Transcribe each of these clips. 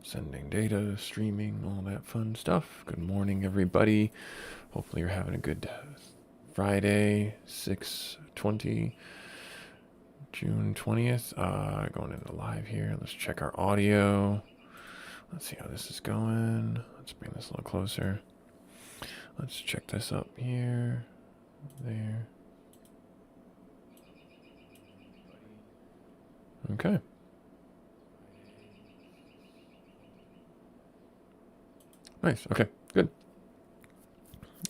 Sending data, streaming, all that fun stuff. Good morning, everybody. Hopefully, you're having a good Friday, 6/20, June 20th. Going into live here. Let's check our audio. Let's see how this is going. Let's bring this a little closer. Let's check this up here. There. Okay. Nice. Okay. Good.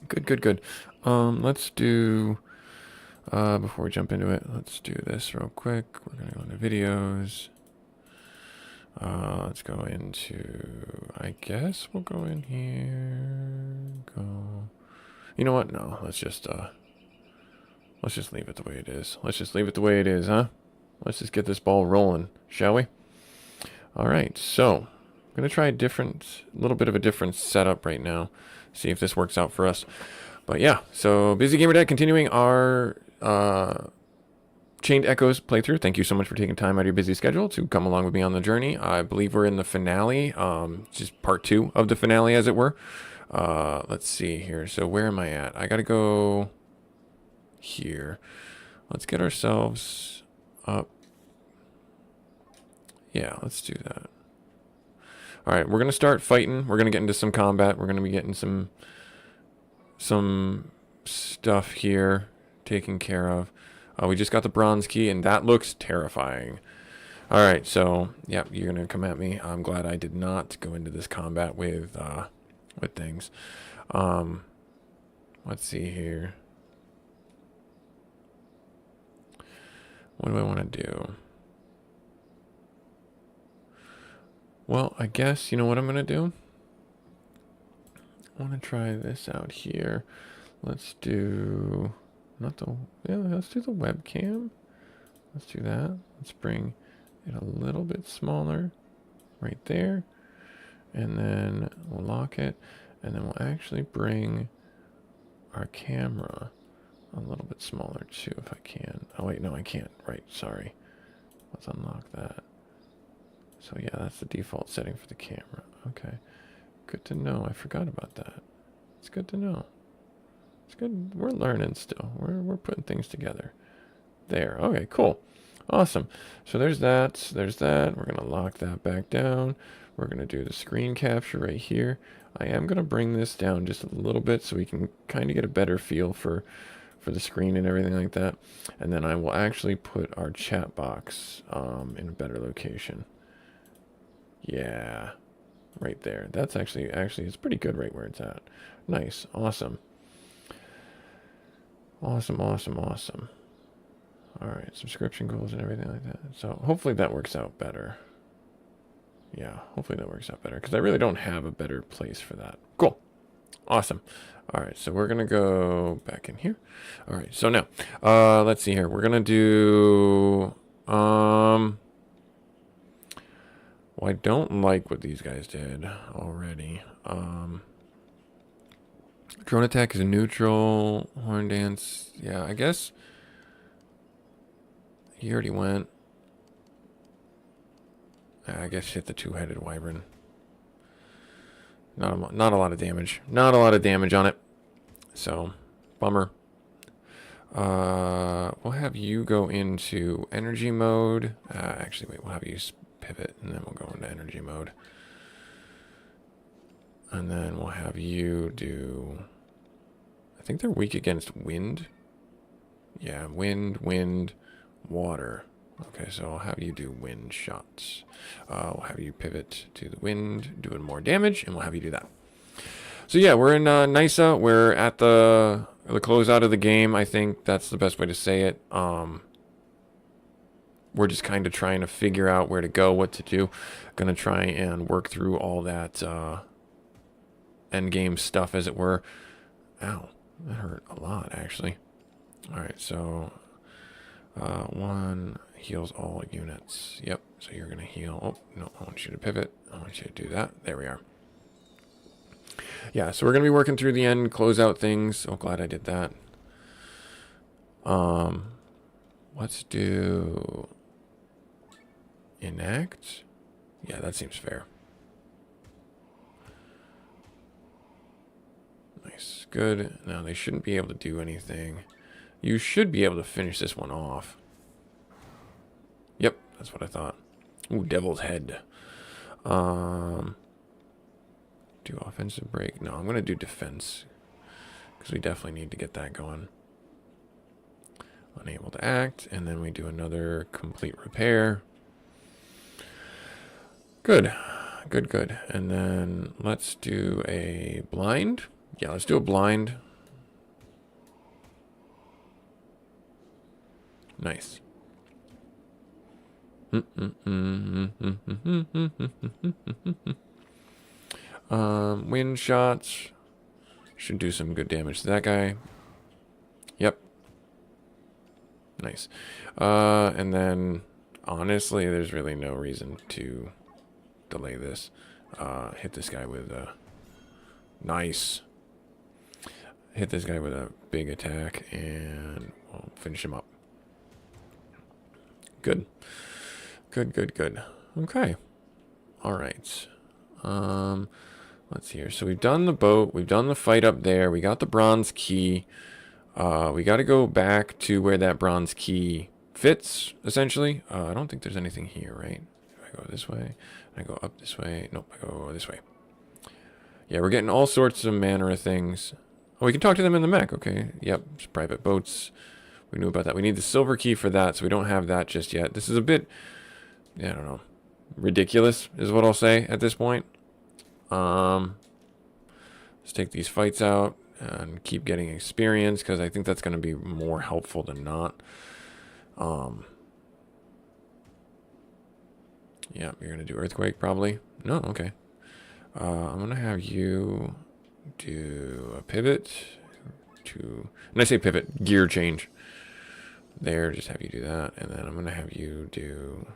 Good. Let's do, before we jump into it, let's do this real quick. We're going to go into videos. Let's go into, I guess we'll go in here. Go. You know what? No, let's just leave it the way it is. Let's just leave it the way it is, huh? Let's just get this ball rolling, shall we? All right, so I'm going to try a little bit of a different setup right now. See if this works out for us. But yeah, so Busy Gamer Dad continuing our Chained Echoes playthrough. Thank you so much for taking time out of your busy schedule to come along with me on the journey. I believe we're in the finale, just part 2 of the finale, as it were. Let's see here. So where am I at? I got to go here. Let's get ourselves up. Yeah, let's do that. All right, we're going to start fighting. We're going to get into some combat. We're going to be getting some stuff here taken care of. We just got the bronze key, and that looks terrifying. All right, so, yeah, you're going to come at me. I'm glad I did not go into this combat with things. Let's see here. What do I want to do? Well, I guess, you know what I'm going to do? I want to try this out here. Let's do, let's do the webcam. Let's do that. Let's bring it a little bit smaller right there. And then we'll lock it. And then we'll actually bring our camera a little bit smaller too, if I can. Oh, wait, no, I can't. Right, sorry. Let's unlock that. So yeah, that's the default setting for the camera. Okay, good to know. I forgot about that. It's good to know. It's good. We're learning still. We're putting things together. There. Okay, cool. Awesome. So there's that. There's that. We're gonna lock that back down. We're gonna do the screen capture right here. I am gonna bring this down just a little bit so we can kind of get a better feel for the screen and everything like that. And then I will actually put our chat box in a better location. Yeah, right there. That's actually it's pretty good right where it's at. Nice, awesome. Awesome. All right, subscription goals and everything like that. So hopefully that works out better. Yeah, hopefully that works out better because I really don't have a better place for that. Cool. Awesome. All right, so we're going to go back in here. All right, so now, let's see here. We're going to do, well, I don't like what these guys did already. Drone attack is a neutral. Horn dance. Yeah, I guess he already went. I guess hit the two-headed wyvern. Not a lot of damage. Not a lot of damage on it. So, bummer. We'll have you go into energy mode. Actually, wait, we'll have you pivot, and then we'll go into energy mode. And then we'll have you do, I think they're weak against wind. Yeah, wind, water. Okay, so I'll have you do wind shots. We'll have you pivot to the wind, doing more damage, and we'll have you do that. So yeah, we're in Nysa. We're at the closeout of the game. I think that's the best way to say it. We're just kind of trying to figure out where to go, what to do. Gonna try and work through all that end game stuff, as it were. Ow, that hurt a lot, actually. All right, so 1 heals all units. Yep, so you're gonna heal. Oh, no, I want you to pivot. I want you to do that. There we are. Yeah, so we're gonna be working through the end closeout things. Oh, glad I did that. Let's do enact. Yeah, that seems fair. good. Now they shouldn't be able to do anything. You should be able to finish this one off. Yep, that's what I thought. Ooh, Devil's Head. Do offensive break. No, I'm going to do defense. Because we definitely need to get that going. Unable to act. And then we do another complete repair. Good. Good, good. And then let's do a blind. Yeah, let's do a blind. Nice. Wind shots. Should do some good damage to that guy. Yep. Nice. And then, honestly, there's really no reason to delay this. Hit this guy with a... Nice. Hit this guy with a big attack, and we'll finish him up. Good. Good, good, good. Okay. All right. Let's see here. So we've done the boat. We've done the fight up there. We got the bronze key. We got to go back to where that bronze key fits, essentially. I don't think there's anything here, right? I go this way. I go up this way. Nope, I go this way. Yeah, we're getting all sorts of manner of things. Oh, we can talk to them in the mech. Okay. Yep, it's private boats. We knew about that. We need the silver key for that, so we don't have that just yet. This is a bit, yeah, I don't know, ridiculous is what I'll say at this point. Let's take these fights out and keep getting experience, because I think that's going to be more helpful than not. Yeah, you're going to do Earthquake probably. No, okay. I'm going to have you do a pivot to, and I say pivot, gear change. There, just have you do that, and then I'm going to have you do...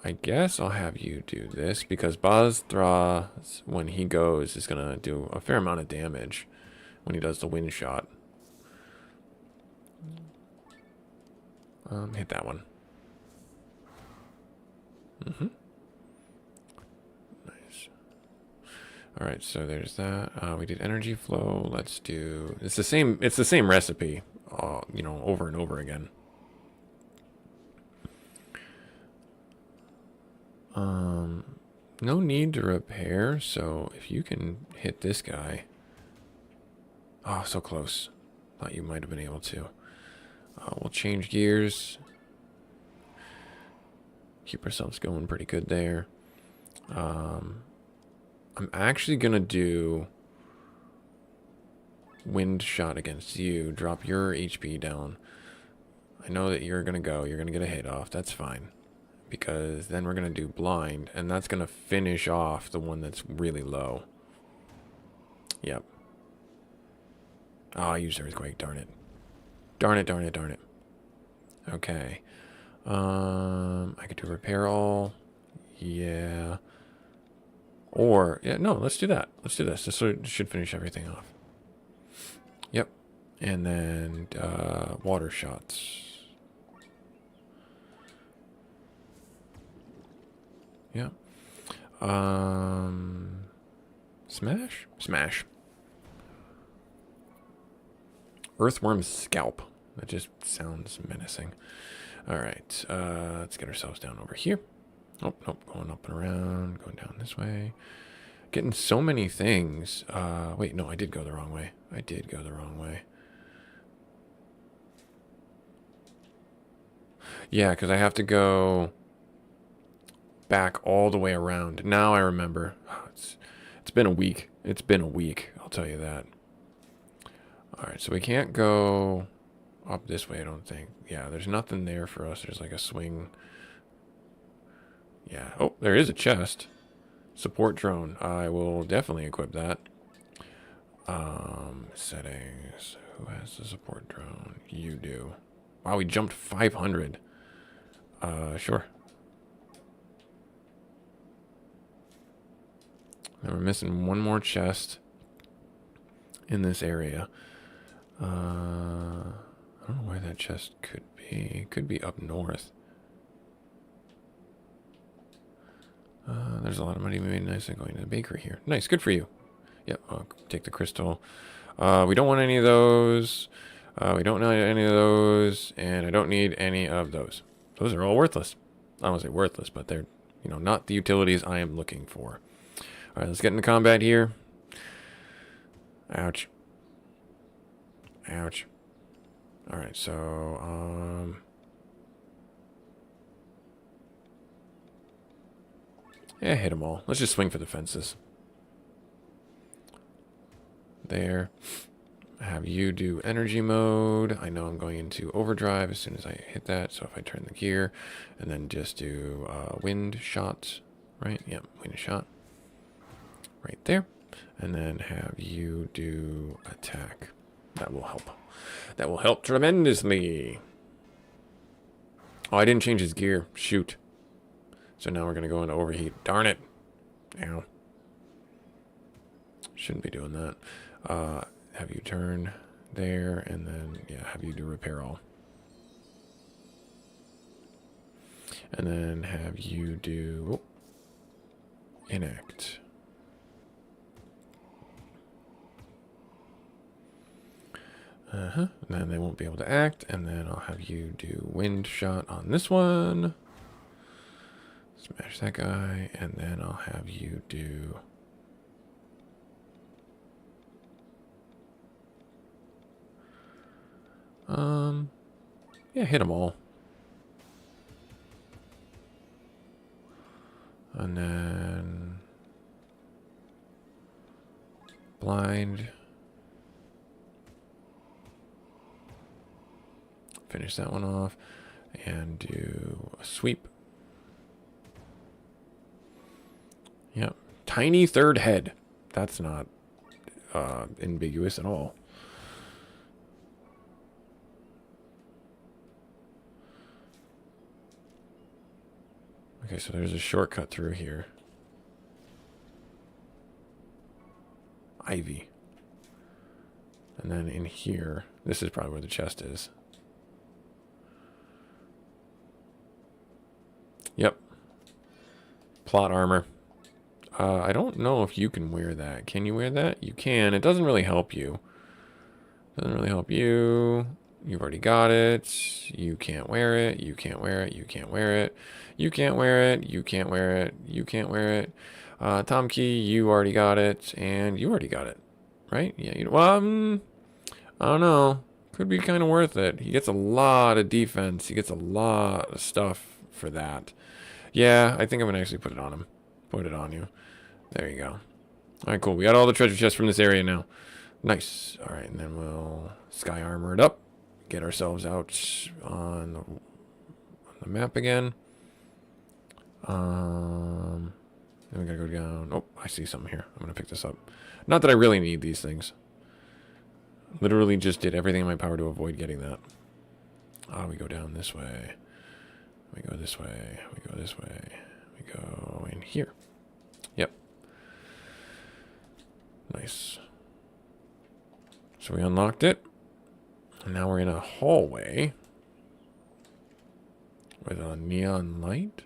I guess I'll have you do this, because Bazthra, when he goes, is going to do a fair amount of damage when he does the wind shot. Hit that one. Nice. All right, so there's that. We did energy flow. Let's do... It's the same recipe, you know, over and over again. No need to repair, so if you can hit this guy. Oh, so close. Thought you might have been able to. We'll change gears. Keep ourselves going pretty good there. I'm actually going to do wind shot against you. Drop your HP down. I know that you're going to go. You're going to get a hit off. That's fine. Because then we're going to do blind, and that's going to finish off the one that's really low. Yep. Oh, I used Earthquake. Darn it. Darn it, darn it, darn it. Okay. I could do repair all. Yeah. Or, yeah, no, let's do that. Let's do this. This should finish everything off. Yep. And then, water shots. Yeah. Smash? Smash. Earthworm's Scalp. That just sounds menacing. Alright, let's get ourselves down over here. Oh, nope, going up and around, going down this way. Getting so many things. Wait, no, I did go the wrong way. I did go the wrong way. Yeah, because I have to go back all the way around. Now I remember. Oh, it's been a week. It's been a week, I'll tell you that. Alright, so we can't go up this way, I don't think. Yeah, there's nothing there for us. There's like a swing. Yeah. Oh, there is a chest. Support drone. I will definitely equip that. Settings. Who has the support drone? You do. Wow, we jumped 500. Sure. Now we're missing one more chest in this area. I don't know where that chest could be. It could be up north. There's a lot of money made nice and going to the bakery here. Nice, good for you. Yep, I'll take the crystal. We don't want any of those. We don't need any of those, and I don't need any of those. Those are all worthless. I don't want to say worthless, but they're, you know, not the utilities I am looking for. All right, let's get into combat here. Ouch. Ouch. All right, so, yeah, hit them all. Let's just swing for the fences. There. Have you do energy mode. I know I'm going into overdrive as soon as I hit that. So if I turn the gear and then just do wind shot, right? Yep, wind shot. Right there. And then have you do attack. That will help. That will help tremendously. Oh, I didn't change his gear. Shoot. So now we're going to go into overheat. Darn it. Ow. Shouldn't be doing that. Have you turn there, and then, yeah, have you do repair all. And then have you do enact. And then they won't be able to act, and then I'll have you do wind shot on this one. Smash that guy, and then I'll have you do... yeah, hit them all. And then blind. Finish that one off and do a sweep. Yep. Tiny third head. That's not ambiguous at all. Okay, so there's a shortcut through here. Ivy. And then in here, this is probably where the chest is. Yep. Plot armor. I don't know if you can wear that. Can you wear that? You can. It doesn't really help you. Doesn't really help you. You've already got it. You can't wear it. You can't wear it. You can't wear it. You can't wear it. You can't wear it. You can't wear it. Tom Key, you already got it. And you already got it. Right? Yeah. Well, I don't know. Could be kind of worth it. He gets a lot of defense. He gets a lot of stuff for that. Yeah, I think I'm going to actually put it on him. Put it on you. There you go. All right, cool. We got all the treasure chests from this area now. Nice. All right, and then we'll sky armor it up. Get ourselves out on the map again. Then we gotta go down. Oh, I see something here. I'm gonna pick this up. Not that I really need these things. Literally just did everything in my power to avoid getting that. We go down this way. We go this way. We go this way. We go in here. Yep. Nice. So we unlocked it. And now we're in a hallway with a neon light.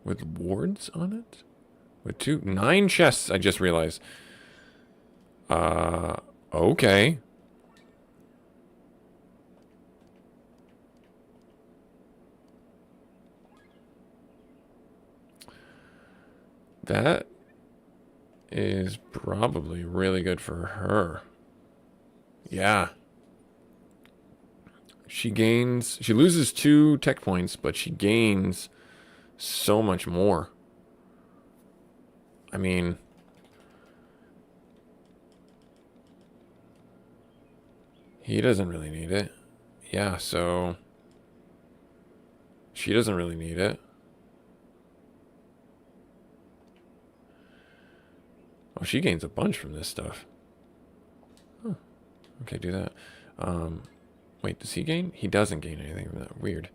With wards on it? With 9 chests, I just realized. Okay. That is probably really good for her. Yeah. She loses 2 tech points, but she gains so much more. I mean, he doesn't really need it. Yeah, so she doesn't really need it. Oh, she gains a bunch from this stuff. Huh. Okay, do that. Wait, does he gain? He doesn't gain anything from that. Weird.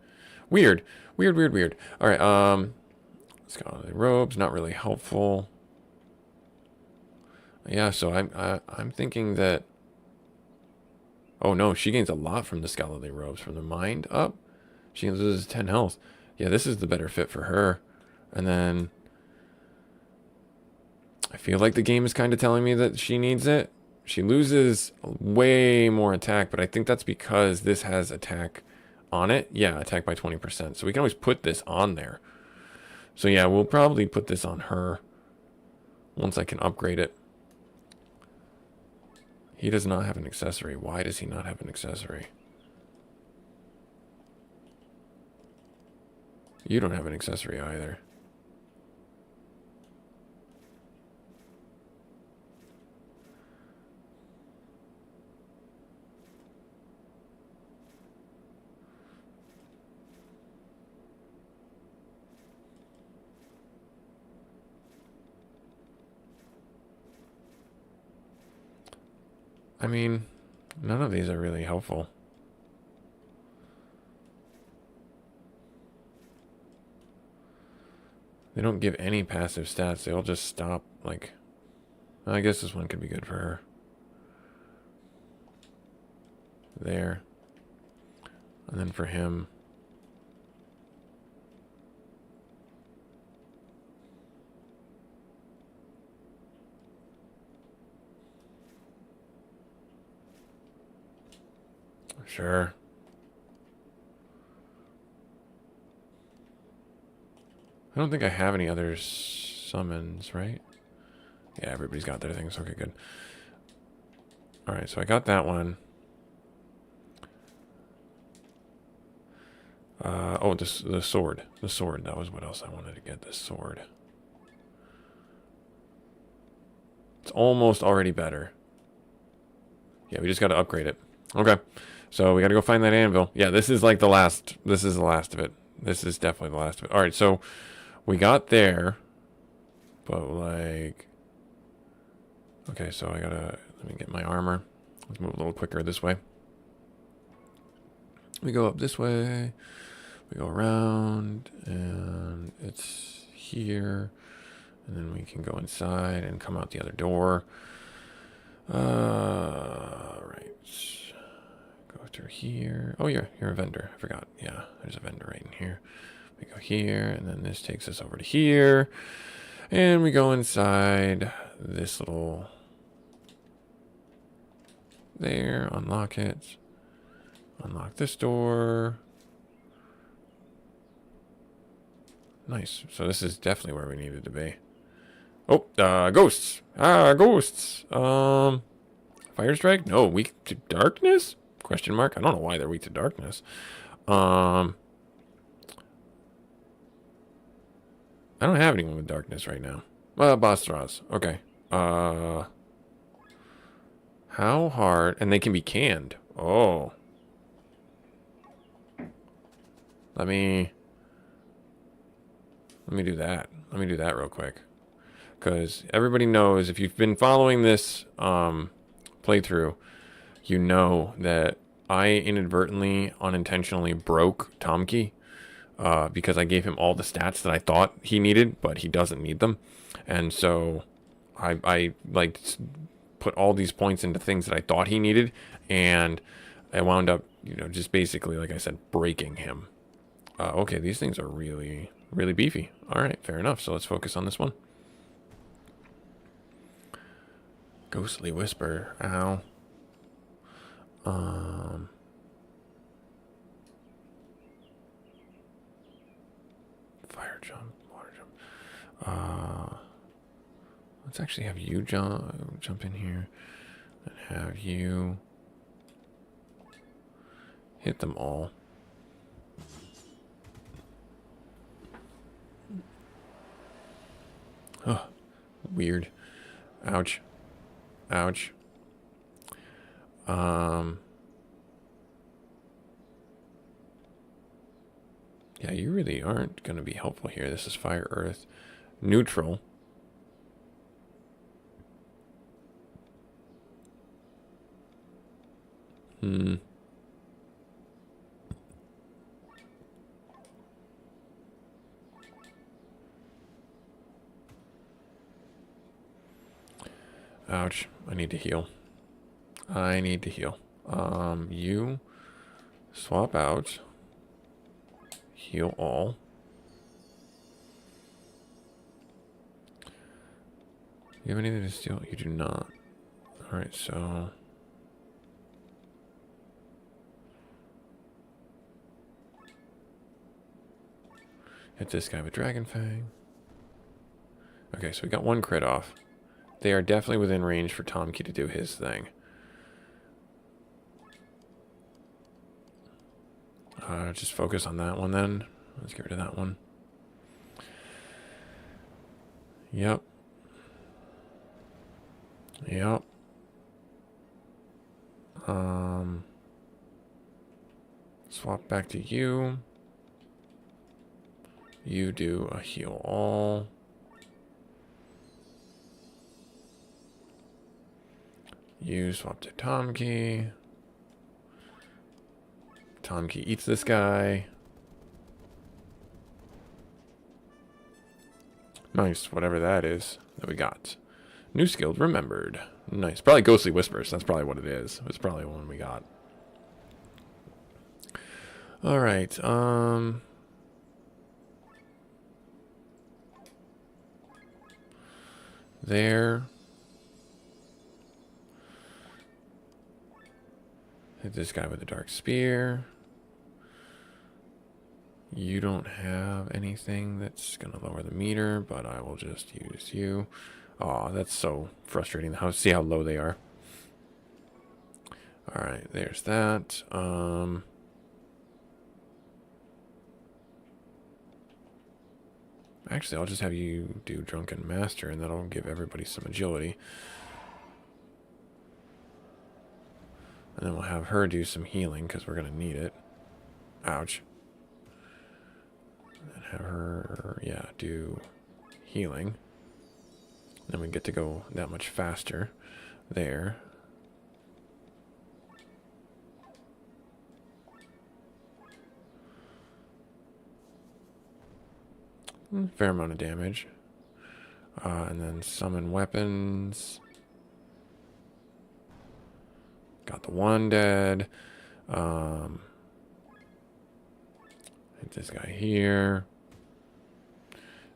Weird. Weird, weird, weird. All right, scholarly robes, not really helpful. Yeah, so I'm thinking that... Oh no, she gains a lot from the scholarly robes. From the mind up, she loses 10 health. Yeah, this is the better fit for her. And then I feel like the game is kind of telling me that she needs it. She loses way more attack, but I think that's because this has attack on it. Yeah, attack by 20%. So we can always put this on there. So yeah, we'll probably put this on her once I can upgrade it. He does not have an accessory. Why does he not have an accessory? You don't have an accessory either. I mean, none of these are really helpful. They don't give any passive stats. They all just stop, like... I guess this one could be good for her. There. And then for him... Sure. I don't think I have any other summons, right? Yeah, everybody's got their things. Okay, good. Alright, so I got that one. Oh, the sword. The sword. That was what else I wanted to get. The sword. It's almost already better. Yeah, we just got to upgrade it. Okay. So we got to go find that anvil. Yeah, this is like the last. This is the last of it. This is definitely the last of it. Alright, so we got there. But like... Okay, so I gotta... Let me get my armor. Let's move a little quicker this way. We go up this way. We go around. And it's here. And then we can go inside and come out the other door. Right. Go through here. Oh, you're a vendor. I forgot. Yeah, there's a vendor right in here. We go here, and then this takes us over to here. And we go inside this little... There. Unlock it. Unlock this door. Nice. So this is definitely where we needed to be. Oh, ghosts. Ghosts. Fire strike? No, weak to darkness? Question mark. I don't know why they're weak to darkness. I don't have anyone with darkness right now. Bostras. Okay. How hard? And they can be canned. Oh. Let me do that. Let me do that real quick. Because everybody knows, if you've been following this playthrough, you know that I inadvertently, unintentionally broke Tomki because I gave him all the stats that I thought he needed, but he doesn't need them. And so I like put all these points into things that I thought he needed, and I wound up, you know, just basically, like I said, breaking him. Okay, these things are really, really beefy. All right, fair enough. So let's focus on this one. Ghostly Whisper. Ow. Fire jump, water jump. Let's actually have you jump in here and have you hit them all. Oh, weird. Ouch. Ouch. Yeah, you really aren't going to be helpful here. This is fire, earth, neutral. Ouch. I need to heal. I need to heal. You swap out. Heal all. You have anything to steal? You do not. Alright, so... hit this guy with Dragon Fang. Okay, so we got one crit off. They are definitely within range for Tom Key to do his thing. Just focus on that one then. Let's get rid of that one. Yep. Yep. Swap back to you. You do a heal all. You swap to Tom Key. Tom Key eats this guy. Nice, whatever that is that we got. New skill remembered. Nice. Probably Ghostly Whispers. That's probably what it is. It's probably one we got. Alright, there. Hit this guy with the Dark Spear. You don't have anything that's going to lower the meter, but I will just use you. Aw, that's so frustrating. See how low they are. Alright, there's that. Actually, I'll just have you do Drunken Master, and that'll give everybody some agility. And then we'll have her do some healing, because we're going to need it. Ouch. And have her, yeah, do healing. Then we get to go that much faster. There. Fair amount of damage. And then summon weapons. Got the one dead. Hit this guy here.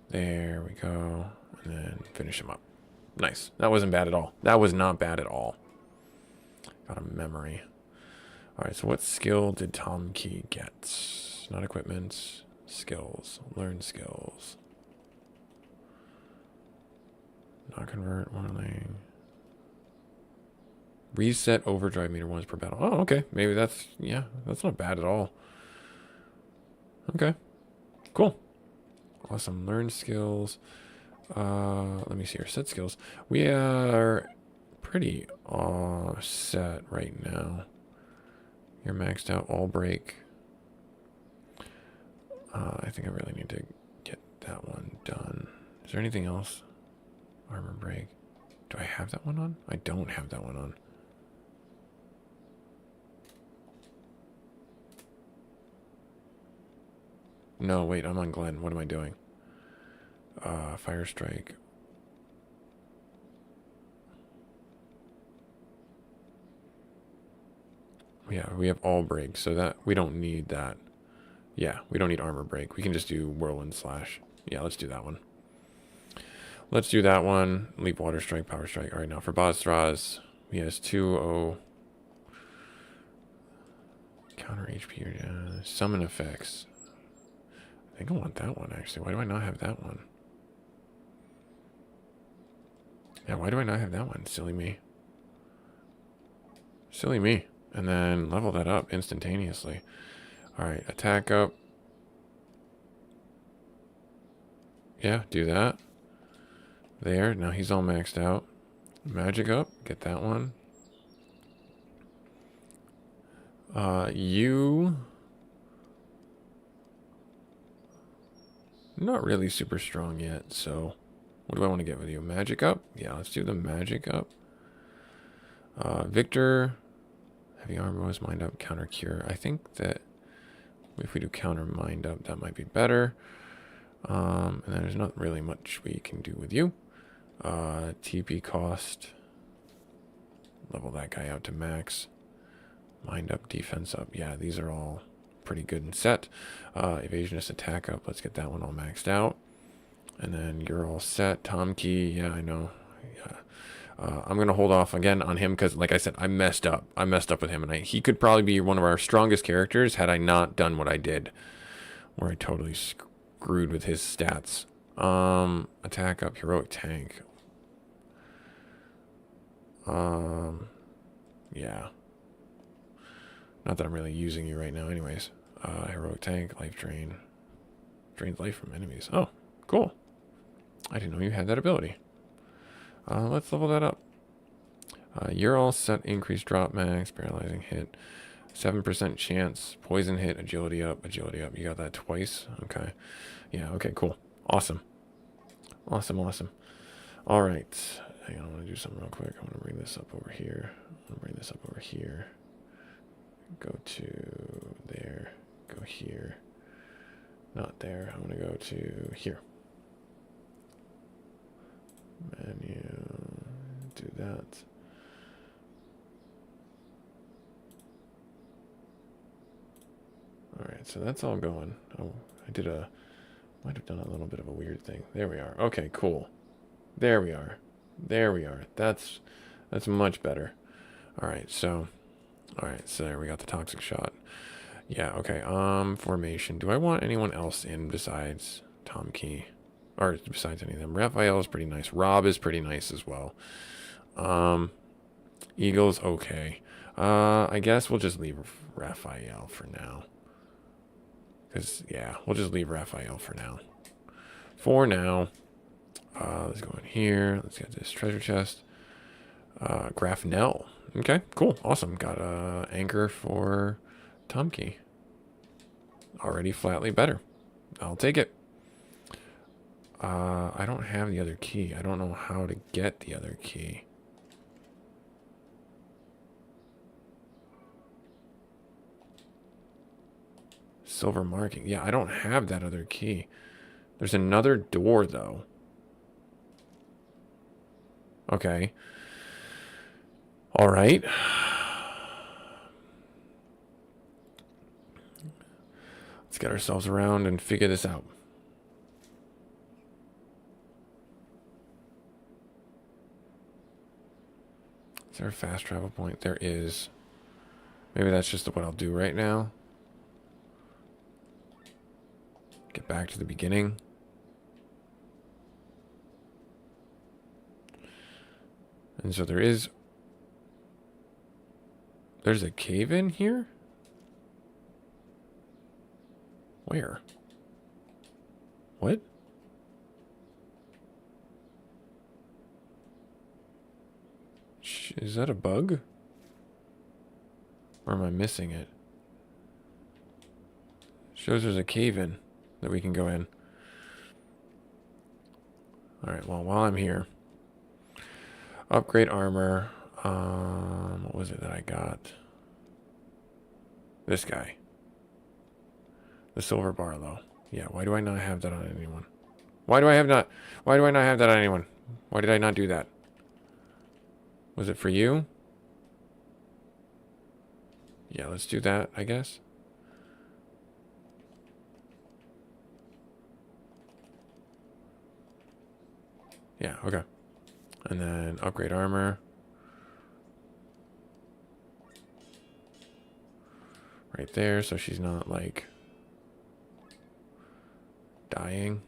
There we go. And then finish him up. Nice. That wasn't bad at all. That was not bad at all. Got a memory. Alright, so what skill did Tom Key get? Not equipment. Skills. Learn skills. Not convert. One. Reset overdrive meter once per battle. Oh, okay. Maybe that's, yeah, that's not bad at all. Okay. Cool. Awesome. Learn skills. Let me see your set skills. We are pretty set right now. You're maxed out all break. I think I really need to get that one done. Is there anything else? Armor break. Do I have that one on? I don't have that one on. No, wait, I'm on Glenn. What am I doing? Fire strike. Yeah, we have all break, so that we don't need that. Yeah, we don't need armor break. We can just do whirlwind slash. Yeah, let's do that one. Let's do that one. Leap, water strike, power strike. All right, now for Bozstraz, he has 2-0. Counter HP, summon effects. I think I want that one, actually. Why do I not have that one? Yeah, why do I not have that one? Silly me. Silly me. And then level that up instantaneously. Alright, attack up. Yeah, do that. There, now he's all maxed out. Magic up, get that one. You... not really super strong yet, so... what do I want to get with you? Magic up? Yeah, let's do the magic up. Victor... heavy armor was mind up, counter cure. I think that if we do counter mind up, that might be better. And then there's not really much we can do with you. TP cost. Level that guy out to max. Mind up, defense up. Yeah, these are all pretty good and set. Evasionist attack up. Let's get that one all maxed out. And then you're all set. Tom Key. Yeah, I know. Yeah. I'm going to hold off again on him because, like I said, I messed up. I messed up with him. And he could probably be one of our strongest characters had I not done what I did. Where I totally screwed with his stats. Attack up. Heroic tank. Yeah. Not that I'm really using you right now anyways. Heroic tank. Life drain. Drains life from enemies. Oh, cool. I didn't know you had that ability. Let's level that up. You're all set. Increased drop max, paralyzing hit, 7% chance, poison hit, agility up, agility up. You got that twice. Okay. Yeah. Okay. Cool. Awesome. Awesome. Awesome. All right. Hang on. I want to do something real quick. I want to bring this up over here. I want to bring this up over here. Go to there. Go here. Not there. I want to go to here. Menu. Do that. Alright, so that's all going. Oh, might have done a little bit of a weird thing. There we are. Okay, cool. There we are. There we are. That's much better. Alright, so there we got the toxic shot. Yeah, okay. Formation. Do I want anyone else in besides Tom Key? Or besides any of them? Raphael is pretty nice. Rob is pretty nice as well. Eagle's okay. I guess we'll just leave Raphael for now. Because, yeah, we'll just leave Raphael for now. For now. Let's go in here. Let's get this treasure chest. Graphnell. Okay, cool. Awesome. Got a anchor for Tom Key. Already flatly better. I'll take it. I don't have the other key. I don't know how to get the other key. Silver marking. Yeah, I don't have that other key. There's another door, though. Okay. All right. Let's get ourselves around and figure this out. Is there a fast travel point? There is. Maybe that's just what I'll do right now. Get back to the beginning. And so there's a cave in here? Where? What? Is that a bug? Or am I missing it? Shows there's a cave in that we can go in. Alright, well, while I'm here. Upgrade armor. What was it that I got? This guy. The silver Barlow. Yeah, why do I not have that on anyone? Why do I not have that on anyone? Why did I not do that? Was it for you? Yeah, let's do that, I guess. Yeah, okay. And then upgrade armor. Right there, so she's not, like, dying.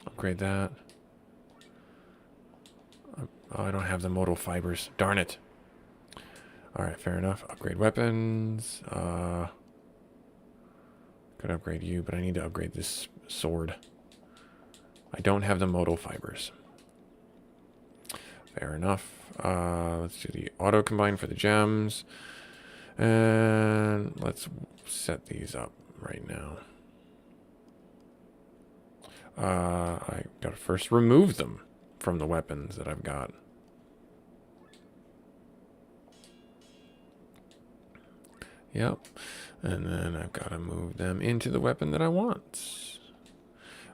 Upgrade that. Oh, I don't have the modal fibers. Darn it. Alright, fair enough. Upgrade weapons. Could upgrade you, but I need to upgrade this sword. I don't have the modal fibers. Fair enough. Let's do the auto combine for the gems. And let's set these up right now. I gotta first remove them from the weapons that I've got. Yep. And then I've got to move them into the weapon that I want.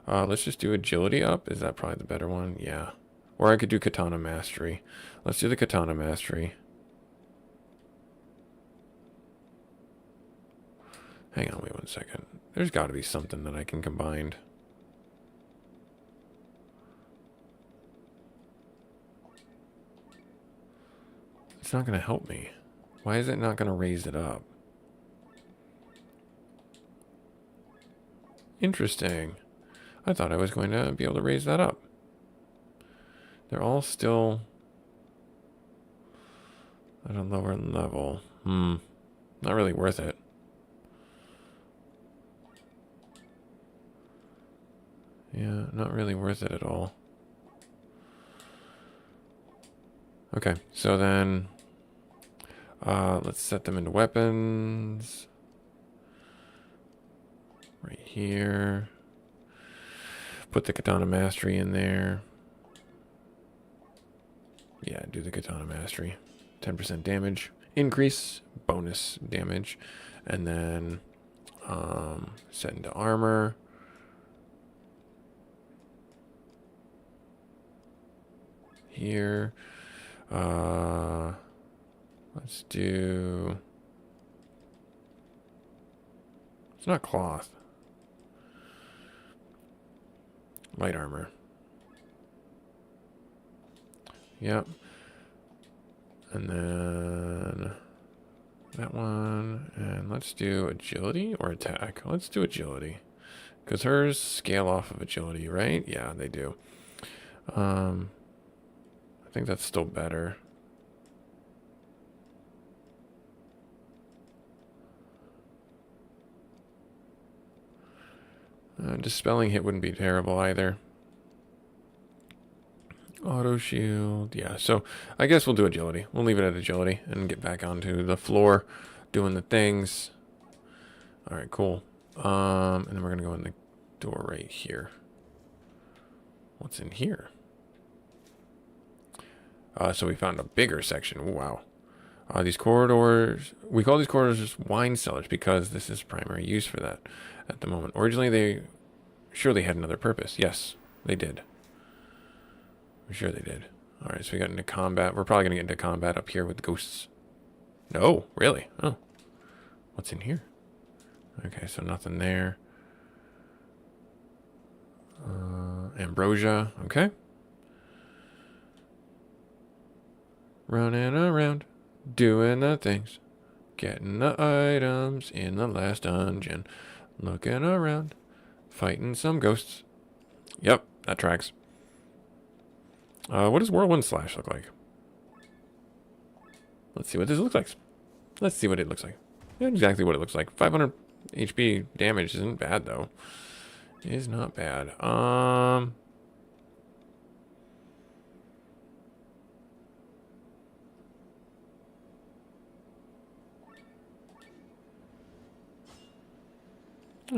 Let's just do agility up. Is that probably the better one? Yeah. Or I could do katana mastery. Let's do the katana mastery. Hang on, wait 1 second. There's got to be something that I can combine. It's not going to help me. Why is it not going to raise it up? Interesting. I thought I was going to be able to raise that up. They're all still at a lower level. Not really worth it. Yeah, not really worth it at all. Okay, so then let's set them into weapons. Right here. Put the katana mastery in there. Yeah, do the katana mastery. 10% damage. Increase bonus damage. And then set into armor. Here. Let's do... It's not cloth. Light armor. Yep. And then that one. And let's do agility or attack. Let's do agility. Because hers scale off of agility, right? Yeah, they do. I think that's still better. Dispelling hit wouldn't be terrible either. Auto shield. Yeah, so I guess we'll do agility. We'll leave it at agility and get back onto the floor doing the things. All right, cool. And then we're going to go in the door right here. What's in here? So we found a bigger section. Ooh, wow. These corridors, we call these corridors wine cellars because this is primary use for that at the moment. Originally, they surely had another purpose. Yes, they did. I'm sure they did. All right, so we got into combat. We're probably going to get into combat up here with ghosts. No, really? Oh. What's in here? Okay, so nothing there. Ambrosia, okay. Running around, doing the things. Getting the items in the last dungeon. Looking around, fighting some ghosts. Yep, that tracks. What does Whirlwind Slash look like? Let's see what this looks like. Let's see what it looks like. Yeah, exactly what it looks like. 500 HP damage isn't bad, though. It is not bad.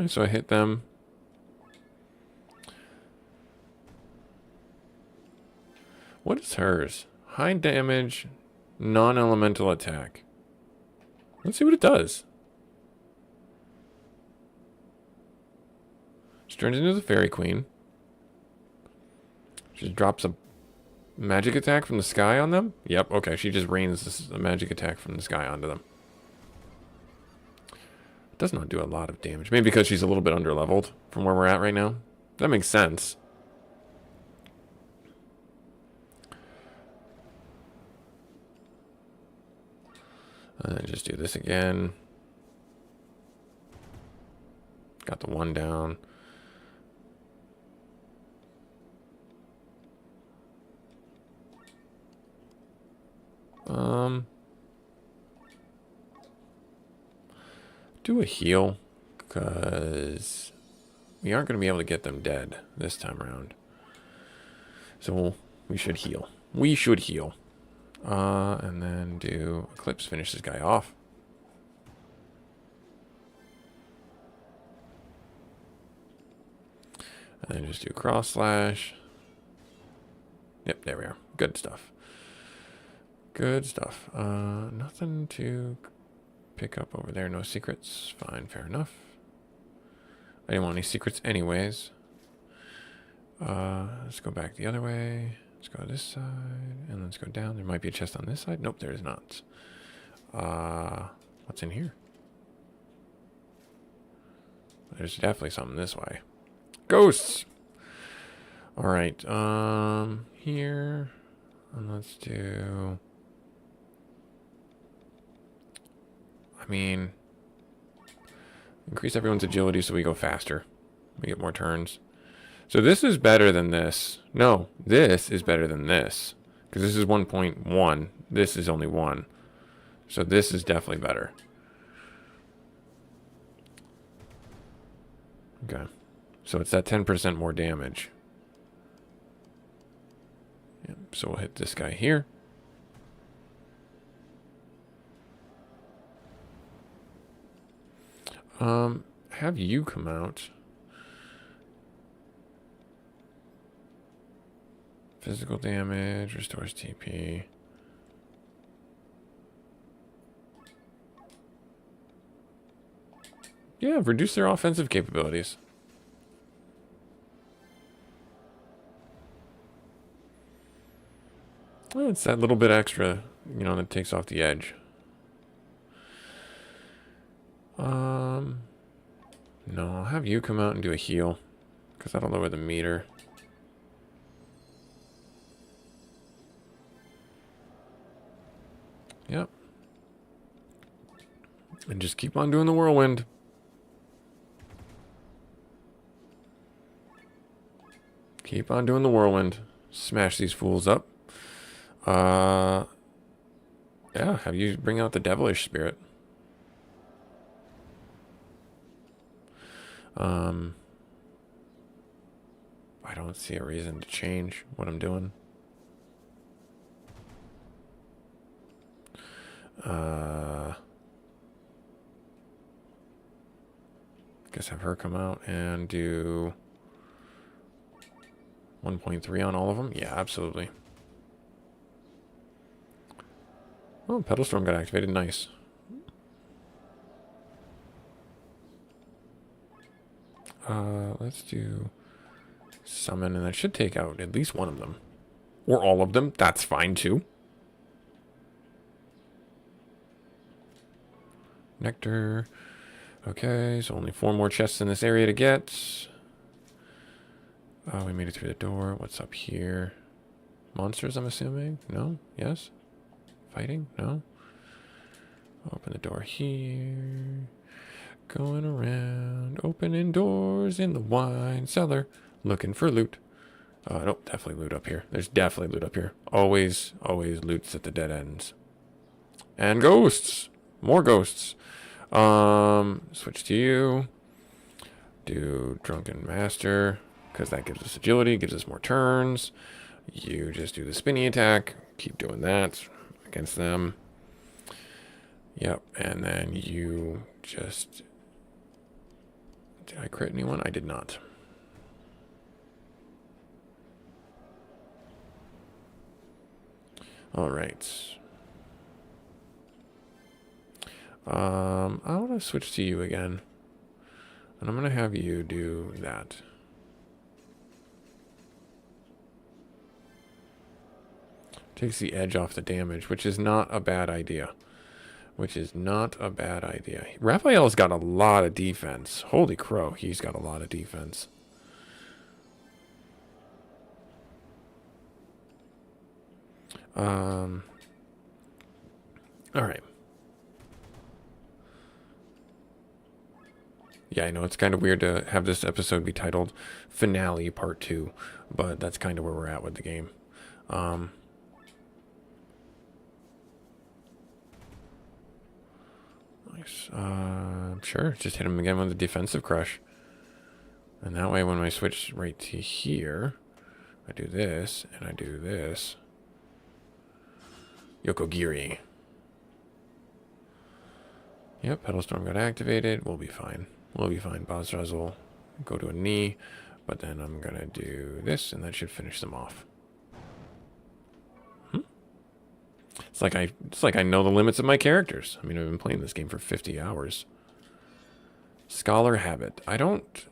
So I hit them. What is hers? High damage, non-elemental attack. Let's see what it does. She turns into the Fairy Queen. She drops a magic attack from the sky on them? Yep, okay. She just rains a magic attack from the sky onto them. Does not do a lot of damage. Maybe because she's a little bit under-leveled from where we're at right now. That makes sense. And then just do this again. Got the one down. Do a heal, because we aren't going to be able to get them dead this time around. So we should heal. We should heal. And then do Eclipse, finish this guy off. And then just do Cross Slash. Yep, there we are. Good stuff. Good stuff. Nothing to pick up over there? No secrets. Fine, fair enough. I didn't want any secrets anyways. Let's go back the other way. Let's go this side, and let's go down. There might be a chest on this side. Nope, there is not. What's in here? There's definitely something this way. Ghosts! Alright, here. And let's do... I mean... Increase everyone's agility so we go faster. We get more turns. So this is better than this. No, this is better than this. Because this is 1.1. This is only 1. So this is definitely better. Okay. So it's that 10% more damage. Yep, so we'll hit this guy here. Have you come out. Physical damage, restores TP. Yeah, reduce their offensive capabilities. Well, it's that little bit extra, you know, that takes off the edge. No, I'll have you come out and do a heal, because that'll lower the meter. Yep. And just keep on doing the whirlwind. Keep on doing the whirlwind. Smash these fools up. Yeah, have you bring out the devilish spirit. I don't see a reason to change what I'm doing. Guess have her come out and do 1.3 on all of them. Yeah, absolutely. Oh, Petal Storm got activated. Nice. Let's do summon, and that should take out at least one of them. Or all of them. That's fine, too. Nectar. Okay, so only 4 more chests in this area to get. We made it through the door. What's up here? Monsters, I'm assuming? No? Yes? Fighting? No? Open the door here. Going around, opening doors in the wine cellar, looking for loot. Nope, definitely loot up here. There's definitely loot up here. Always, always loots at the dead ends. And ghosts! More ghosts. Switch to you. Do Drunken Master, because that gives us agility, gives us more turns. You just do the spinny attack. Keep doing that against them. Yep, and then you just... Did I crit anyone? I did not. All right. I want to switch to you again. And I'm going to have you do that. Takes the edge off the damage, which is not a bad idea. Raphael's got a lot of defense. Holy crow, he's got a lot of defense. All right. Yeah, I know it's kind of weird to have this episode be titled Finale Part 2, but that's kind of where we're at with the game. Nice. Sure, just hit him again with a defensive crush. And that way when I switch right to here, I do this, and I do this. Yokogiri. Yep, Petal Storm got activated. We'll be fine. We'll be fine. Bozraz will go to a knee, but then I'm going to do this, and that should finish them off. It's like I know the limits of my characters. I mean, I've been playing this game for 50 hours. Scholar habit. I don't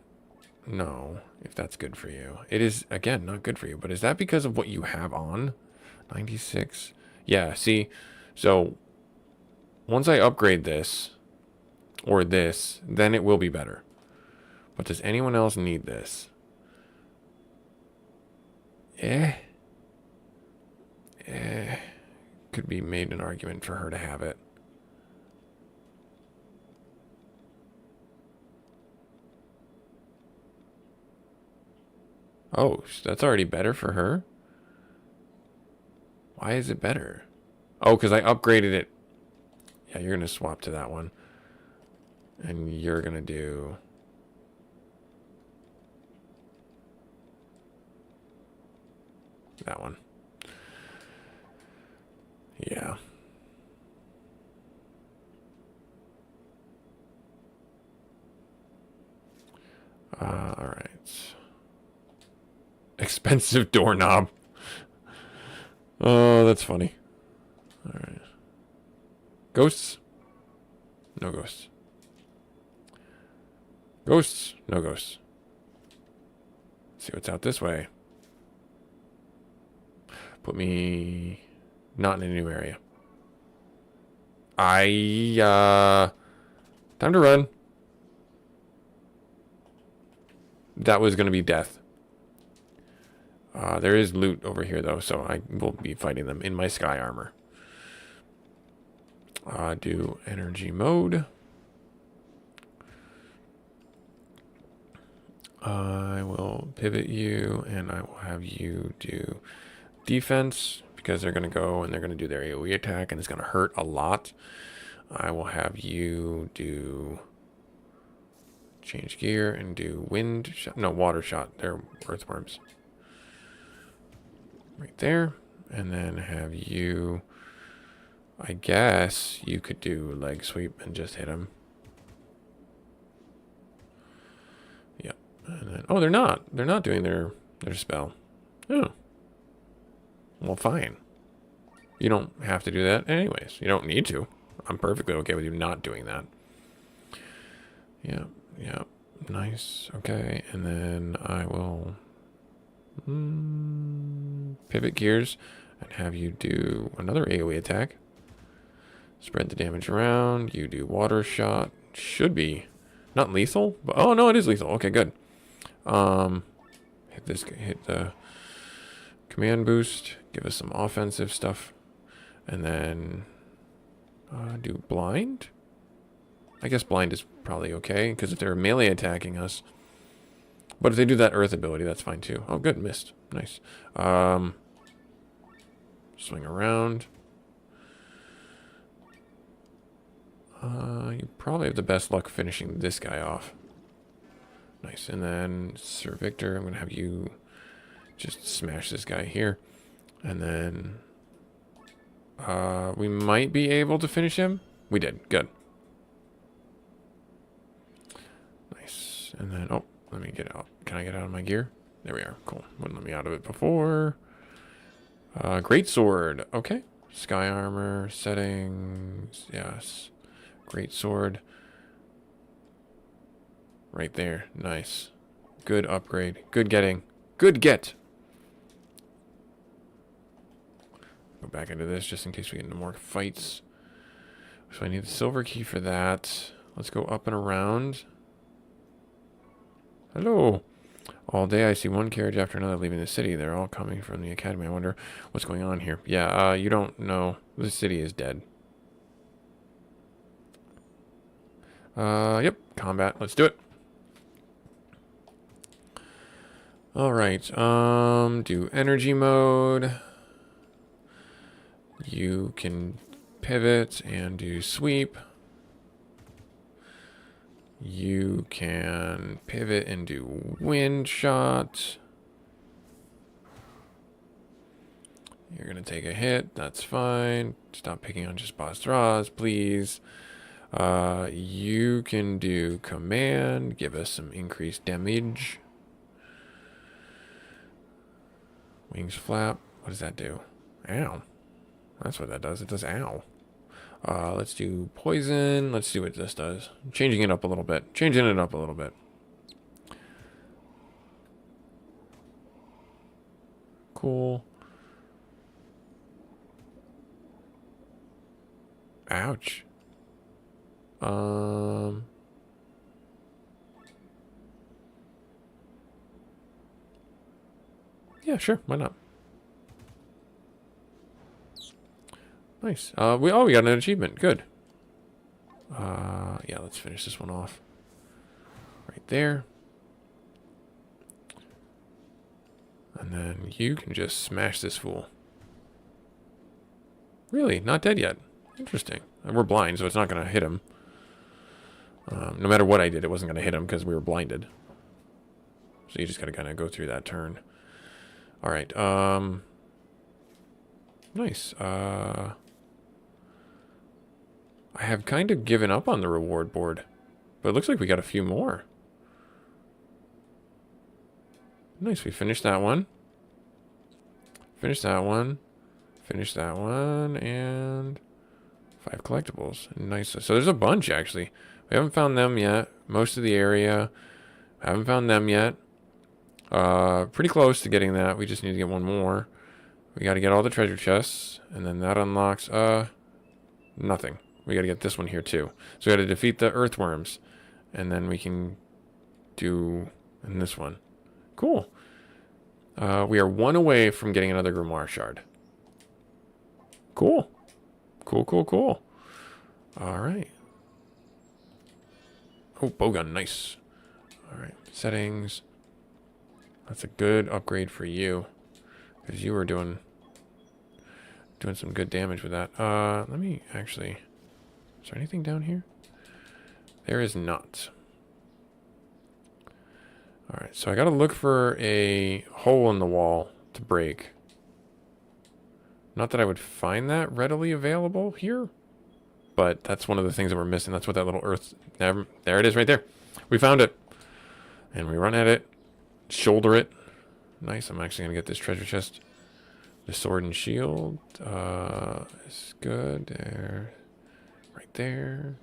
know if that's good for you. It is, again, not good for you, but is that because of what you have on? 96. Yeah, see, so once I upgrade this or this, then it will be better. But does anyone else need this? Could be made an argument for her to have it. Oh, that's already better for her? Why is it better? Oh, because I upgraded it. Yeah, you're going to swap to that one. And you're going to do... that one. Yeah. All right. Expensive doorknob. Oh, that's funny. All right. Ghosts? No ghosts. Ghosts? No ghosts. Let's see what's out this way. Put me not in a new area. Time to run. That was going to be death. There is loot over here, though, so I will be fighting them in my sky armor. Do energy mode. I will pivot you, and I will have you do defense, because they're going to go and they're going to do their AoE attack, and it's going to hurt a lot. I will have you do... change gear and do wind shot. No, water shot. They're earthworms. Right there. And then have you... I guess you could do leg sweep and just hit him. Yep. And then, oh, they're not. They're not doing their spell. Oh. Well, fine. You don't have to do that anyways. You don't need to. I'm perfectly okay with you not doing that. Yeah. Yeah. Nice. Okay. And then I will pivot gears and have you do another AoE attack. Spread the damage around. You do water shot. Should be not lethal, but oh no, it is lethal. Okay, good. Hit the command boost. Give us some offensive stuff, and then do blind. I guess blind is probably okay because if they're melee attacking us, but if they do that earth ability, that's fine too. Oh, good, missed. Nice. Swing around. You probably have the best luck finishing this guy off. Nice. And then Sir Victor, I'm going to have you just smash this guy here. And then we might be able to finish him. We did. Good. Nice. And then, oh, let me get out. Can I get out of my gear? There we are. Cool. Wouldn't let me out of it before. Great sword. Okay. Sky armor settings. Yes. Great sword. Right there. Nice. Good upgrade. Good getting. Good get. Go back into this just in case we get into more fights. So I need the silver key for that. Let's go up and around. Hello. All day I see one carriage after another leaving the city. They're all coming from the academy. I wonder what's going on here. Yeah, you don't know. The city is dead. Yep. Combat. Let's do it. All right. Do energy mode. You can pivot and do sweep. You can pivot and do wind shot. You're going to take a hit. That's fine. Stop picking on just boss draws, please. You can do command. Give us some increased damage. Wings flap. What does that do? Ow. That's what that does. It does ow. Let's do poison. Let's see what this does. Changing it up a little bit. Changing it up a little bit. Cool. Ouch. Yeah, sure. Why not? Nice. We got an achievement. Good. Yeah, let's finish this one off. Right there. And then you can just smash this fool. Really? Not dead yet. Interesting. And we're blind, so it's not going to hit him. No matter what I did, it wasn't going to hit him because we were blinded. So you just got to kind of go through that turn. All right. Nice. I have kind of given up on the reward board, but it looks like we got a few more. Nice. We finished that one. Finished that one. Finished that one. And 5 collectibles. Nice. So there's a bunch, actually. We haven't found them yet. Most of the area. Haven't found them yet. Pretty close to getting that. We just need to get one more. We got to get all the treasure chests. And then that unlocks, nothing. We got to get this one here, too. So we got to defeat the earthworms. And then we can do in this one. Cool. We are 1 away from getting another Grimoire shard. Cool. Cool, cool, cool. All right. Oh, bowgun, nice. All right, settings. That's a good upgrade for you, because you were doing some good damage with that. Let me actually. Is there anything down here? There is not. All right, so I got to look for a hole in the wall to break. Not that I would find that readily available here, but that's one of the things that we're missing. That's what that little earth... There it is right there. We found it. And we run at it. Shoulder it. Nice. I'm actually going to get this treasure chest. The sword and shield. Is good. There. Right there.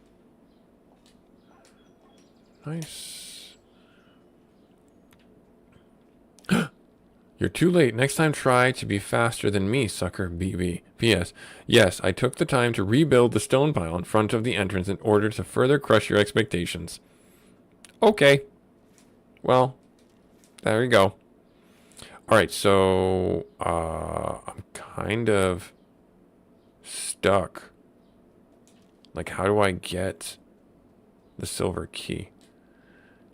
Nice. You're too late. Next time try to be faster than me, sucker BB. P.S. Yes, I took the time to rebuild the stone pile in front of the entrance in order to further crush your expectations. Okay. Well, there you go. Alright, so I'm kind of stuck. Like, how do I get the silver key?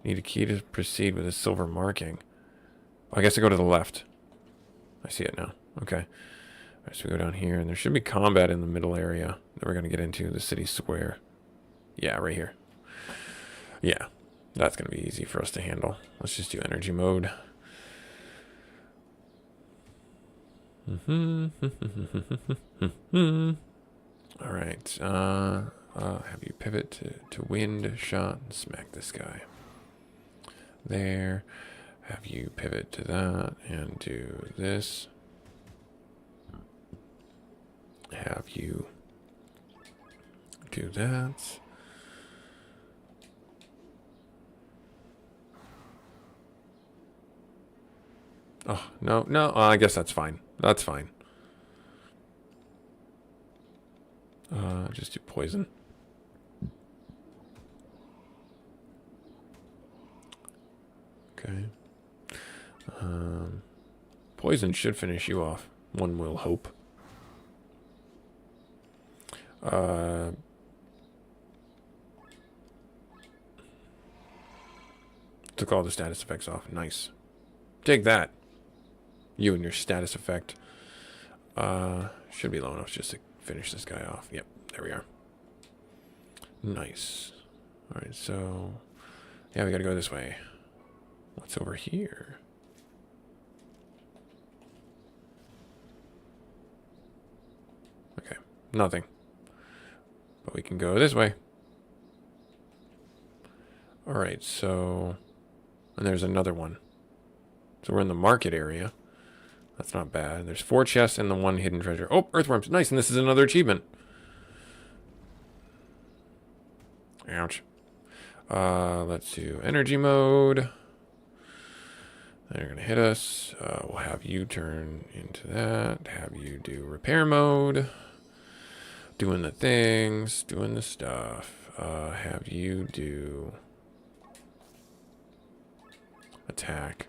Need a key to proceed with a silver marking. I guess I go to the left. I see it now. Okay. All right, so we go down here, and there should be combat in the middle area that we're going to get into, the city square. Yeah, right here. Yeah, that's going to be easy for us to handle. Let's just do energy mode. All right. Have you pivot to wind shot and smack this guy. There. Have you pivot to that and do this. Have you do that. Oh, no, no, I guess that's fine. That's fine. Just do poison. Okay. Poison should finish you off. One will hope. Took all the status effects off. Nice. Take that. You and your status effect. Should be low enough just to finish this guy off. Yep, there we are. Nice. Alright, so... yeah, we gotta go this way. What's over here? Okay, nothing. But we can go this way. Alright, so... and there's another one. So we're in the market area. That's not bad. There's 4 chests and the 1 hidden treasure. Oh, earthworms. Nice, and this is another achievement. Ouch. Let's do energy mode. They're going to hit us. We'll have you turn into that. Have you do repair mode. Doing the things. Doing the stuff. Have you do attack.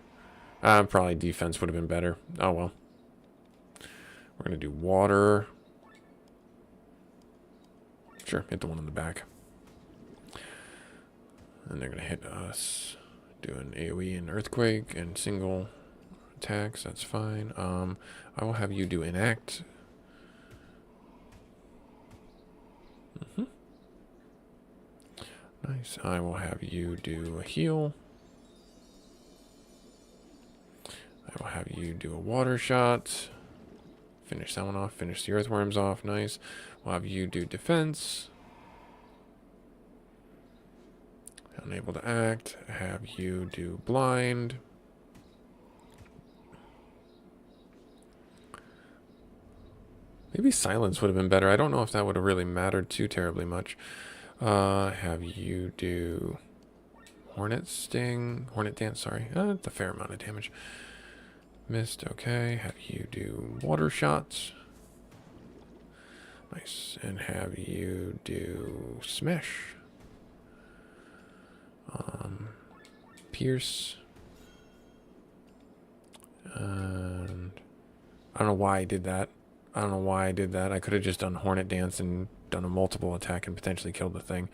Probably defense would have been better. Oh, well. We're going to do water. Sure, hit the one in the back. And they're going to hit us. Doing AoE and earthquake and single attacks. That's fine. I will have you do enact. Nice. I will have you do a heal. I will have you do a water shot. Finish that one off. Finish the earthworms off. Nice. We'll have you do defense. Unable to act. Have you do blind. Maybe silence would have been better. I don't know if that would have really mattered too terribly much. Have you do hornet sting. Hornet dance, sorry. It's a fair amount of damage. Missed, okay. Have you do water shots. Nice. And have you do smash. Pierce. And I don't know why I did that. I don't know why I did that. I could have just done Hornet Dance and done a multiple attack and potentially killed the thing.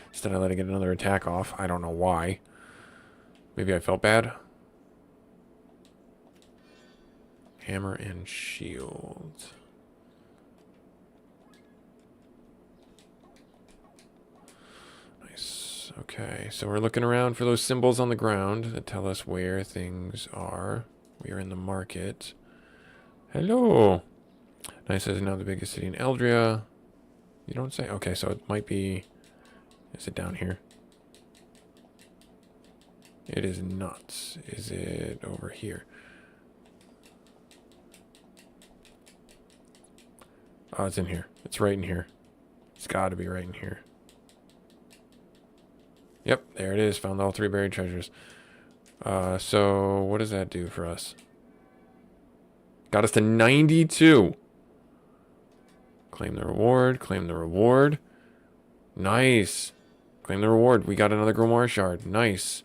Instead I let it get another attack off. I don't know why. Maybe I felt bad. Hammer and shield. Nice. Okay, so we're looking around for those symbols on the ground that tell us where things are. We are in the market. Hello. Nice is now the biggest city in Eldria. You don't say? Okay, so it might be... Is it down here? It is not. Is it over here? Oh, it's in here. It's right in here. It's got to be right in here. Yep, there it is. Found all 3 buried treasures. So what does that do for us? Got us to 92. Claim the reward. Claim the reward. Nice. Claim the reward. We got another Grimoire shard. Nice.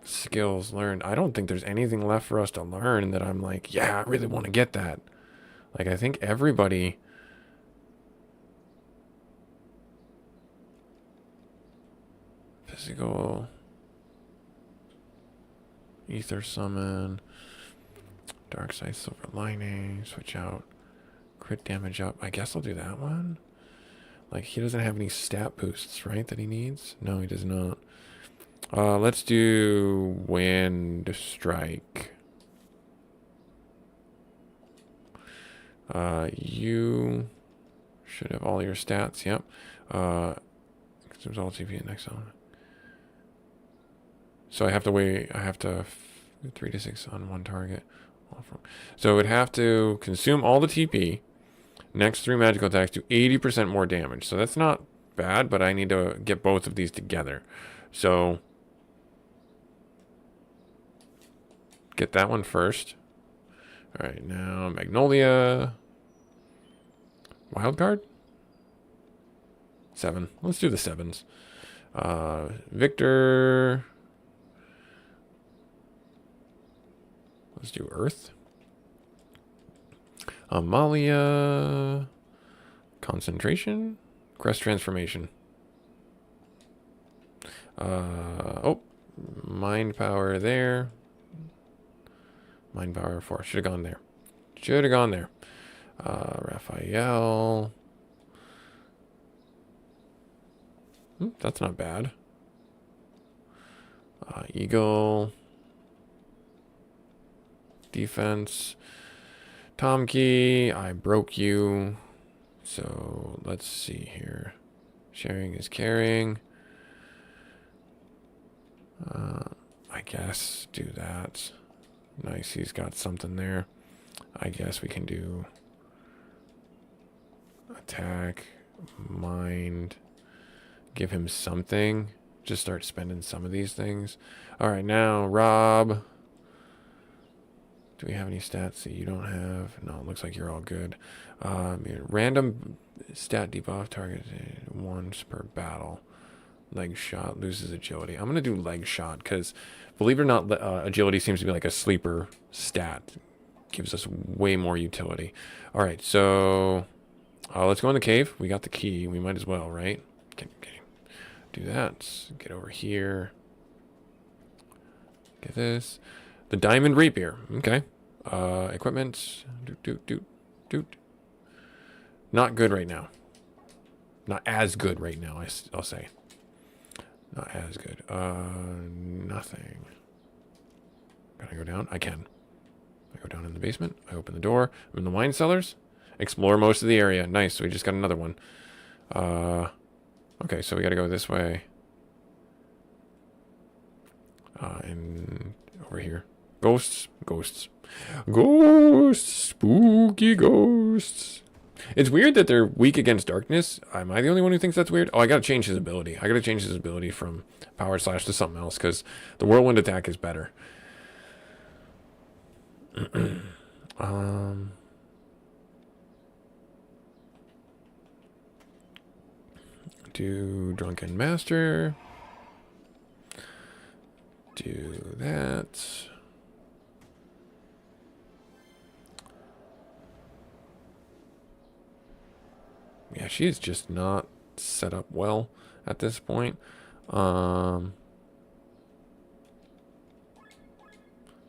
Skills learned. I don't think there's anything left for us to learn that I'm like, yeah, I really want to get that. Like, I think everybody... Physical... Ether summon... Dark side silver lining... Switch out... Crit damage up. I guess I'll do that one. Like, he doesn't have any stat boosts, right, that he needs? No, he does not. Let's do Wind Strike. You should have all your stats. Yep. Consumes all TP next element. So I have to wait. I have to 3 to 6 on one target. So it would have to consume all the TP. Next 3 magical attacks do 80% more damage. So that's not bad, but I need to get both of these together. So get that one first. All right, now Magnolia. Wild card? 7. Let's do the 7s. Victor. Let's do Earth. Amalia. Concentration. Crest transformation. Oh, mind power there. Mind power 4. Should have gone there. Should have gone there. Raphael. That's not bad. Eagle. Defense. Tomkey, I broke you. So let's see here. Sharing is caring. I guess do that. Nice, he's got something there. I guess we can do attack, mind, give him something. Just start spending some of these things. All right, now, Rob. Do we have any stats that you don't have? No, it looks like you're all good. Random stat debuff targeted once per battle. Leg shot loses agility. I'm going to do leg shot because, believe it or not, agility seems to be like a sleeper stat. Gives us way more utility. All right, so let's go in the cave. We got the key. We might as well, right? Can do that. Get over here. Get this. The diamond rapier. Okay. Equipment. Doot. Not good right now. Not as good right now, I'll say. Not as good. Nothing. Can I go down? I can. I go down in the basement. I open the door. I'm in the wine cellars. Explore most of the area. Nice. So we just got another one. Okay, so we got to go this way. And over here. Ghosts. Spooky ghosts. It's weird that they're weak against darkness. Am I the only one who thinks that's weird? Oh, I gotta change his ability. I gotta change his ability from power slash to something else because the whirlwind attack is better. Do Drunken Master. Do that. Yeah, she is just not set up well at this point.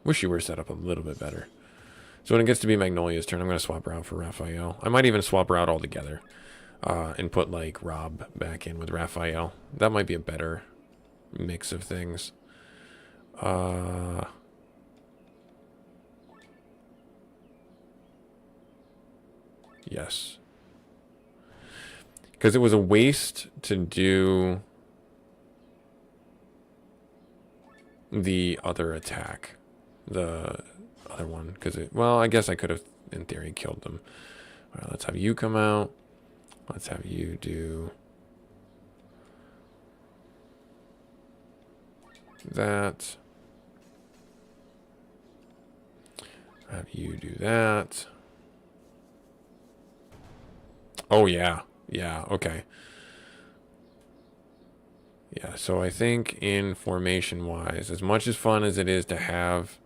Wish she were set up a little bit better. So when it gets to be Magnolia's turn, I'm going to swap her out for Raphael. I might even swap her out altogether and put, like, Rob back in with Raphael. That might be a better mix of things. Yes. Because it was a waste to do the other attack. The other one. Because well, I guess I could have, in theory, killed them. All right, let's have you come out. Let's have you do that. Have you do that. Oh, yeah. Yeah, okay. Yeah, so I think in formation-wise, as much as fun as it is to have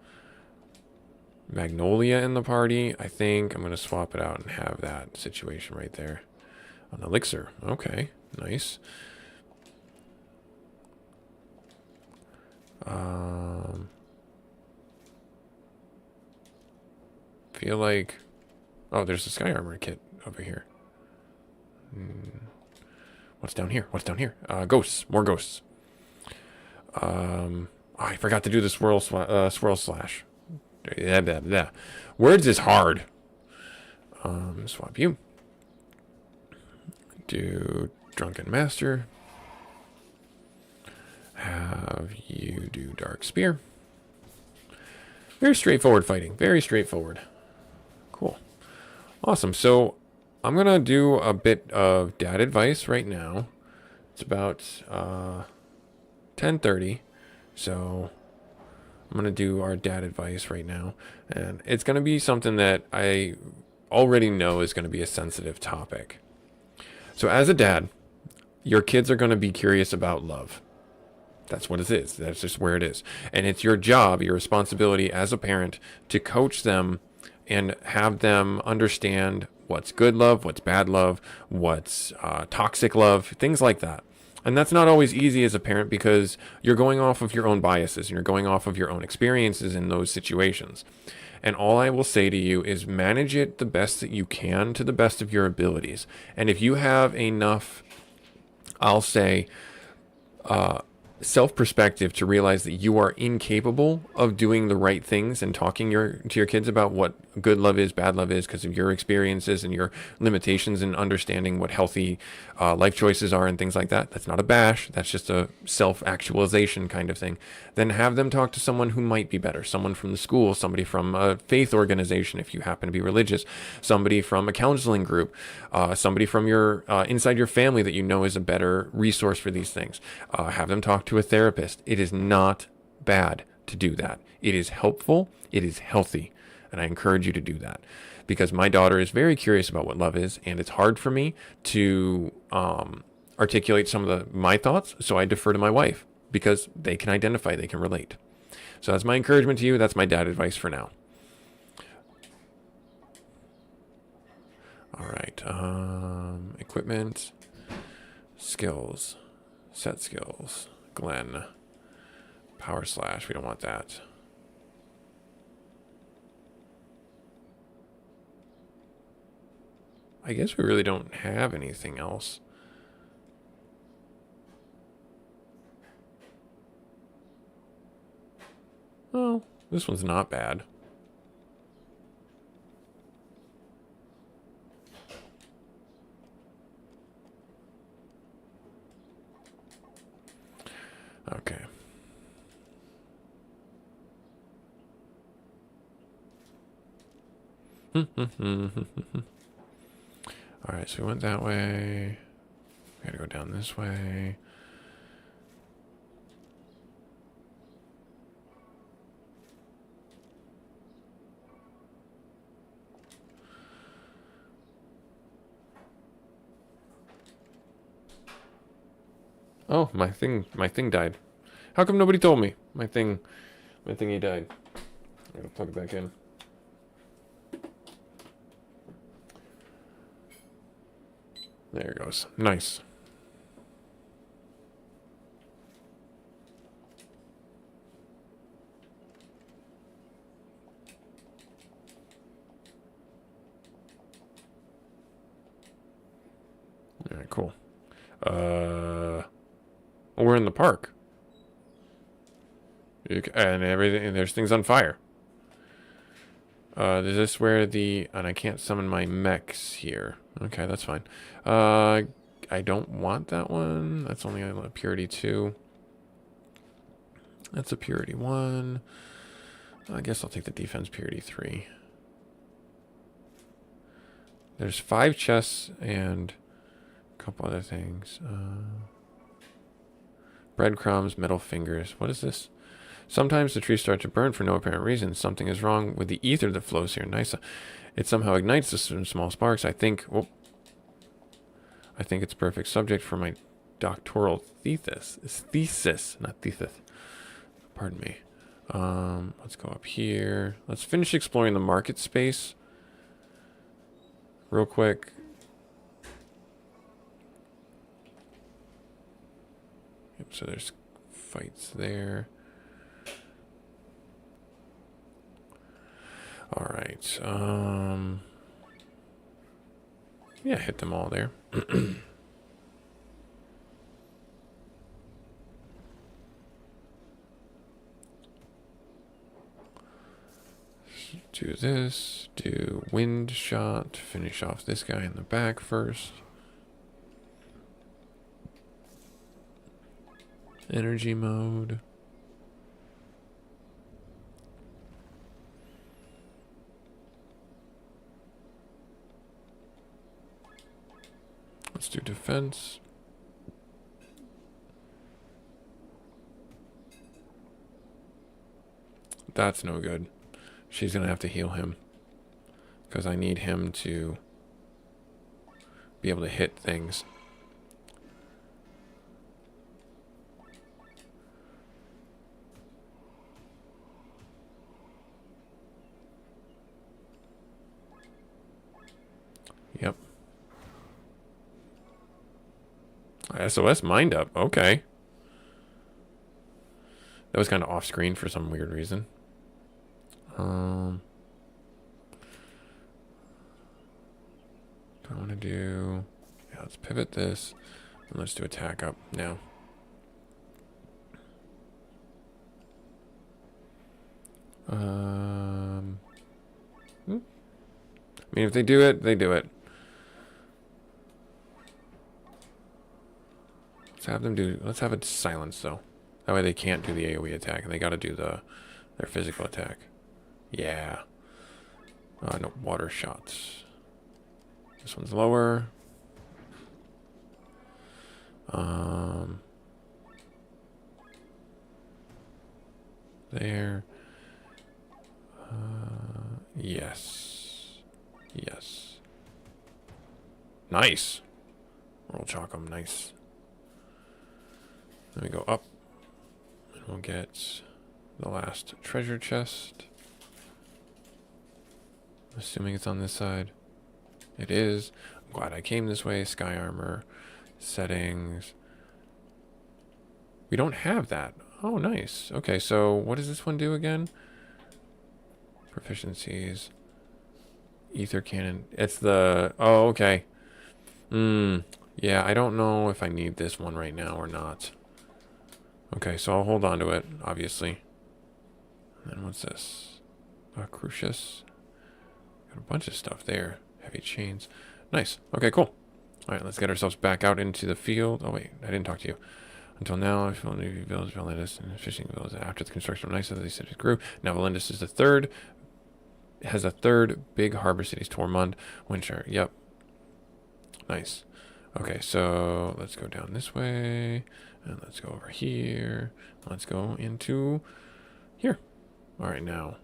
Magnolia in the party, I think I'm going to swap it out and have that situation right there. An elixir. Okay, nice. Feel like... Oh, there's a sky armor kit over here. What's down here? What's down here? Ghosts. More ghosts. Oh, I forgot to do the swirl slash. Yeah. Words is hard. Swap you. Do Drunken Master. Have you do Dark Spear. Very straightforward fighting. Very straightforward. Cool. Awesome. So I'm going to do a bit of dad advice right now. It's about 10:30. So I'm going to do our dad advice right now. And it's going to be something that I already know is going to be a sensitive topic. So as a dad, your kids are going to be curious about love. That's what it is. That's just where it is. And it's your job, your responsibility as a parent to coach them and have them understand what's good love, what's bad love, what's toxic love, things like that. And that's not always easy as a parent because you're going off of your own biases and you're going off of your own experiences in those situations. And all I will say to you is manage it the best that you can to the best of your abilities. And if you have enough, I'll say, self-perspective to realize that you are incapable of doing the right things and talking to your kids about what good love is, bad love is, because of your experiences and your limitations in understanding what healthy life choices are and things like that. That's not a bash. That's just a self-actualization kind of thing. Then have them talk to someone who might be better, someone from the school, somebody from a faith organization if you happen to be religious, somebody from a counseling group, somebody from your inside your family that you know is a better resource for these things. Have them talk to a therapist. It is not bad to do that. It is helpful. It is healthy. And I encourage you to do that because my daughter is very curious about what love is. And it's hard for me to articulate some of my thoughts. So I defer to my wife because they can identify, they can relate. So that's my encouragement to you. That's my dad advice for now. All right. Equipment, skills, set skills, Glenn, power slash. We don't want that. I guess we really don't have anything else. Oh, this one's not bad. Okay. All right, so we went that way. We gotta go down this way. Oh, my thing died. How come nobody told me? My thingy died. I gotta plug it back in. There it goes. Nice. All right, cool. We're in the park. And everything, and there's things on fire. Is this where and I can't summon my mechs here. Okay, that's fine. I don't want that one. That's only a purity 2. That's a purity 1. I guess I'll take the defense purity 3. There's 5 chests and a couple other things. Breadcrumbs, middle fingers. What is this? Sometimes the trees start to burn for no apparent reason. Something is wrong with the ether that flows here. Nice. It somehow ignites the small sparks. I think it's a perfect subject for my doctoral thesis. It's thesis, not thesis. Pardon me. Let's go up here. Let's finish exploring the market space real quick. Yep, so there's fights there. All right. Yeah, hit them all there. Do this. Do wind shot. Finish off this guy in the back first. Energy mode. Let's do defense. That's no good. She's going to have to heal him. Because I need him to be able to hit things. Yep. SOS mind up. Okay. That was kind of off screen for some weird reason. What do I want to do? Yeah, let's pivot this. And let's do attack up now. I mean, if they do it, they do it. Let's have it silence though. That way they can't do the AoE attack, and they gotta do their physical attack. Yeah. No, water shots. This one's lower. There. Yes. Yes. Nice. Roll chalk 'em. Nice. Then we go up. And we'll get the last treasure chest. I'm assuming it's on this side. It is. I'm glad I came this way. Sky armor. Settings. We don't have that. Oh, nice. Okay, so what does this one do again? Proficiencies. Ether cannon. It's the... Oh, okay. Yeah, I don't know if I need this one right now or not. Okay, so I'll hold on to it, obviously. And then what's this? Crucius. Got a bunch of stuff there. Heavy chains. Nice. Okay, cool. Alright, let's get ourselves back out into the field. Oh, wait. I didn't talk to you. Until now, I feel new village, Valendis, and fishing village. After the construction of Nysa, they said it grew. Now Valendis is the third. Has a third big harbor cities. Tormund, Winter. Yep. Nice. Okay, so let's go down this way. And let's go over here. Let's go into here. Alright, now.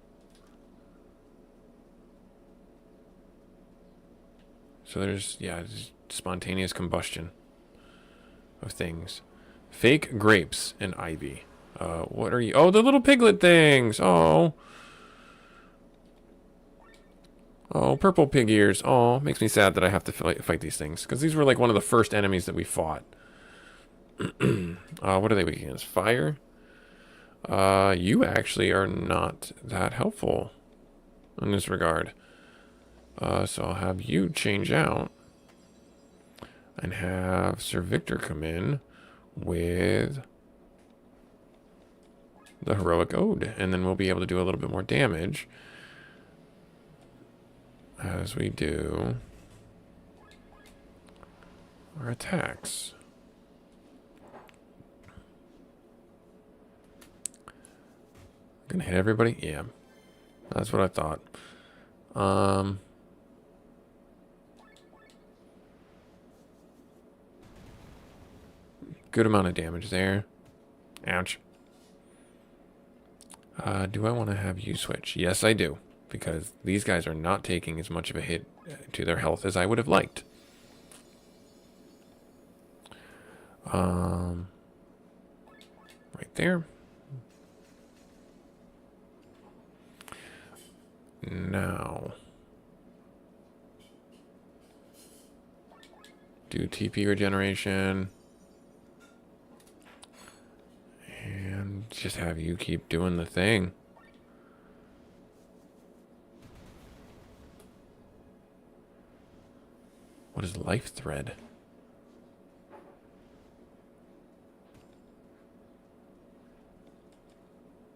So there's, yeah, spontaneous combustion of things. Fake grapes and ivy. What are you? Oh, the little piglet things. Oh. Oh, purple pig ears. Oh, makes me sad that I have to fight these things. Because these were like one of the first enemies that we fought. What are they weak against? Fire? You actually are not that helpful in this regard. So I'll have you change out. And have Sir Victor come in with the Heroic Ode. And then we'll be able to do a little bit more damage as we do our attacks. Gonna hit everybody? Yeah. That's what I thought. Good amount of damage there. Ouch. Do I want to have you switch? Yes, I do. Because these guys are not taking as much of a hit to their health as I would have liked. Right there. Now. Do TP regeneration. And just have you keep doing the thing. What is life thread?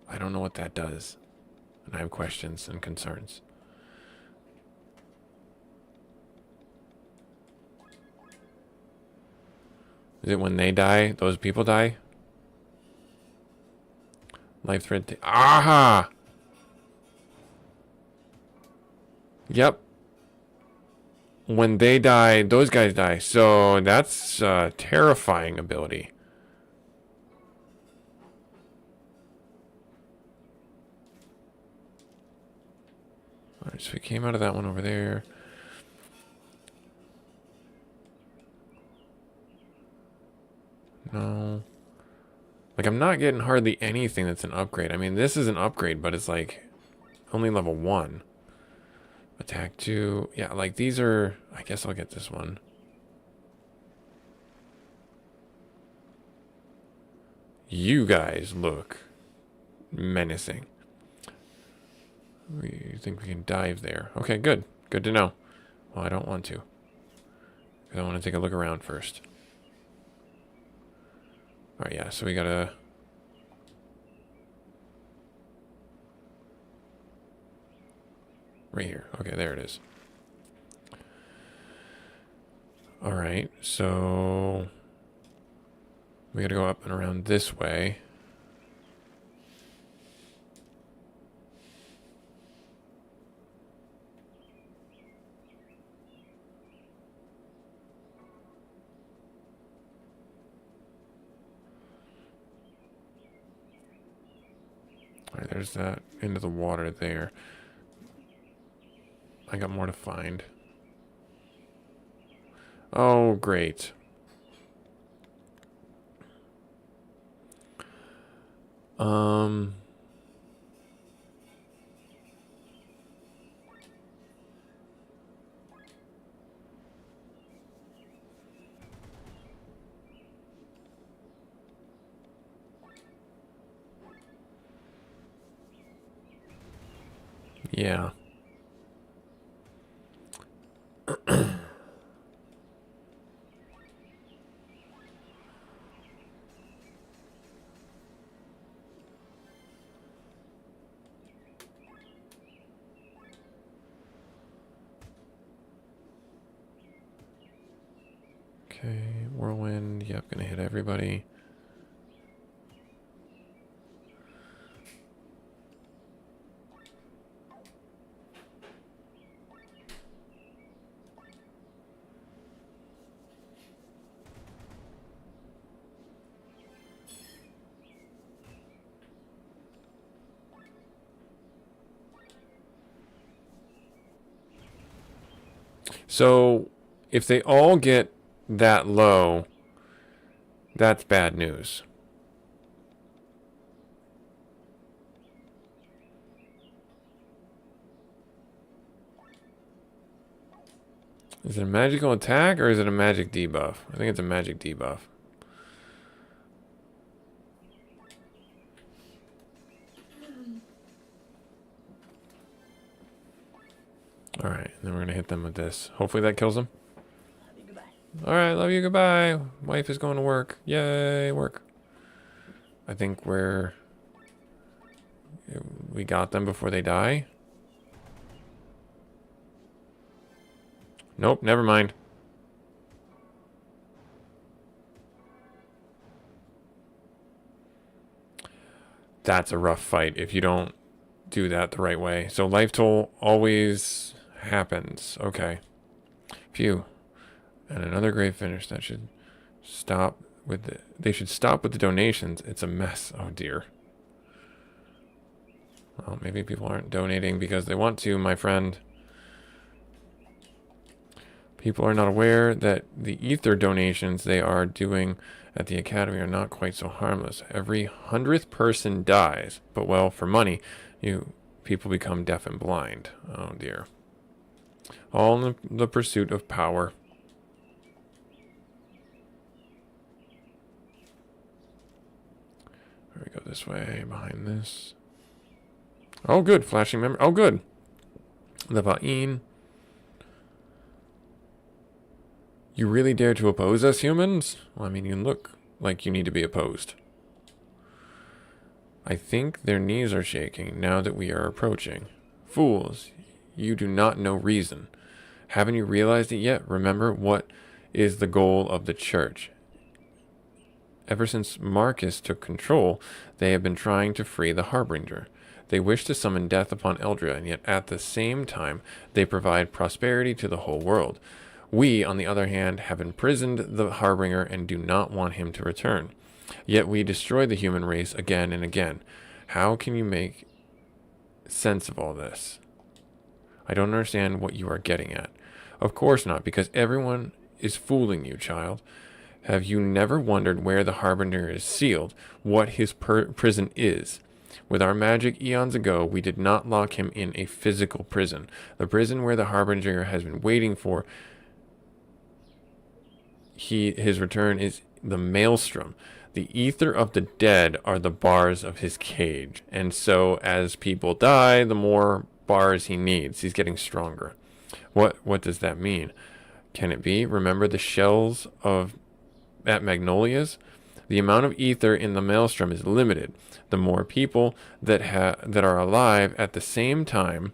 I don't know what that does. And I have questions and concerns. Is it when they die, those people die? Life thread. Aha! Yep. When they die, those guys die. So that's a terrifying ability. Alright, so we came out of that one over there. No. Like, I'm not getting hardly anything that's an upgrade. I mean, this is an upgrade, but it's like only level 1. Attack 2. Yeah, like these are... I guess I'll get this one. You guys look menacing. We think we can dive there. Okay, good. Good to know. Well, I don't want to. I want to take a look around first. Alright, yeah, so we gotta... Right here. Okay, there it is. All right, so we gotta go up and around this way. All right, there's that into the water there. I got more to find. Oh, great. Um, yeah. Okay, whirlwind. Yep, gonna hit everybody. So, if they all get that low, that's bad news. Is it a magical attack or is it a magic debuff? I think it's a magic debuff. Alright, then we're gonna hit them with this. Hopefully that kills them. Alright, love you, goodbye. Wife is going to work. Yay, work. I think we got them before they die. Nope, never mind. That's a rough fight if you don't do that the right way. So life toll always happens. Okay. Phew. And another great finish. That should stop with the... They should stop with the donations. It's a mess. Oh, dear. Well, maybe people aren't donating because they want to, my friend. People are not aware that the ether donations they are doing at the academy are not quite so harmless. Every 100th person dies, but well, for money, people become deaf and blind. Oh dear. All in the pursuit of power. There we go this way, behind this. Oh good, flashing memory. Oh good. Levain. You really dare to oppose us, humans? Well, I mean, you look like you need to be opposed. I think their knees are shaking now that we are approaching. Fools, you do not know reason. Haven't you realized it yet? Remember what is the goal of the church. Ever since Marcus took control, they have been trying to free the Harbinger. They wish to summon death upon Eldria, and yet at the same time, they provide prosperity to the whole world. We, on the other hand, have imprisoned the Harbinger and do not want him to return. Yet we destroy the human race again and again. How can you make sense of all this? I don't understand what you are getting at. Of course not, because everyone is fooling you, child. Have you never wondered where the Harbinger is sealed, what his prison is? With our magic eons ago, we did not lock him in a physical prison. The prison where the Harbinger has been waiting for his return is the maelstrom. The ether of the dead are the bars of his cage. And so as people die, the more bars he needs. He's getting stronger. What does that mean? Can it be? Remember the shells at Magnolia's? The amount of ether in the maelstrom is limited. The more people that are alive at the same time,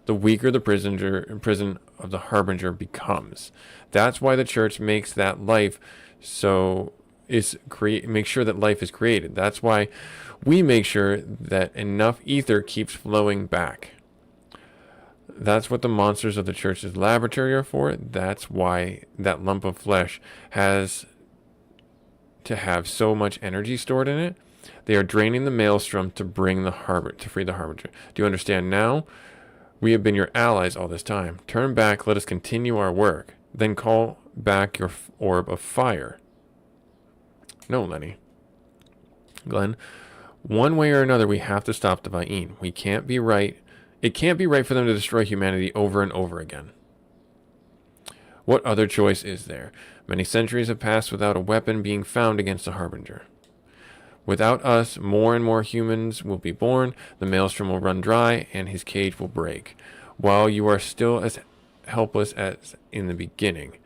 the weaker the prison of the harbinger becomes. That's why the church makes that life so make sure that life is created. That's why we make sure that enough ether keeps flowing back. That's what the monsters of the church's laboratory are for. That's why that lump of flesh has to have so much energy stored in it. They are draining the maelstrom to free the harbinger. Do you understand now? We have been your allies all this time. Turn back, let us continue our work. Then call back your orb of fire. No, Lenny. Glenn, one way or another, we have to stop the Va'in. We can't be right. It can't be right for them to destroy humanity over and over again. What other choice is there? Many centuries have passed without a weapon being found against the Harbinger. Without us, more and more humans will be born, the maelstrom will run dry, and his cage will break, while you are still as helpless as in the beginning.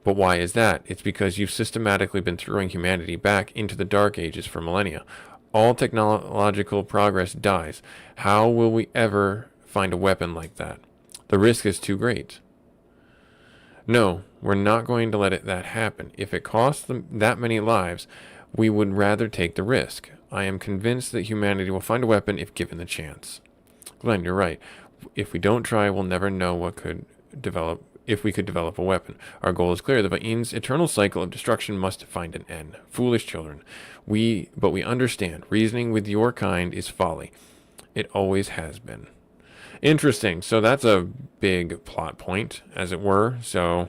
But why is that? It's because you've systematically been throwing humanity back into the Dark Ages for millennia. All technological progress dies. How will we ever find a weapon like that? The risk is too great. No, we're not going to let that happen. If it costs them that many lives, we would rather take the risk. I am convinced that humanity will find a weapon if given the chance. Glenn, you're right. If we don't try, we'll never know what could develop. If we could develop a weapon. Our goal is clear. The Va'in's eternal cycle of destruction must find an end. Foolish children. But we understand. Reasoning with your kind is folly. It always has been. Interesting. So that's a big plot point, as it were. So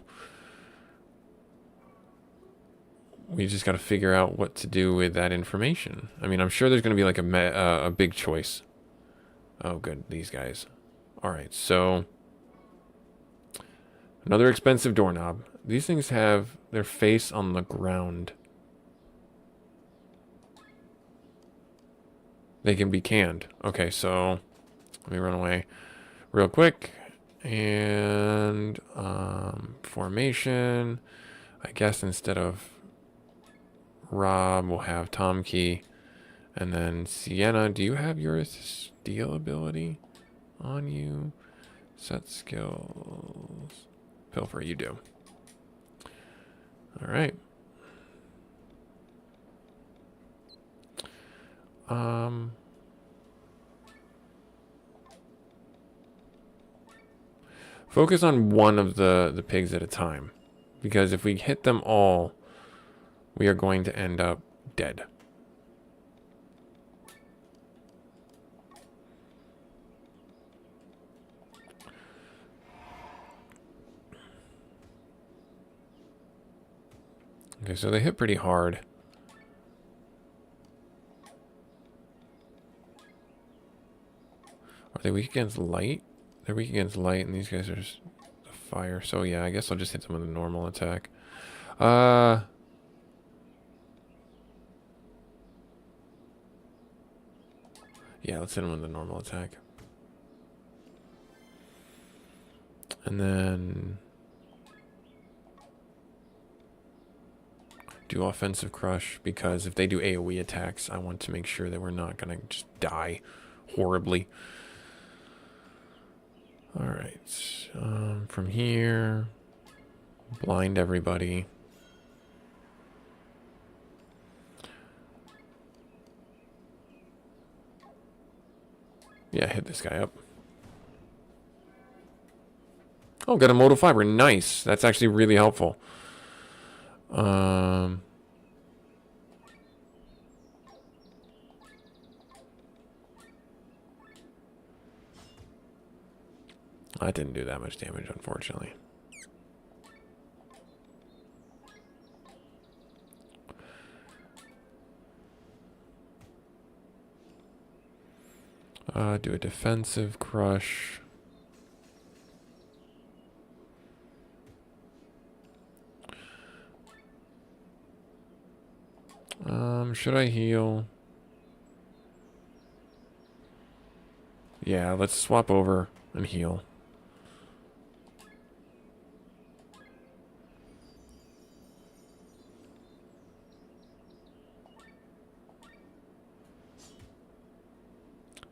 we just got to figure out what to do with that information. I mean, I'm sure there's going to be like a big choice. Oh, good. These guys. All right. So another expensive doorknob. These things have their face on the ground. They can be canned. Okay, so let me run away real quick. And formation. I guess instead of Rob, we'll have Tom Key. And then Sienna, do you have your steel ability on you? Set skills. Pilfer, you do. All right. Focus on one of the pigs at a time, because if we hit them all, we are going to end up dead. Okay, so they hit pretty hard. Are they weak against light? They're weak against light, and these guys are just fire. So yeah, I guess I'll just hit them with a normal attack. Yeah, let's hit them with a normal attack. And then do offensive crush, because if they do AoE attacks, I want to make sure that we're not gonna just die horribly. All right, from here, blind everybody. Yeah, hit this guy up. Oh, got a modal fiber. Nice. That's actually really helpful. That didn't do that much damage, unfortunately. Do a defensive crush. Should I heal? Yeah, let's swap over and heal.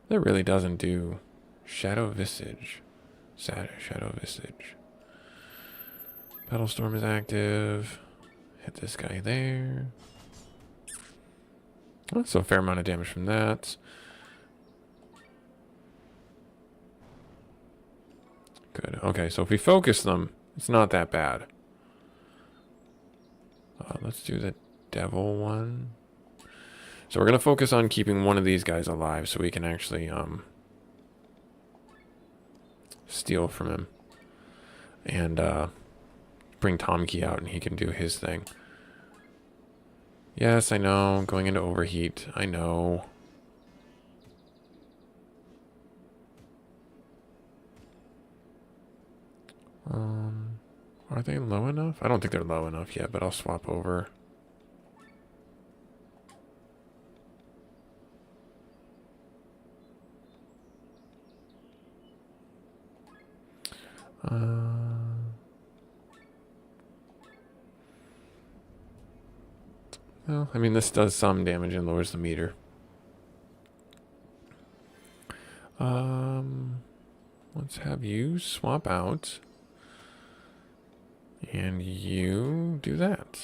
That really doesn't do Shadow Visage. Shadow Visage. Battlestorm is active. Hit this guy there. So a fair amount of damage from that. Good. Okay, so if we focus them, it's not that bad. Let's do the devil one. So we're going to focus on keeping one of these guys alive so we can actually steal from him. And bring Tomki out and he can do his thing. Yes, I know. Going into overheat. I know. Are they low enough? I don't think they're low enough yet, but I'll swap over. Well, I mean, this does some damage and lowers the meter. Let's have you swap out. And you do that.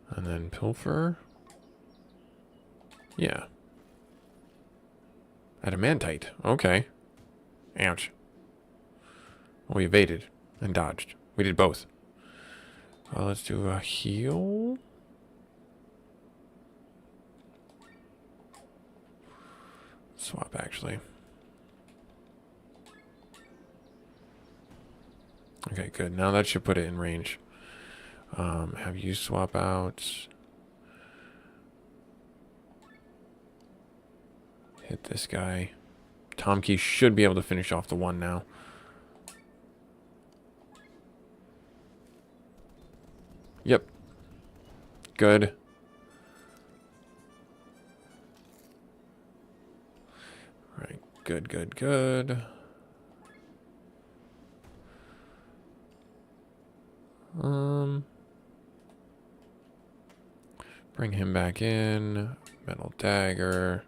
And then pilfer. Yeah. Adamantite. Okay. Ouch. Well, we evaded and dodged. We did both. Let's do a heal. Swap, actually. Okay, good. Now that should put it in range. Have you swap out. Hit this guy. Tomki should be able to finish off the one now. Yep. Good. Right. Good, good, good. Bring him back in. Metal dagger.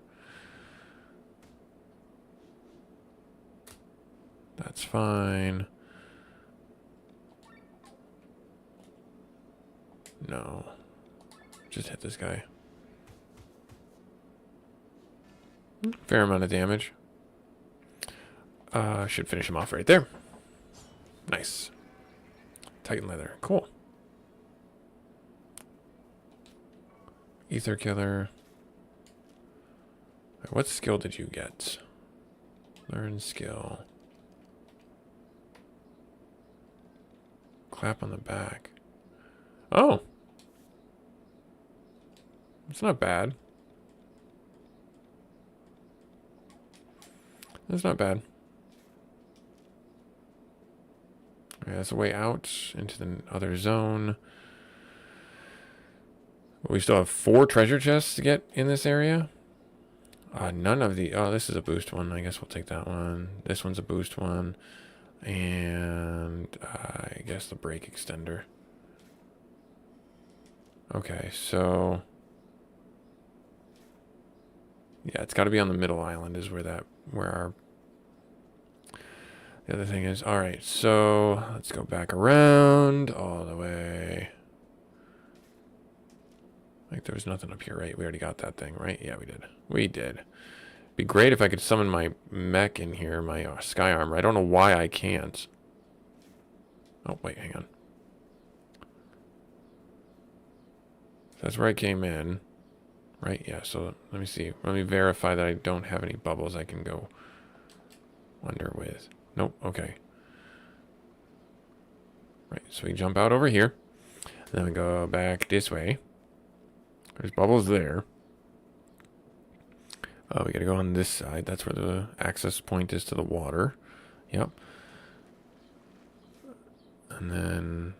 That's fine. No. Just hit this guy. Fair amount of damage. Should finish him off right there. Nice. Titan leather. Cool. Ether killer. What skill did you get? Learn skill. Clap on the back. Oh. It's not bad. That's not bad. Okay, that's a way out into the other zone. We still have 4 treasure chests to get in this area. None of the... Oh, this is a boost one. I guess we'll take that one. This one's a boost one. And I guess the brake extender. Okay, so... Yeah, it's got to be on the middle island is where our... The other thing is... Alright, so let's go back around all the way... Like, there was nothing up here, right? We already got that thing, right? Yeah, we did. We did. Be great if I could summon my mech in here, my sky armor. I don't know why I can't. Oh, wait, hang on. That's where I came in. Right? Yeah, so let me see. Let me verify that I don't have any bubbles I can go under with. Nope, okay. Right, so we jump out over here. Then we go back this way. There's bubbles there. Oh, we gotta go on this side. That's where the access point is to the water. Yep. And then...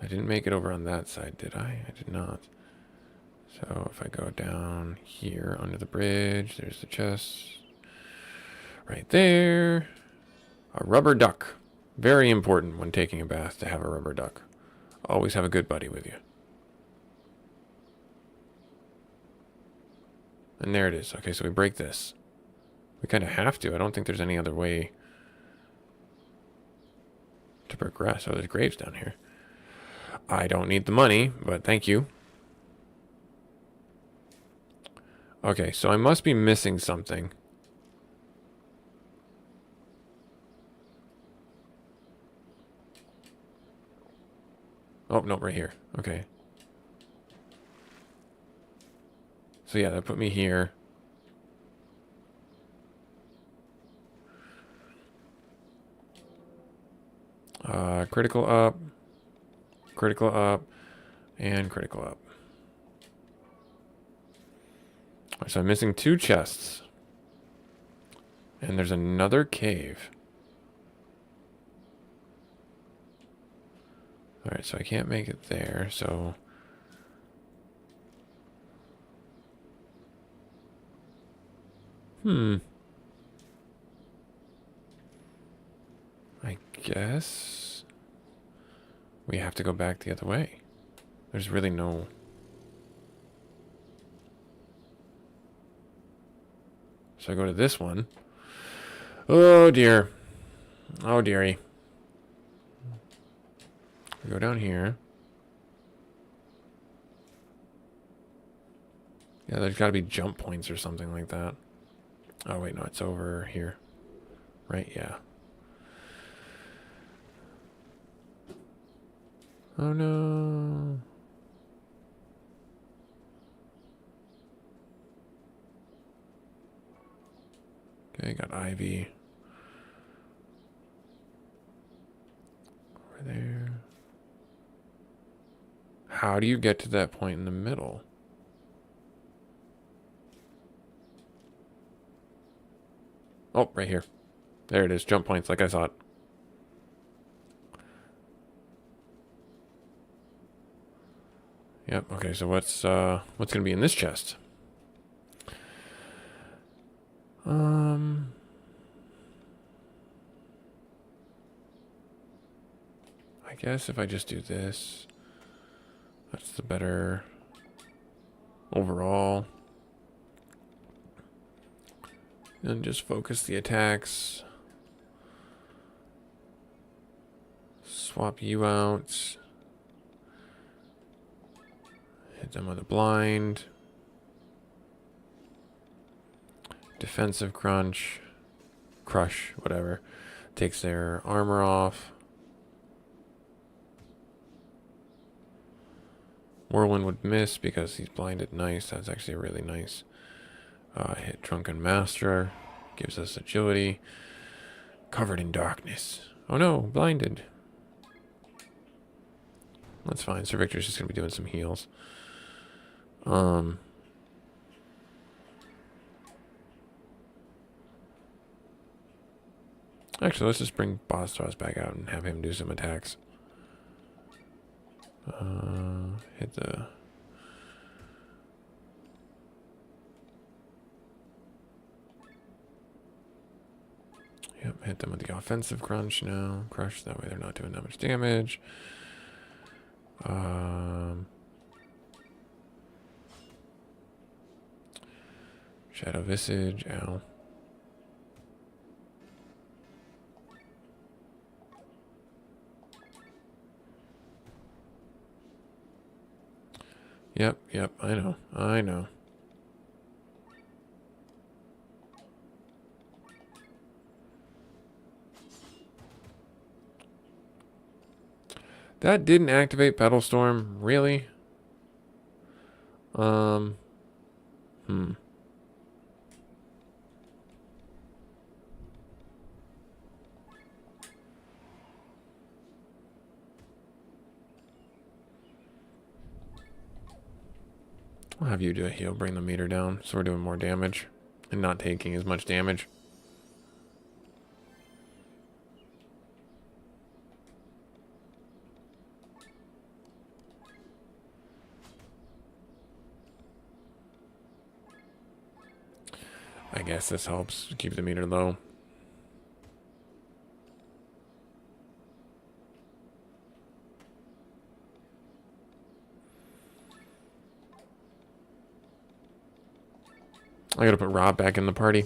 I didn't make it over on that side, did I? I did not. So if I go down here under the bridge, there's the chest. Right there. A rubber duck. Very important when taking a bath to have a rubber duck. Always have a good buddy with you. And there it is. Okay, so we break this. We kind of have to. I don't think there's any other way to progress. Oh, there's graves down here. I don't need the money, but thank you. Okay, so I must be missing something. Oh, no, right here. Okay. So yeah, that put me here. Critical up, and critical up. So I'm missing 2 chests. And there's another cave. Alright, so I can't make it there, so... I guess... we have to go back the other way. There's really no... So I go to this one. Oh dear. Oh dearie. I go down here. Yeah, there's gotta be jump points or something like that. Oh wait, no, it's over here. Right, yeah. Oh no. Okay, got ivy. Over there. How do you get to that point in the middle? Oh, right here. There it is. Jump points, like I thought. Yep. Okay. So what's gonna be in this chest? I guess if I just do this, that's the better overall. And just focus the attacks. Swap you out. Hit them with a blind. Defensive crush, whatever. Takes their armor off. Whirlwind would miss because he's blinded. Nice. That's actually really nice. Hit Drunken Master. Gives us agility. Covered in darkness. Oh no, blinded. That's fine. Sir Victor's just going to be doing some heals. Actually, let's just bring Bostos back out and have him do some attacks. Hit the... Yep, hit them with the offensive crunch now. Crush, that way they're not doing that much damage. Shadow Visage, ow. Yep, I know. That didn't activate Petal Storm, really? I'll have you do a heal, bring the meter down, so we're doing more damage and not taking as much damage. I guess this helps keep the meter low. I gotta put Rob back in the party.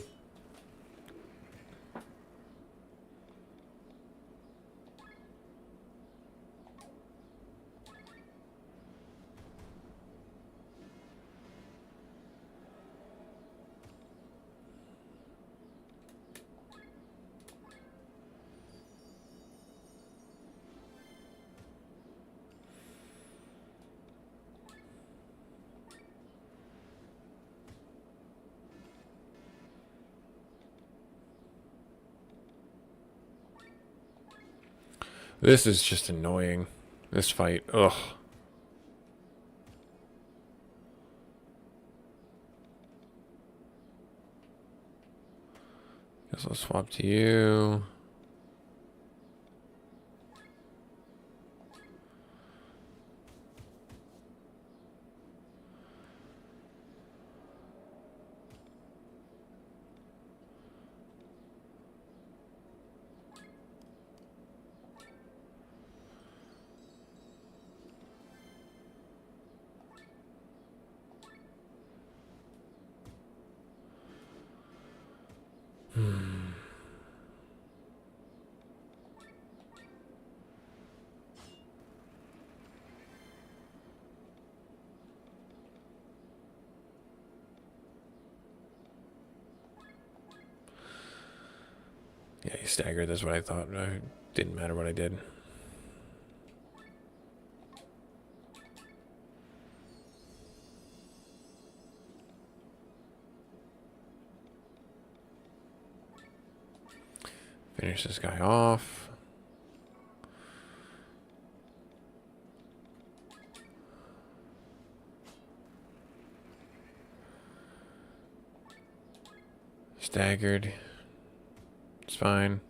This is just annoying. This fight. Ugh. Guess I'll swap to you. Yeah, he staggered. That's what I thought. It didn't matter what I did. Finish this guy off. Staggered. It's fine.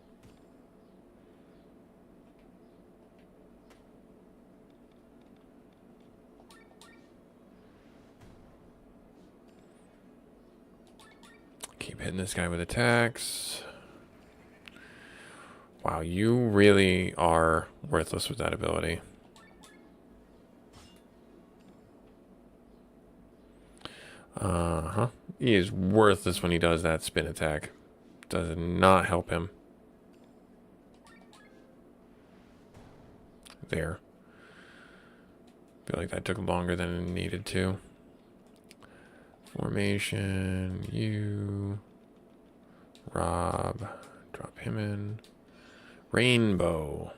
Keep hitting this guy with attacks. Wow, you really are worthless with that ability. Uh-huh. He is worthless when he does that spin attack. Does not help him. There. Feel like that took longer than it needed to. Formation, you, Rob, drop him in. Rainbow.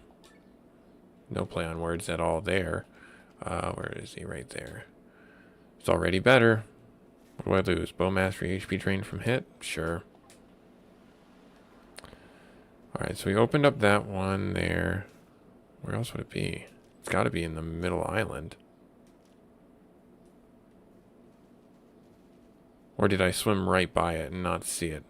No play on words at all there. Where is he? Right there. It's already better. What do I lose? Bow Mastery HP drain from hit? Sure. Alright, so we opened up that one there. Where else would it be? It's got to be in the middle island. Or did I swim right by it and not see it?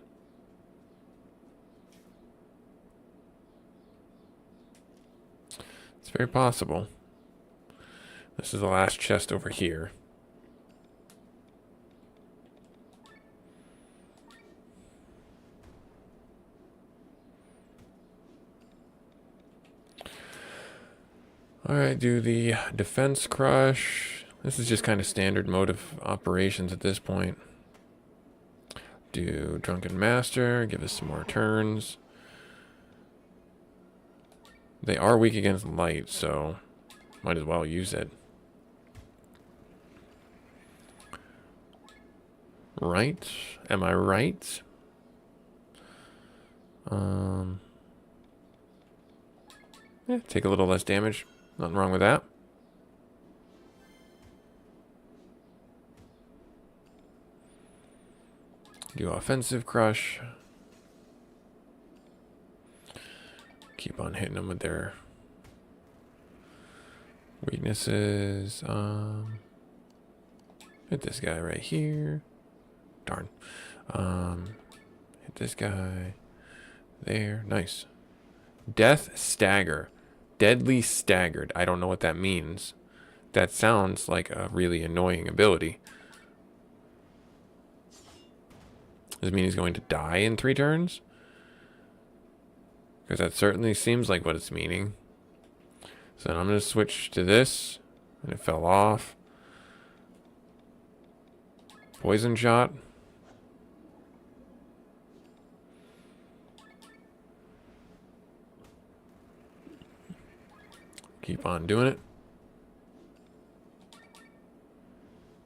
It's very possible. This is the last chest over here. Alright, do the defense crush. This is just kind of standard mode of operations at this point. Do Drunken Master, give us some more turns. They are weak against light, so might as well use it. Right? Am I right? Yeah, take a little less damage. Nothing wrong with that. Do offensive crush. Keep on hitting them with their weaknesses. Hit this guy right here. Darn. Hit this guy there. Nice. Death Stagger. Deadly Staggered. I don't know what that means. That sounds like a really annoying ability. Does it mean he's going to die in 3 turns? Because that certainly seems like what it's meaning. So then I'm going to switch to this. And it fell off. Poison shot. Keep on doing it.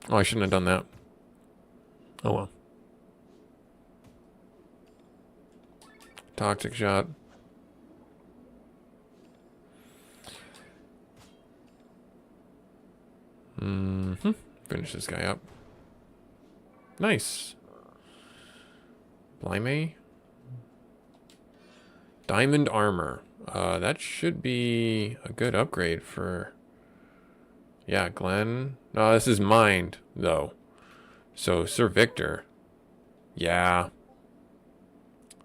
Oh, I shouldn't have done that. Oh well. Toxic shot. Finish this guy up. Nice. Blimey. Diamond armor. That should be a good upgrade for... Yeah, Glenn. No, this is mined, though. So, Sir Victor. Yeah.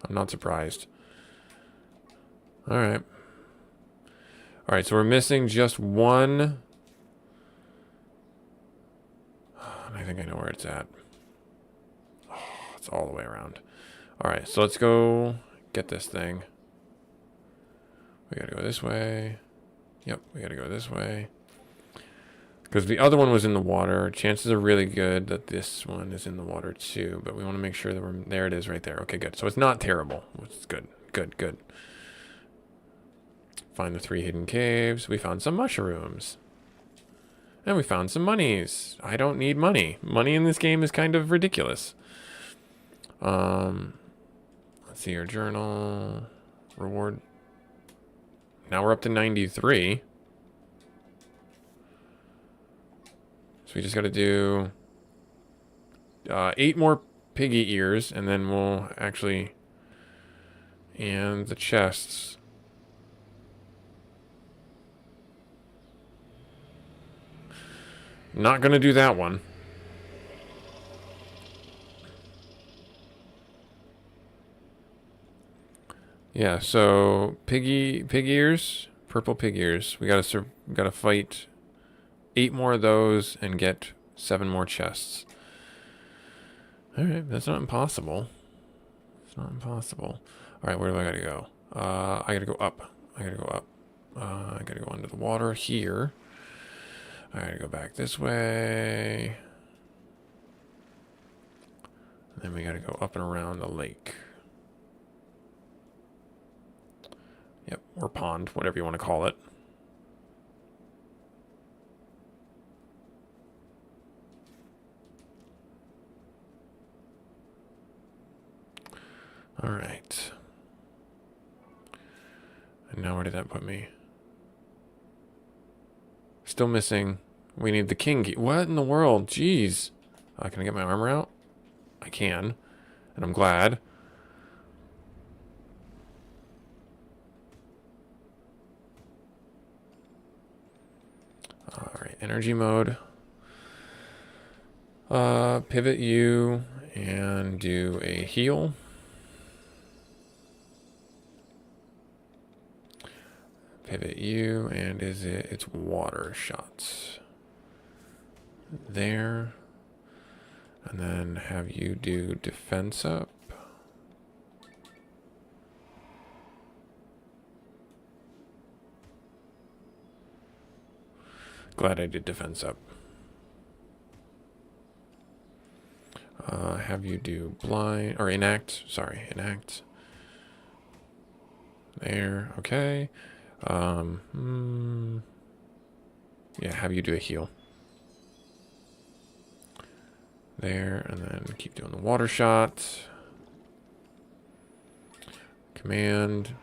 I'm not surprised. Alright. Alright, so we're missing just one. I think I know where it's at. Oh, it's all the way around. Alright, so let's go get this thing. We gotta go this way. Yep, we gotta go this way. Because the other one was in the water. Chances are really good that this one is in the water too. But we want to make sure that we're... There it is right there. Okay, good. So it's not terrible. It's good. Good, good. Find the 3 hidden caves. We found some mushrooms. And we found some monies. I don't need money. Money in this game is kind of ridiculous. Let's see your journal. Reward. Now we're up to 93. So we just got to do 8 more piggy ears, and then we'll actually... And the chests. Not going to do that one. Yeah, so pig ears, purple pig ears. We gotta fight 8 more of those and get 7 more chests. All right, that's not impossible. It's not impossible. All right, where do I gotta go? I gotta go up. I gotta go up. I gotta go under the water here. I gotta go back this way. And then we gotta go up and around the lake. Yep, or pond, whatever you want to call it. All right. And now where did that put me? Still missing. We need the king key. What in the world? Jeez. Can I get my armor out? I can. And I'm glad. Alright, energy mode. Pivot U and do a heal. Pivot U, and it's water shots. There. And then have you do defense up. Glad I did defense up. Have you do blind, or enact, sorry, enact. There, okay. Yeah, have you do a heal. There, and then keep doing the water shot. Command.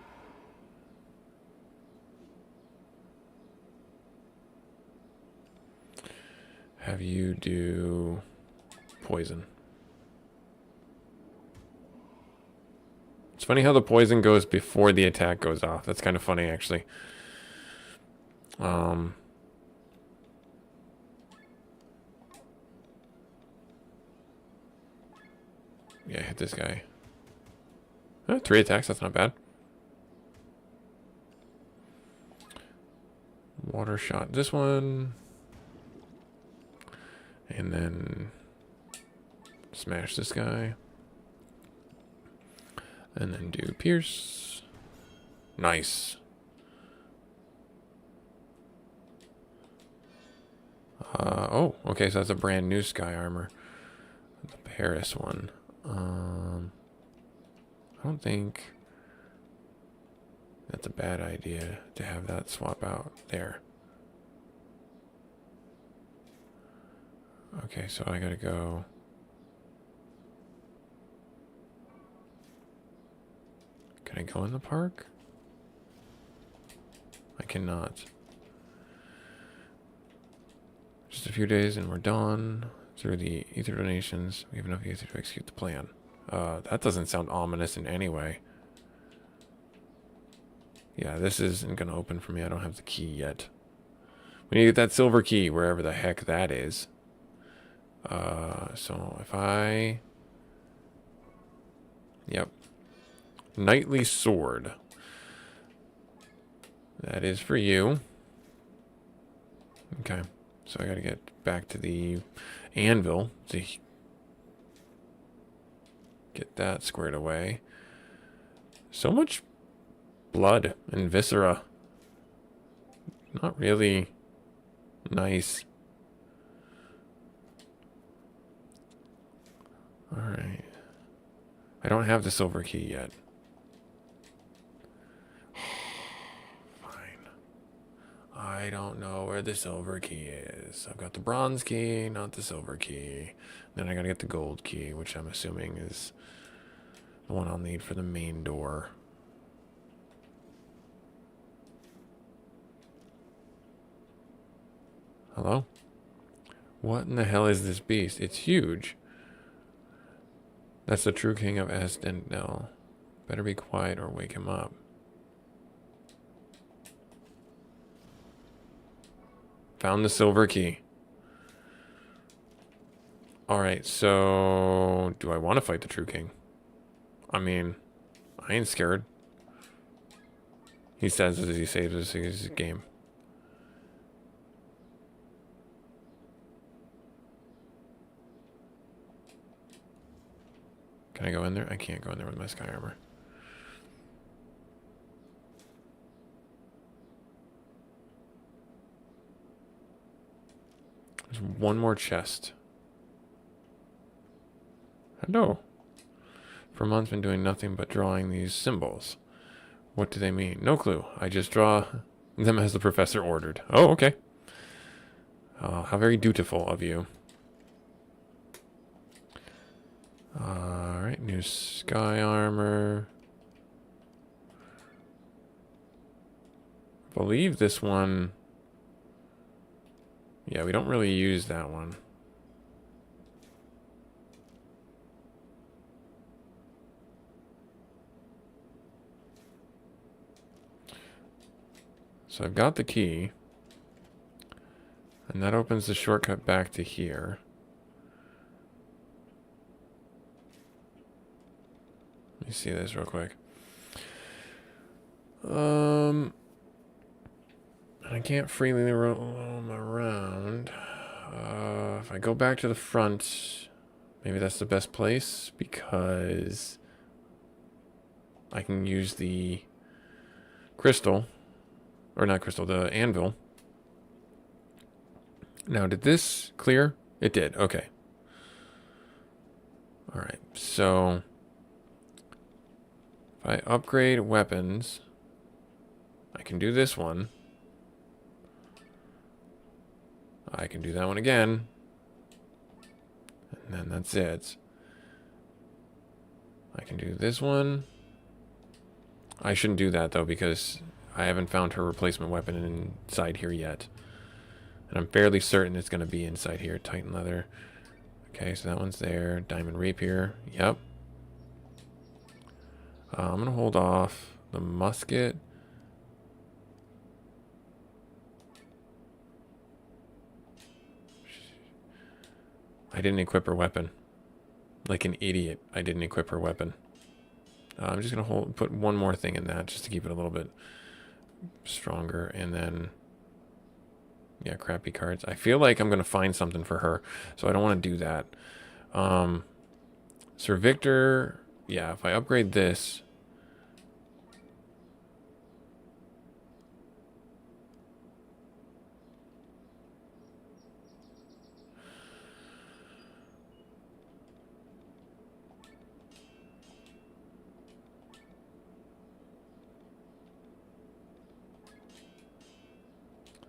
Have you do poison. It's funny how the poison goes before the attack goes off. That's kind of funny, actually. Yeah, hit this guy. 3 attacks, that's not bad. Water shot this one. And then smash this guy. And then do pierce. Nice. Oh, okay, so that's a brand new sky armor. The Paris one. I don't think that's a bad idea to have that swap out there. Okay, so I gotta go. Can I go in the park? I cannot. Just a few days and we're done. Through the ether donations, we have enough ether to execute the plan. That doesn't sound ominous in any way. Yeah, this isn't going to open for me. I don't have the key yet. We need to get that silver key, wherever the heck that is. So if I... Yep. Knightly sword. That is for you. Okay. So I gotta get back to the anvil to get that squared away. So much blood and viscera. Not really nice. Alright. I don't have the silver key yet. Fine. I don't know where the silver key is. I've got the bronze key, not the silver key. Then I gotta get the gold key, which I'm assuming is the one I'll need for the main door. Hello? What in the hell is this beast? It's huge. That's the true king of Estendel. Better be quiet or wake him up. Found the silver key. Alright, so... do I want to fight the true king? I mean, I ain't scared. He says as he saves his game. Can I go in there? I can't go in there with my sky armor. There's one more chest. Hello. For months been doing nothing but drawing these symbols. What do they mean? No clue. I just draw them as the professor ordered. Oh, okay. How very dutiful of you. Alright, new sky armor. I believe this one... yeah, we don't really use that one. So I've got the key. And that opens the shortcut back to here. Let me see this real quick. I can't freely roam around. If I go back to the front, maybe that's the best place because I can use the crystal, or not crystal, the anvil. Now, did this clear? It did. Okay. All right. So if I upgrade weapons, I can do this one. I can do that one again. And then that's it. I can do this one. I shouldn't do that, though, because I haven't found her replacement weapon inside here yet. And I'm fairly certain it's going to be inside here. Titan leather. Okay, so that one's there. Diamond rapier. Yep. I'm going to hold off the musket. I didn't equip her weapon. Like an idiot, I didn't equip her weapon. I'm just going to put one more thing in that just to keep it a little bit stronger. And then, yeah, crappy cards. I feel like I'm going to find something for her, so I don't want to do that. Sir Victor, yeah, if I upgrade this...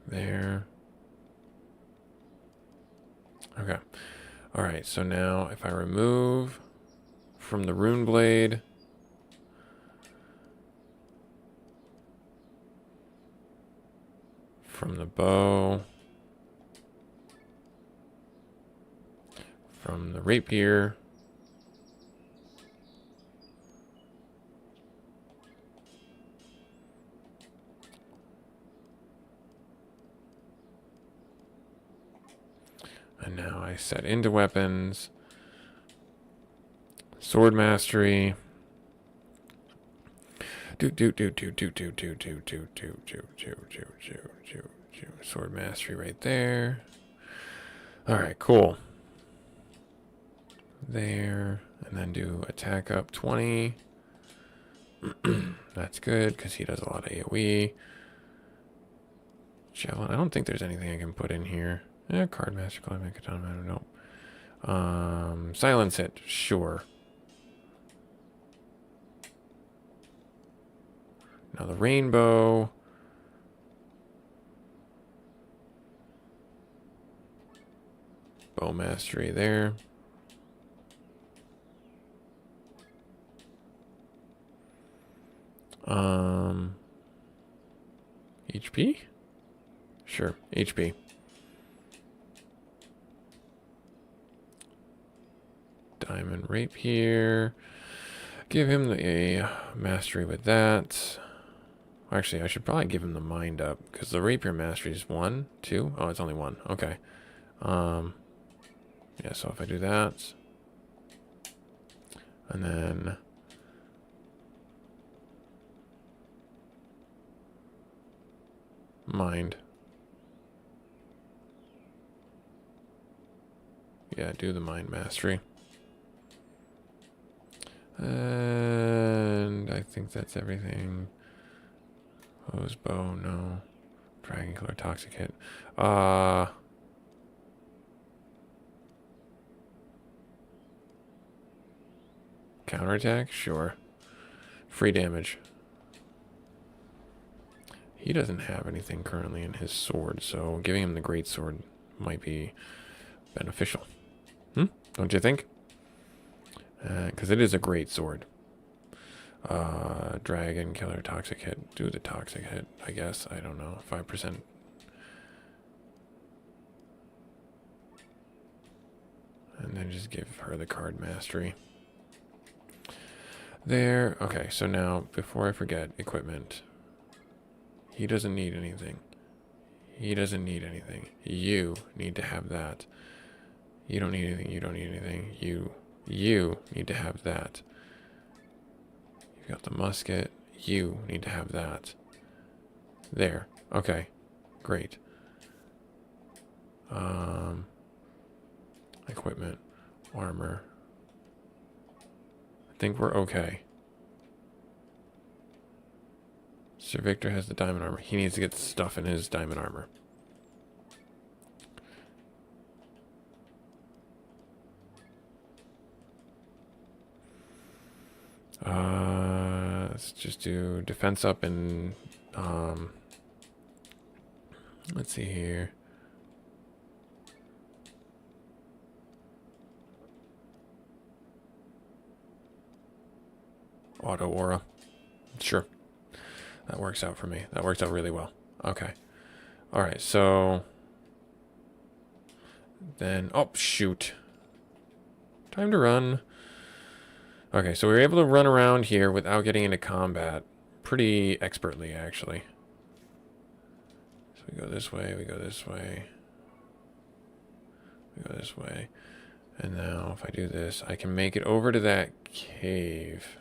there. Okay. All right, so now if I remove from the rune blade, from the bow, from the rapier, And now I set into weapons. Sword mastery. Sword mastery right there. Alright, cool. There. And then do attack up 20. That's good, because he does a lot of AoE. Javelin. I don't think there's anything I can put in here. Card master, climate, katana, I don't know. Silence it, sure. Now the rainbow. Bow mastery there. HP? Sure, HP. Diamond rapier. Give him the mastery with that. Actually, I should probably give him the mind up, because the rapier mastery is 1, 2. Oh, it's only 1. Okay. Yeah, so if I do that, and then mind. Yeah, do the mind mastery. And I think that's everything. Hose bow, no. Dragon killer, toxic hit. Counterattack? Sure. Free damage. He doesn't have anything currently in his sword, so giving him the great sword might be beneficial. Don't you think? Because it is a great sword. Dragon killer, toxic hit. Do the toxic hit, I guess. I don't know. 5%. And then just give her the card mastery. There. Okay, so now, before I forget, equipment. He doesn't need anything. He doesn't need anything. You need to have that. You don't need anything. You don't need anything. You need to have that. You've got the musket. You need to have that. There. Okay. Great. Equipment. Armor. I think we're okay. Sir Victor has the diamond armor. He needs to get stuff in his diamond armor. Let's just do defense up and let's see here. Auto aura. Sure. That works out for me. That works out really well. Okay. Alright, so then, oh, shoot. Time to run. Okay, so we were able to run around here without getting into combat pretty expertly, actually. So we go this way, we go this way. We go this way. And now if I do this, I can make it over to that cave.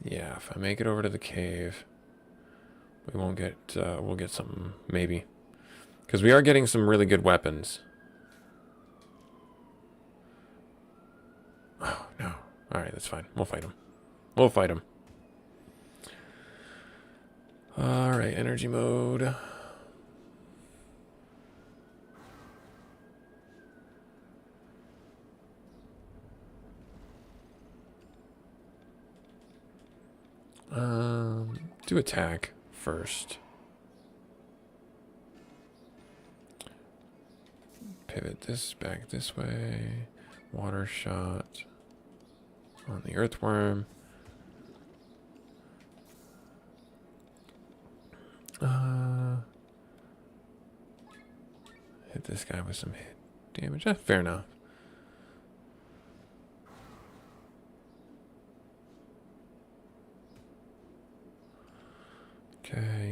Yeah, if I make it over to the cave, we won't get, we'll get something, maybe. Because we are getting some really good weapons. Oh, no. Alright, that's fine. We'll fight him. We'll fight him. Alright, energy mode. Do attack first. Pivot this back this way. Water shot on the earthworm. Hit this guy with some hit damage. Fair enough.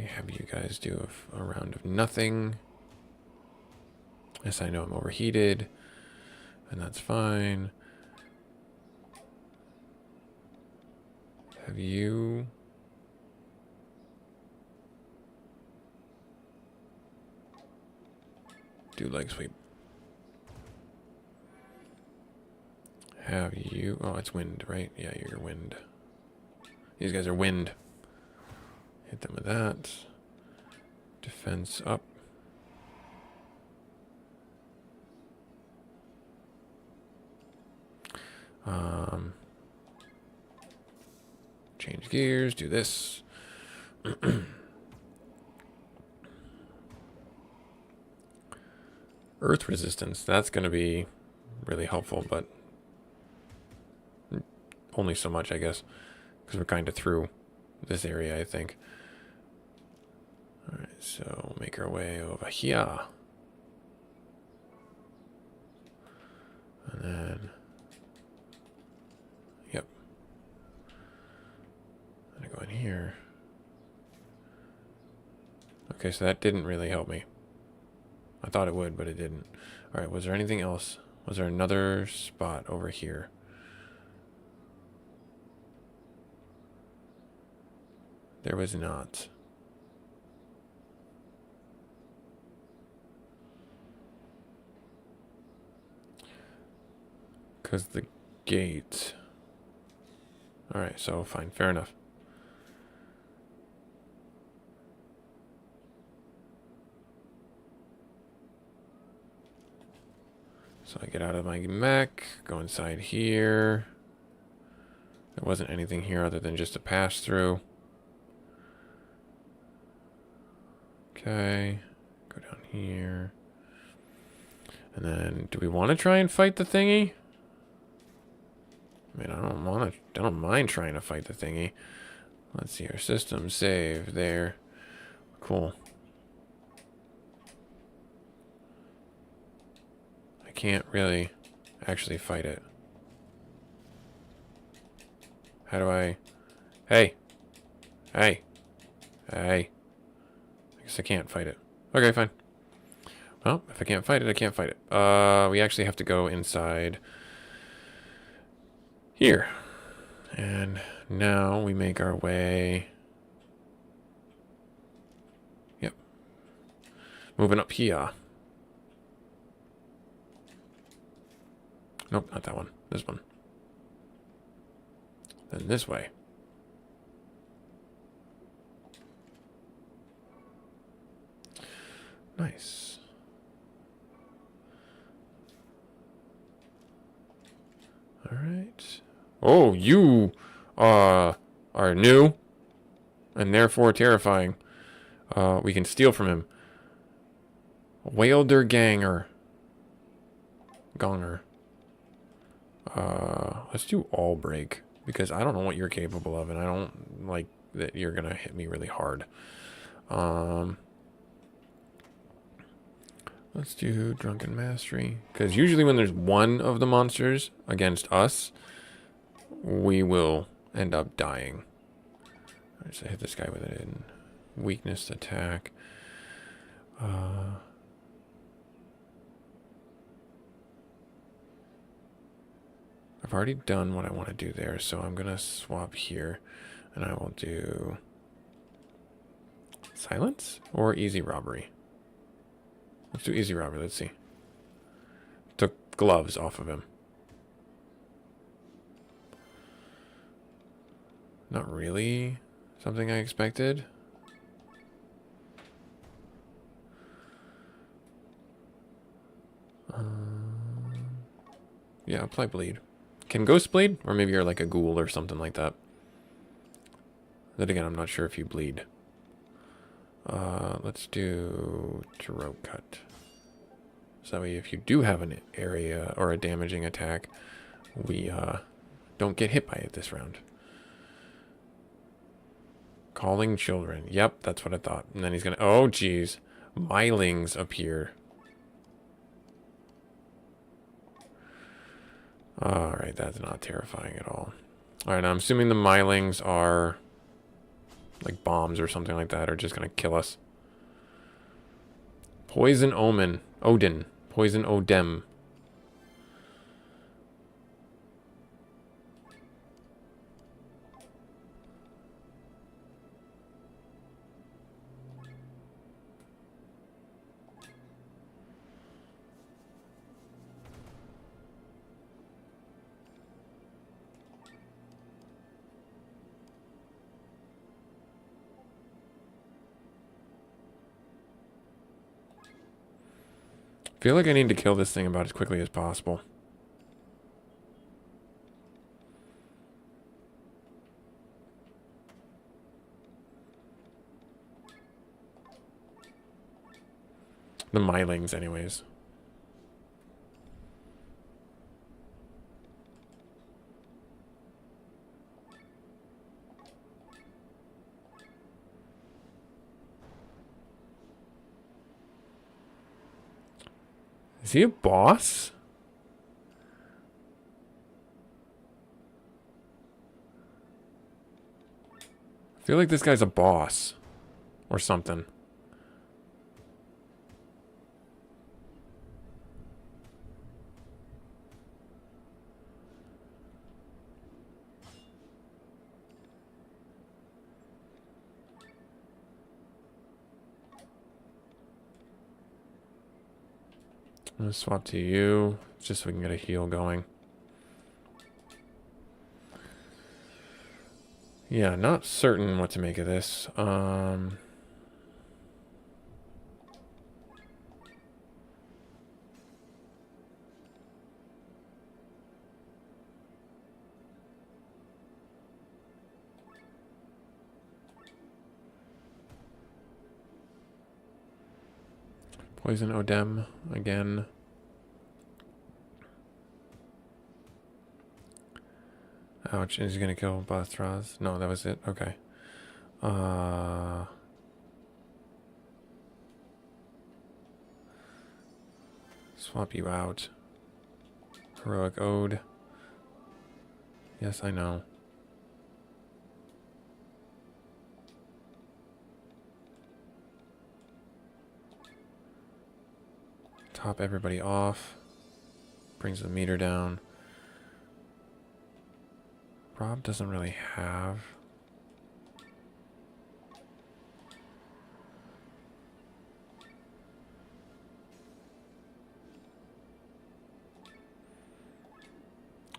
have you guys do a round of nothing. Yes, I know I'm overheated, and that's fine. Have you... do leg sweep. Have you... oh, it's wind, right? Yeah, you're wind. These guys are wind. Hit them with that. Defense up. Change gears, do this. Earth resistance, that's going to be really helpful, but only so much, I guess, because we're kind of through this area, I think. All right, so we'll make our way over here. And then, yep. I'm going to go in here. Okay, so that didn't really help me. I thought it would, but it didn't. All right, was there anything else? Was there another spot over here? There was not. Because the gate... all right, so fine, fair enough. So I get out of my mech, go inside here. There wasn't anything here other than just a pass-through. Okay, go down here. And then, do we want to try and fight the thingy? I mean, I don't mind trying to fight the thingy. Let's see, our system save there. Cool. I can't really actually fight it. How do I... hey! Hey! Hey! I guess I can't fight it. Okay, fine. Well, if I can't fight it, I can't fight it. We actually have to go inside here. And now we make our way... yep. Moving up here. Nope, not that one. This one. Then this way. Nice. All right. Oh, you are new and therefore terrifying. We can steal from him. Whalder Ganger. Gonger. Let's do all break because I don't know what you're capable of, and I don't like that you're gonna hit me really hard. Let's do Drunken Mastery because usually when there's one of the monsters against us, we will end up dying. Alright, so I hit this guy with it in weakness attack. I've already done what I want to do there, so I'm gonna swap here, and I will do silence or easy robbery. Let's do easy robbery. Let's see. Took gloves off of him. Not really something I expected. Yeah, apply bleed. Can ghost bleed? Or maybe you're like a ghoul or something like that. Then again, I'm not sure if you bleed. Let's do throat cut. So that way if you do have an area or a damaging attack, we don't get hit by it this round. Calling children. Yep, that's what I thought. And then he's gonna... oh, geez. Mylings appear. Alright, that's not terrifying at all. Alright, I'm assuming the Mylings are like bombs or something like that are just gonna kill us. Poison Omen. Odin. Poison Odem. I feel like I need to kill this thing about as quickly as possible. The Mylings, anyways. Is he a boss? I feel like this guy's a boss. Or something. I'm gonna swap to you, just so we can get a heal going. Yeah, not certain what to make of this. Poison Odem again. Ouch, is he gonna kill Bathraz? No, that was it. Okay. Swap you out. Heroic Ode. Yes, I know. Top everybody off. Brings the meter down. Rob doesn't really have.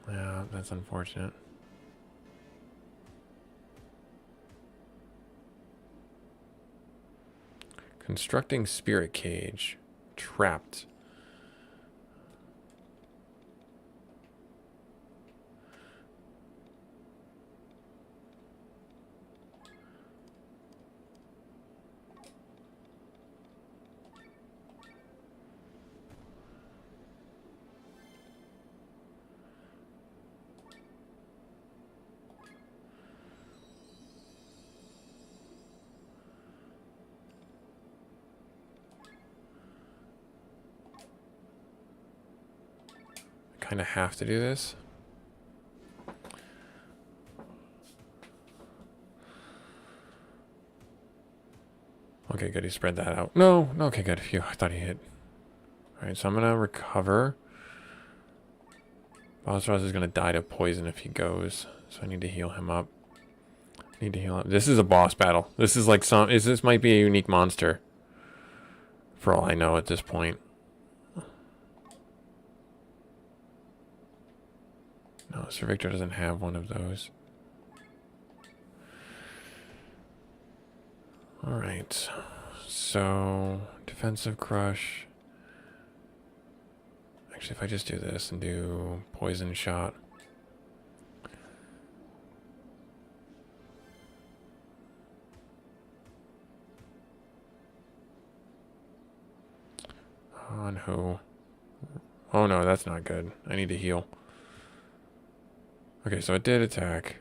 Yeah, that's unfortunate. Constructing spirit cage. Trapped. Kind of have to do this. Okay, good. He spread that out. No, okay, good. Phew, I thought he hit. Alright, so I'm gonna recover. Bosros is gonna die to poison if he goes, so I need to heal him up. Need to heal up. This is a boss battle. This is like this might be a unique monster. For all I know at this point. No, Sir Victor doesn't have one of those. Alright. So, defensive crush. Actually, if I just do this and do poison shot. On who? Oh no, that's not good. I need to heal. Okay, so it did attack.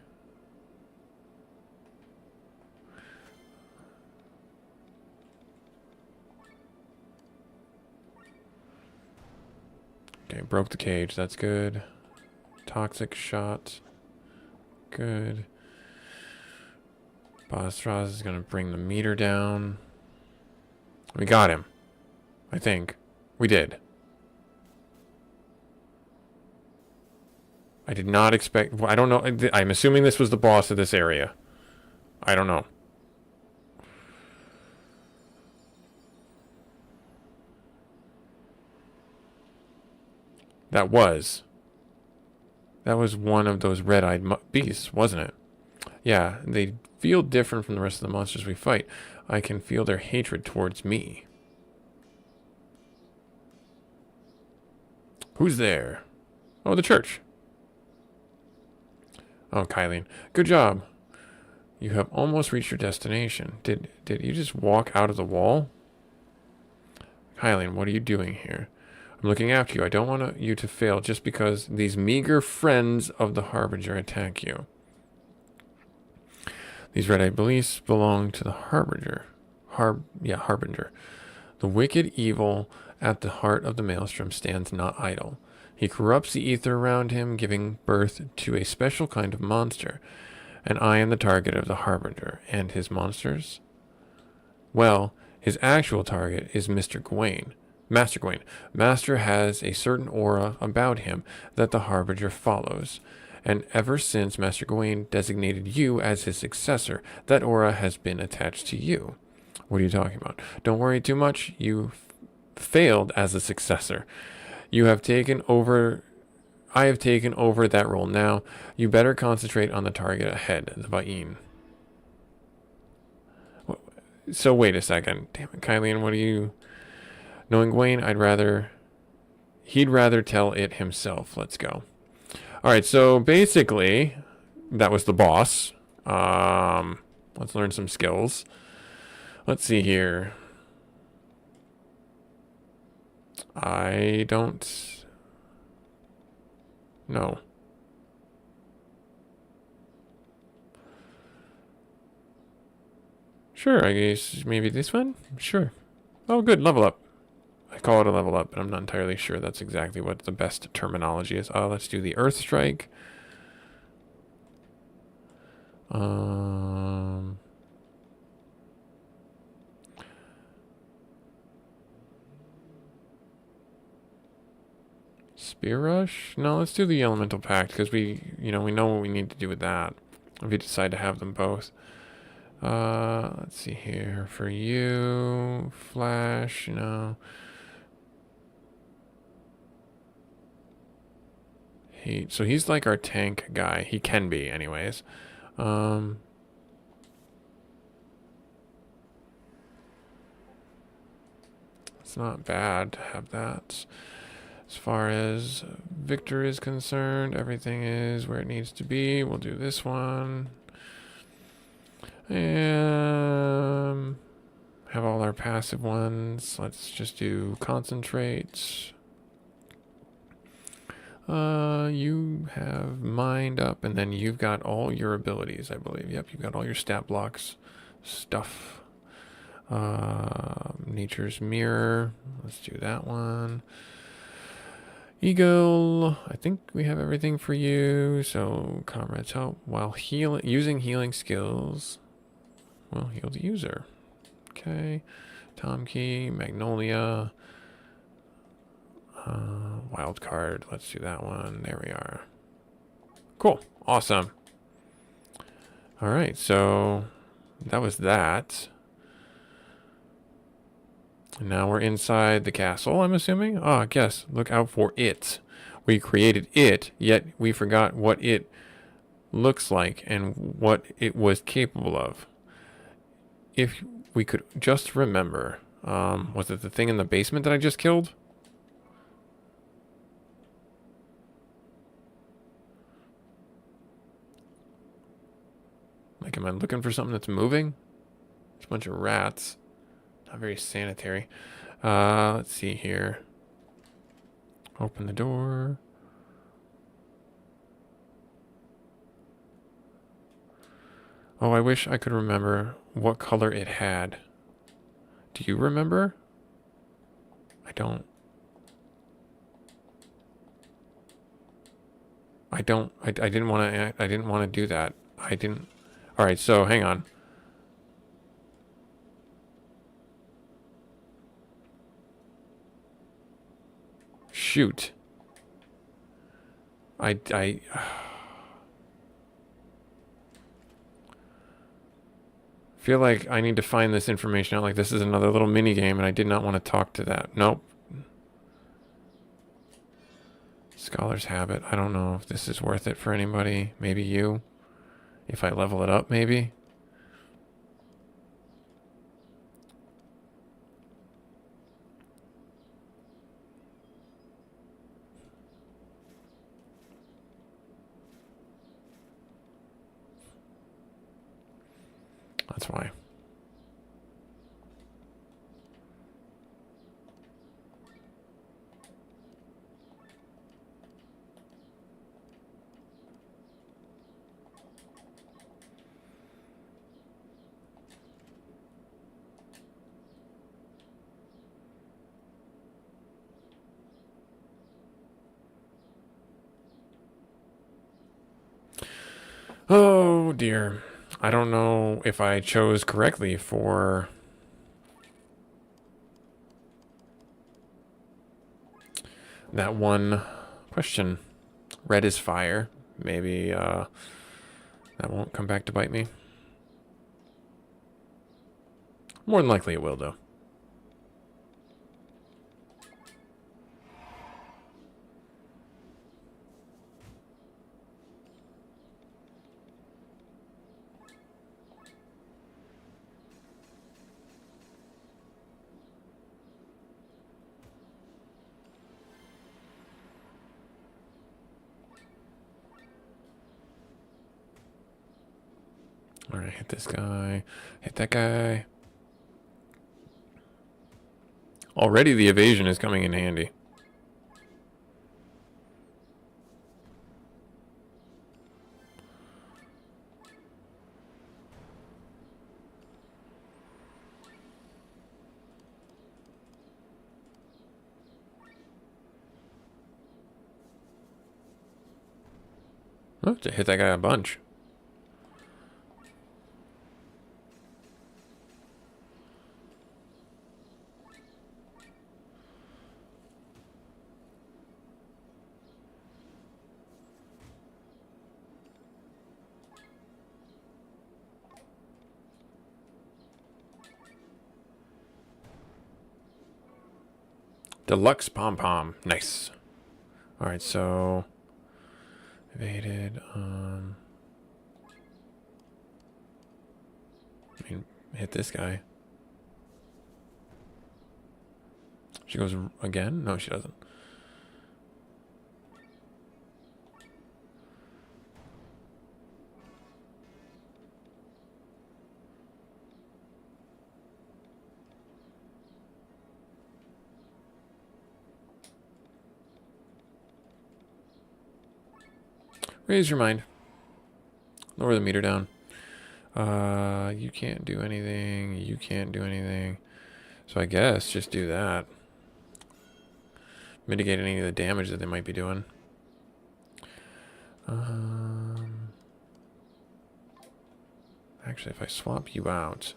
Okay, broke the cage. That's good. Toxic shot. Good. Bostros is going to bring the meter down. We got him. I think. We did. I did not expect... I don't know. I'm assuming this was the boss of this area. I don't know. That was one of those red-eyed beasts, wasn't it? Yeah, they feel different from the rest of the monsters we fight. I can feel their hatred towards me. Who's there? Oh, the church. Oh, Kylene. Good job. You have almost reached your destination. Did you just walk out of the wall? Kylene, what are you doing here? I'm looking after you. I don't want you to fail just because these meager friends of the Harbinger attack you. These red-eyed beasts belong to the Harbinger. Harbinger. The wicked evil at the heart of the Maelstrom stands not idle. He corrupts the ether around him, giving birth to a special kind of monster. And I am the target of the Harbinger. And his monsters? Well, his actual target is Master Gawain. Master has a certain aura about him that the Harbinger follows. And ever since Master Gawain designated you as his successor, that aura has been attached to you. What are you talking about? Don't worry too much. You failed as a successor. You have taken over... I have taken over that role now. You better concentrate on the target ahead, the Va'in. So wait a second. Damn it, Kylene, what are you... Knowing Gawain, he'd rather tell it himself. Let's go. Alright, so basically, that was the boss. Let's learn some skills. Let's see here. I don't know. Sure, I guess maybe this one? Sure. Oh, good, level up. I call it a level up, but I'm not entirely sure that's exactly what the best terminology is. Let's do the Earth Strike. Spear Rush? No, let's do the Elemental Pact, because we know what we need to do with that. If we decide to have them both. Let's see here. For you, Flash, So he's like our tank guy. He can be, anyways. It's not bad to have that. As far as Victor is concerned, everything is where it needs to be. We'll do this one. And have all our passive ones. Let's just do concentrate. You have mind up, and then you've got all your abilities, I believe. Yep, you've got all your stat blocks stuff. Nature's Mirror. Let's do that one. Eagle. I think we have everything for you. So, Comrade's Help. While using healing skills, will heal the user. Okay. Tom Key. Magnolia. Wild card. Let's do that one. There we are. Cool. Awesome. All right. So that was that. And now we're inside the castle, I'm assuming. Ah, yes. Look out for it. We created it, yet we forgot what it looks like and what it was capable of. If we could just remember. Was it the thing in the basement that I just killed? Like, am I looking for something that's moving? It's a bunch of rats. Not very sanitary. Let's see here. Open the door. Oh, I wish I could remember what color it had. Do you remember? I don't. I didn't want to do that. I didn't. All right, so hang on. shoot. I feel like I need to find this information out. Like this is another little mini game, and I did not want to talk to that. Nope. Scholar's Habit. I don't know if this is worth it for anybody. Maybe you. If I level it up, maybe. That's why. Oh dear. I don't know if I chose correctly for that one question. Red is fire. Maybe that won't come back to bite me. More than likely it will, though. All right, hit this guy. Hit that guy. Already the evasion is coming in handy. Oh, to hit that guy a bunch. Deluxe pom-pom. Nice. All right, so evaded. I mean, hit this guy. She goes again? No, she doesn't. Raise your mind. Lower the meter down. You can't do anything. You can't do anything. So I guess just do that. Mitigate any of the damage that they might be doing. Actually, if I swap you out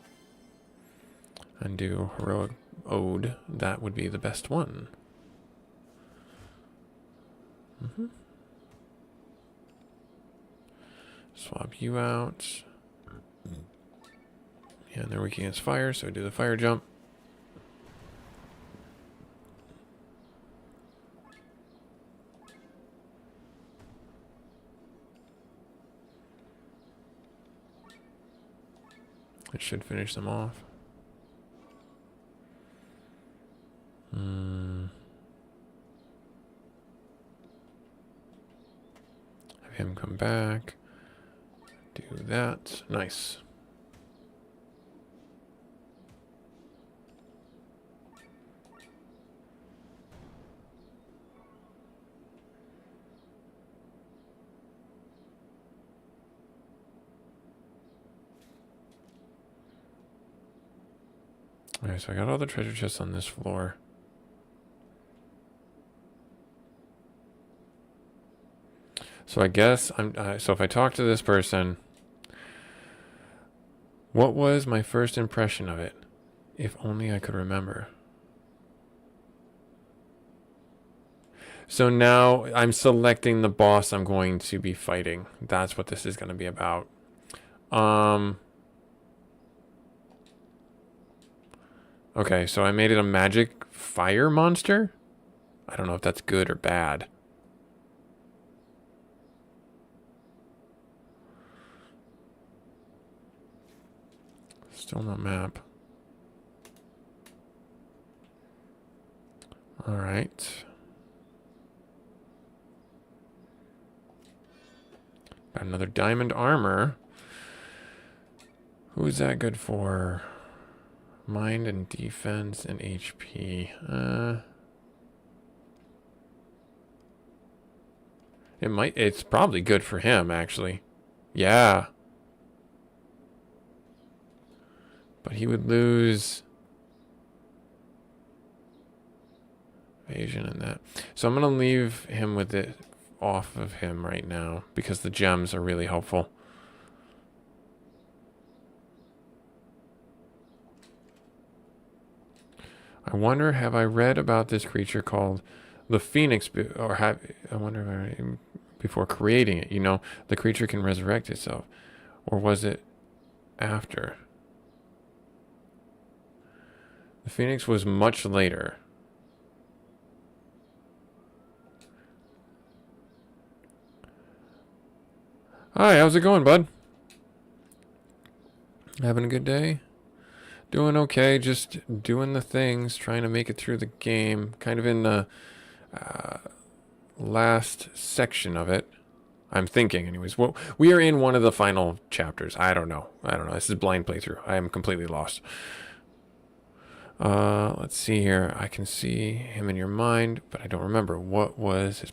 and do Heroic Ode, that would be the best one. Swap you out. Yeah, and they're weak against fire, so do the fire jump. It should finish them off. Have him come back. Do that. Nice. Alright, so I got all the treasure chests on this floor. So I guess so if I talk to this person, what was my first impression of it? If only I could remember. So now I'm selecting the boss I'm going to be fighting. That's what this is going to be about. Okay, so I made it a magic fire monster. I don't know if that's good or bad. Still no map. All right. Got another diamond armor. Who's that good for? Mind and defense and HP. It's probably good for him, actually. Yeah. But he would lose evasion and that. So I'm going to leave him with it off of him right now because the gems are really helpful. I wonder, have I read about this creature called the Phoenix, or I wonder if before creating it, you know, the creature can resurrect itself, or was it after? The Phoenix was much later. Hi, how's it going, bud? Having a good day? Doing okay, just doing the things, trying to make it through the game. Kind of in the last section of it. I'm thinking, anyways. Well, we are in one of the final chapters. I don't know. This is blind playthrough. I am completely lost. Let's see here. I can see him in your mind, but I don't remember. What was his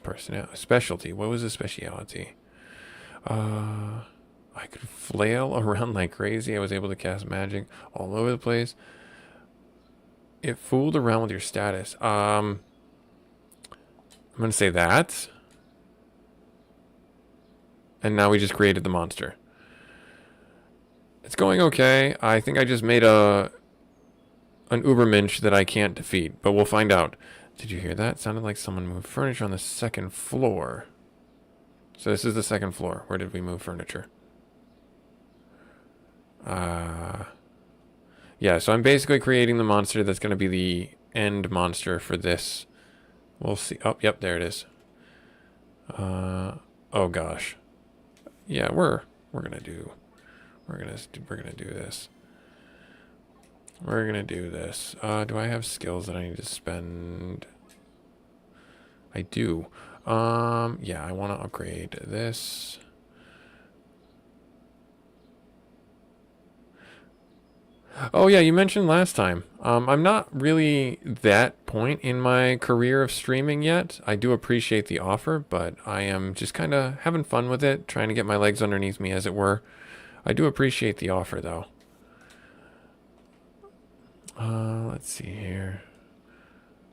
specialty? What was his speciality? I could flail around like crazy. I was able to cast magic all over the place. It fooled around with your status. I'm going to say that. And now we just created the monster. It's going okay. I think I just made an Ubermensch that I can't defeat, but we'll find out. Did you hear that? It sounded like someone moved furniture on the second floor. So this is the second floor. Where did we move furniture? Yeah, so I'm basically creating the monster that's going to be the end monster for this. We'll see. Oh, yep, there it is. Oh gosh. Yeah, we're gonna do this. We're gonna do this. Do I have skills that I need to spend? I do. Yeah, I want to upgrade this. Oh yeah, you mentioned last time. I'm not really that point in my career of streaming yet. I do appreciate the offer, but I am just kind of having fun with it, trying to get my legs underneath me, as it were. I do appreciate the offer, though. Let's see here.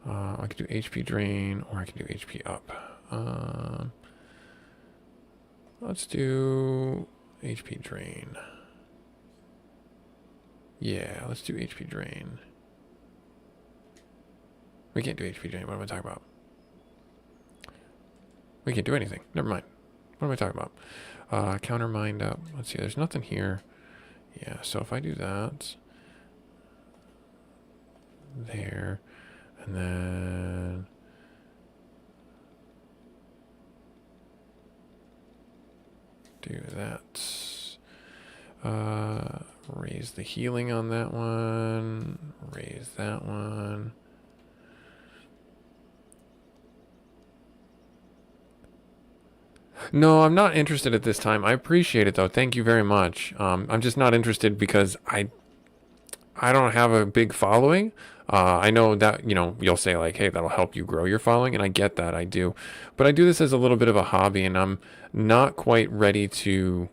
I can do HP drain, or I can do HP up. Let's do HP drain. Yeah, let's do HP drain. We can't do HP drain. What am I talking about? We can't do anything. Never mind. What am I talking about? Counter mind up. Let's see. There's nothing here. Yeah, so if I do that. There. And then. Do that. Raise the healing on that one. Raise that one. No, I'm not interested at this time. I appreciate it though. Thank you very much. I'm just not interested because I don't have a big following. I know that, you'll say like, hey, that'll help you grow your following, and I get that, I do. But I do this as a little bit of a hobby, and I'm not quite ready to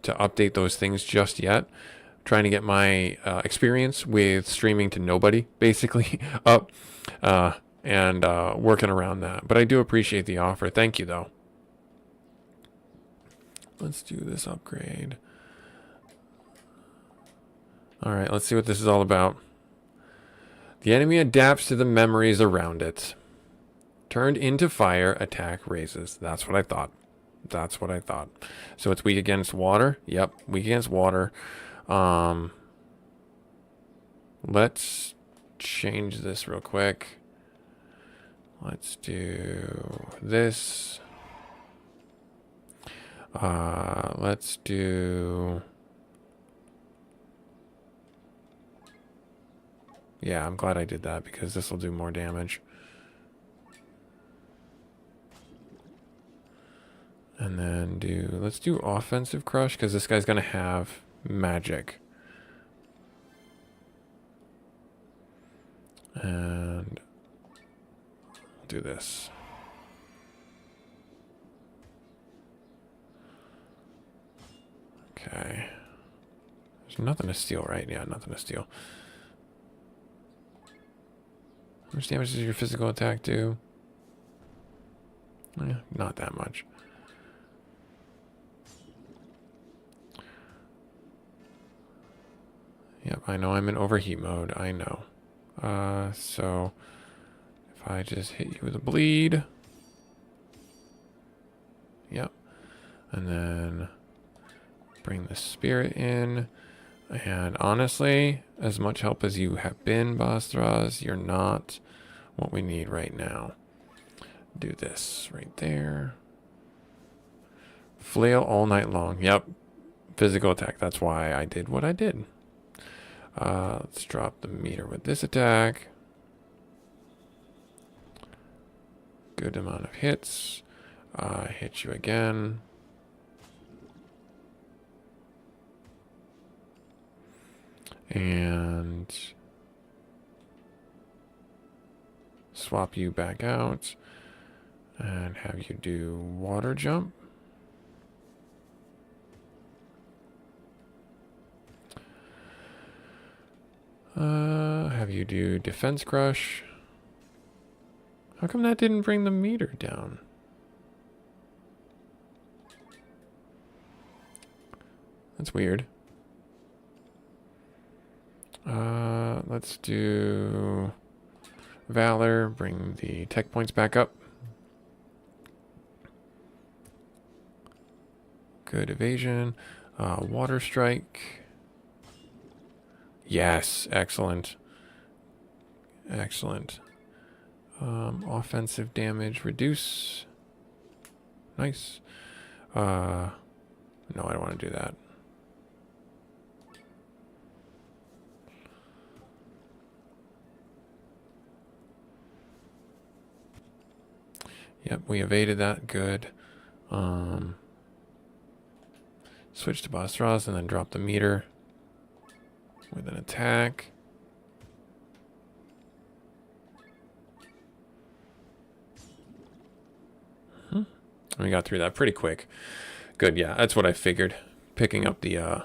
update those things just yet. Trying to get my experience with streaming to nobody, basically, up, and working around that. But I do appreciate the offer. Thank you, though. Let's do this upgrade. All right, let's see what this is all about. The enemy adapts to the memories around it. Turned into fire, attack raises. That's what I thought. That's what I thought. So it's weak against water. Yep, weak against water. Let's change this real quick. Let's do this. Let's do... Yeah, I'm glad I did that because this will do more damage. And then let's do offensive crush because this guy's going to have magic. And I'll do this. Okay. There's nothing to steal, right? Yeah, nothing to steal. How much damage does your physical attack do? Eh, not that much. Yep, I know I'm in overheat mode. I know. So if I just hit you with a bleed. Yep. And then bring the spirit in. And honestly, as much help as you have been, Bastraz, you're not what we need right now. Do this right there. Flail all night long. Yep. Physical attack. That's why I did what I did. Let's drop the meter with this attack. Good amount of hits. Hit you again. And swap you back out. And have you do water jump. Have you do defense crush. How come that didn't bring the meter down? That's weird. Let's do Valor, bring the tech points back up. Good evasion. Water strike. Yes, excellent. Excellent. Offensive damage reduce. Nice. No, I don't want to do that. Yep, we evaded that. Good. Switch to Bastraz and then drop the meter with an attack. We got through that pretty quick. Good, yeah, that's what I figured. Picking out the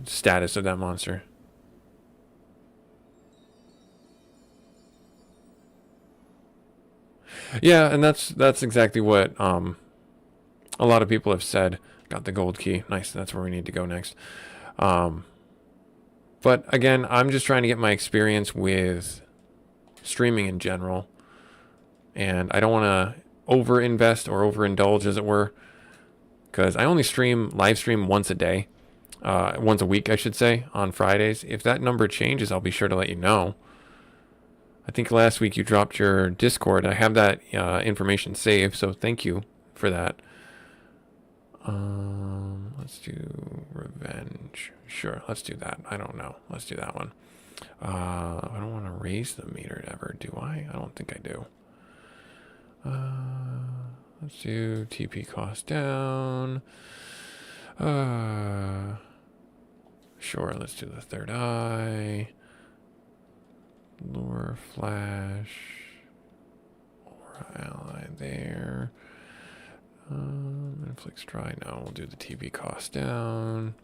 status of that monster. Yeah, and that's exactly what a lot of people have said. Got the gold key. Nice, that's where we need to go next. But again, I'm just trying to get my experience with streaming in general. And I don't want to over-invest or overindulge, as it were. Because I only live stream once a day. Once a week, I should say, on Fridays. If that number changes, I'll be sure to let you know. I think last week you dropped your Discord. I have that information saved, so thank you for that. Let's do revenge. Sure, let's do that. I don't know. Let's do that one. I don't want to raise the meter ever, do I? I don't think I do. Let's do TP cost down. Sure, let's do the third eye. Lure flash. Aura ally there. Inflicts dry. No, we'll do the TP cost down.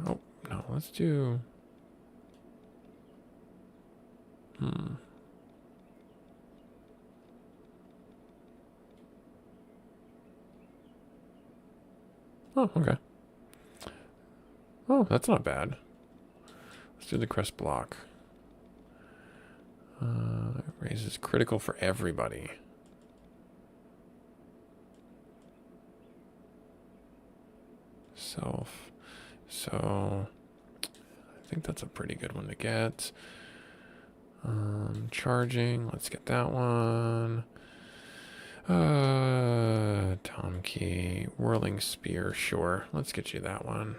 Oh, no, let's do... Oh, okay. Oh, that's not bad. Let's do the crest block. Raises critical for everybody. Self. So I think that's a pretty good one to get. Charging. Let's get that one. Tom Key. Whirling Spear. Sure. Let's get you that one.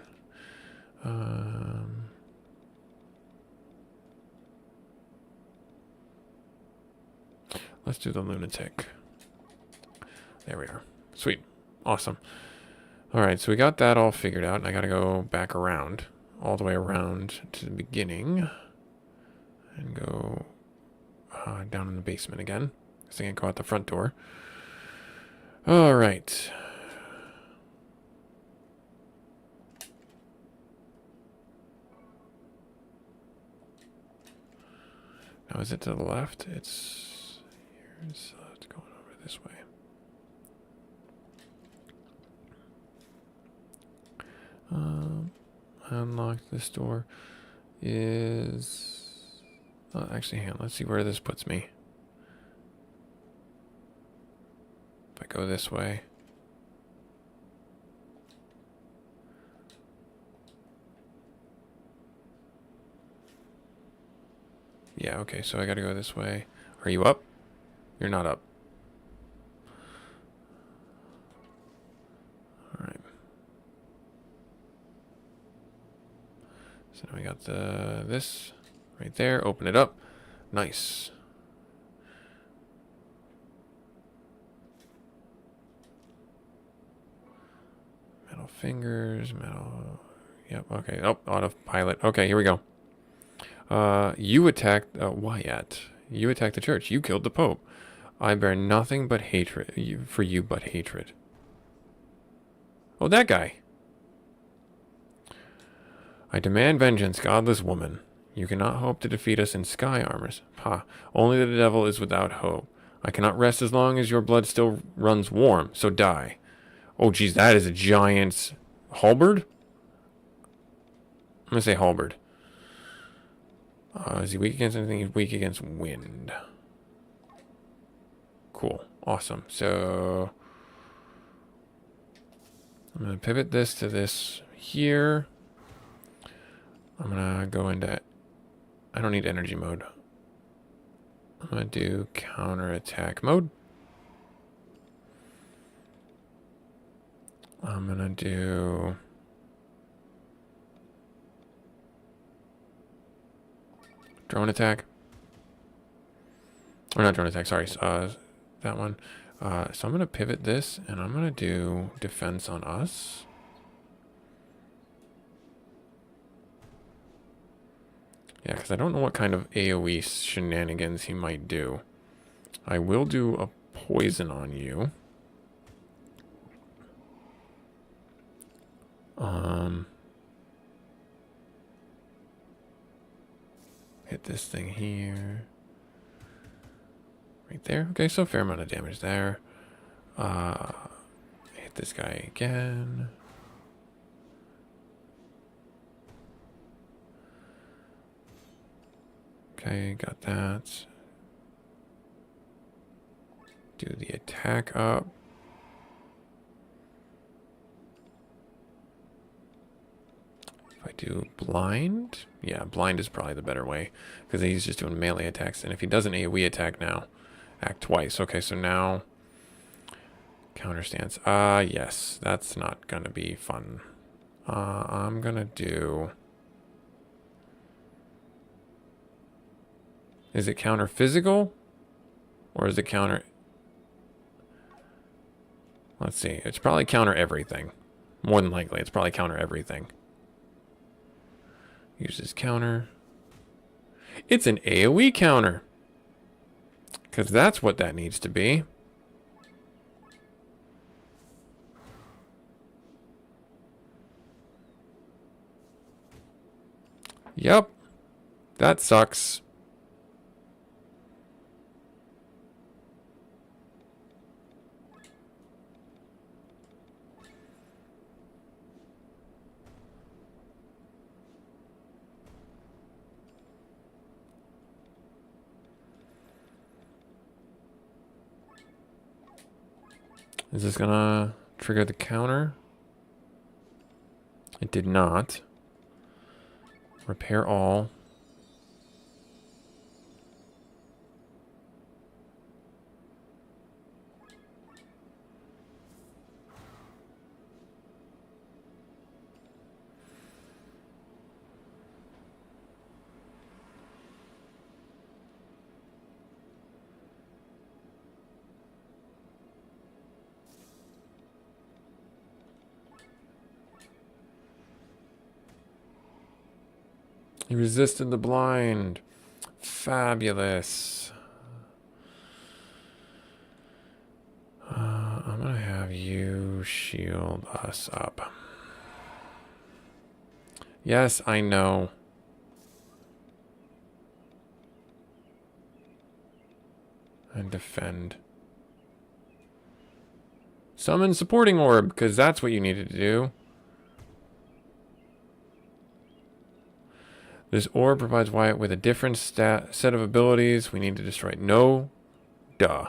Let's do the Lunatic. There we are. Sweet. Awesome. Alright, so we got that all figured out, and I gotta go back around. All the way around to the beginning. And go down in the basement again. Because I can't go out the front door. Alright. Now is it to the left? It's going over this way. Unlock this door is actually hang on, let's see where this puts me. If I go this way. Yeah, okay, so I gotta go this way. Are you up? You're not up. Alright. So now we got this right there. Open it up. Nice. Metal fingers, metal... Yep, okay. Oh, autopilot. Okay, here we go. You attacked... Wyatt. You attacked the church. You killed the Pope. I bear nothing but hatred for you but hatred. Oh, that guy. I demand vengeance, godless woman. You cannot hope to defeat us in sky armors. Ha, only the devil is without hope. I cannot rest as long as your blood still runs warm, so die. Oh, geez, that is a giant halberd? I'm going to say halberd. Is he weak against anything? He's weak against wind. Cool. Awesome. So I'm going to pivot this to this here. I'm going to go into... I don't need energy mode. I'm going to do counterattack mode. I'm going to do... drone attack. Or not drone attack, sorry. That one. So I'm going to pivot this, and I'm going to do defense on us. Yeah, because I don't know what kind of AoE shenanigans he might do. I will do a poison on you. Hit this thing here. Right there. Okay, so a fair amount of damage there. Hit this guy again. Okay, got that. Do the attack up. If I do blind, yeah, blind is probably the better way because he's just doing melee attacks. And if he does an AoE attack now, act twice. Okay, so now counter stance. Yes, that's not gonna be fun. I'm gonna do. Is it counter physical? Or is it counter... Let's see. It's probably counter everything. More than likely, it's probably counter everything. Uses counter. It's an AoE counter. Because that's what that needs to be. Yep. That sucks. Is this gonna trigger the counter? It did not. Repair all. He resisted the blind. Fabulous. I'm gonna have you shield us up. Yes, I know. And defend. Summon supporting orb, because that's what you needed to do. This orb provides Wyatt with a different set of abilities. We need to destroy it. No. Duh.